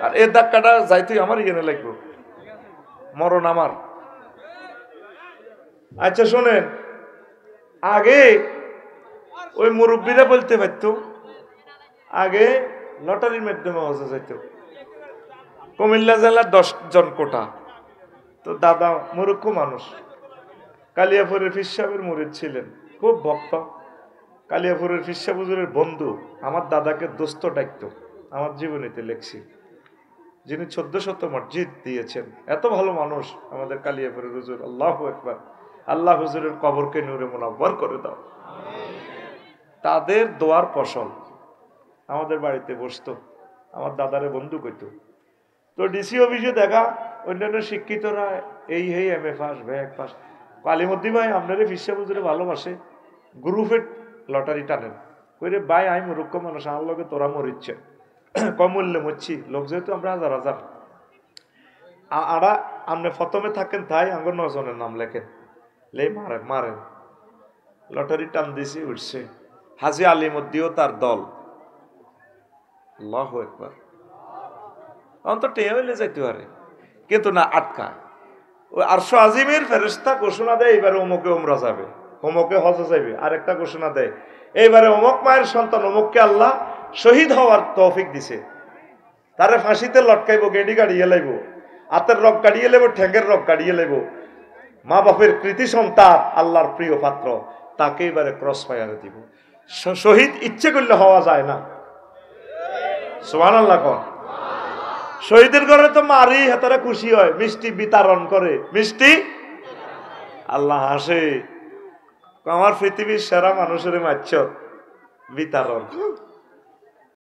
আর এর ধাক্কাটা যাই তুই আমার ইয়ে লাগবো, মরণ আমার। আচ্ছা শোনেন, আগে ওই মুরব্বীরা বলতে পারতো, আগে লটারির মাধ্যমে হজে যাইত। কুমিল্লা জেলার 10 জন কোটা, তো দাদা মূর্খ মানুষ, কালিয়াপুরের পীর সাহেবের মুরিদ ছিলেন, খুব ভক্ত। কালিয়াপুরের পীর সাহেব হুজুরের বন্ধু আমার দাদাকে দোস্ত ডাকত, আমার জীবনীতে লেখছি, যিনি 1400 মসজিদ দিয়েছেন, এত ভালো মানুষ আমাদের কালিয়াপুরের হুজুর। আল্লাহু আকবার, আল্লাহ হুজুরের কবরকে নূরে মুনাব্বর করে দাও। তাদের দোয়ার ফসল আমাদের বাড়িতে বসতো, আমার দাদারে বন্ধু কইত। তো ডিসি অফিসে দেখা অন্যান্য শিক্ষিতরা এই MA পাস, ব্যাগ পাস, কালিমদ্দি ভাই আপনারে ফিসা বুঝরে ভালোবাসে, গ্রুপে লটারি টানেন, কইরে ভাই আমি মূর্খ মানুষ, আমার লগে তোরা মরিচ্ছে, কম মূল্যে মরছি, লোক যেহেতু আমরা হাজার হাজার, আরা আপনি প্রথমে থাকেন তাই আঙ্গুর 9 জনের নাম লেখেন, লে মারেন মারেন, লটারি টান দিছি, উঠছে হাজি আলিমুদ্দিও তার দল। আল্লাহু আকবার, অন্তত টেয়া হইলে যাইতে পারে, কিন্তু না, আটকায়। ওই আরশ আজিমের ফেরেশতা ঘোষণা দেয় এইবারে অমুকে উমরা যাবে, অমুকে হজে যাবে। আরেকটা ঘোষণা দেয় এইবারে অমুক মায়ের সন্তান অমুককে আল্লাহ শহীদ হওয়ার তৌফিক দিছে, তারে ফাঁসিতে লটকাইব, গেডি গাড়িয়ে লাইব, হাতের রক কাটিয়ে লেব, ঠ্যাঙ্গের রক কাটিয়ে লেব। মা বাপের কৃতি সন্তান, আল্লাহর প্রিয় পাত্র, তাকে এবারে ক্রস ফায়ারে দিব। শহীদ ইচ্ছে করলে হওয়া যায় না, সুবহানাল্লাহ কোন। শহীদের ঘরে তো মারি হাতারা খুশি হয়, মিষ্টি বিতরণ করে, মিষ্টি আল্লাহ হাসে, আমার পৃথিবীর সেরা মানুষের মারছ বিতরণ।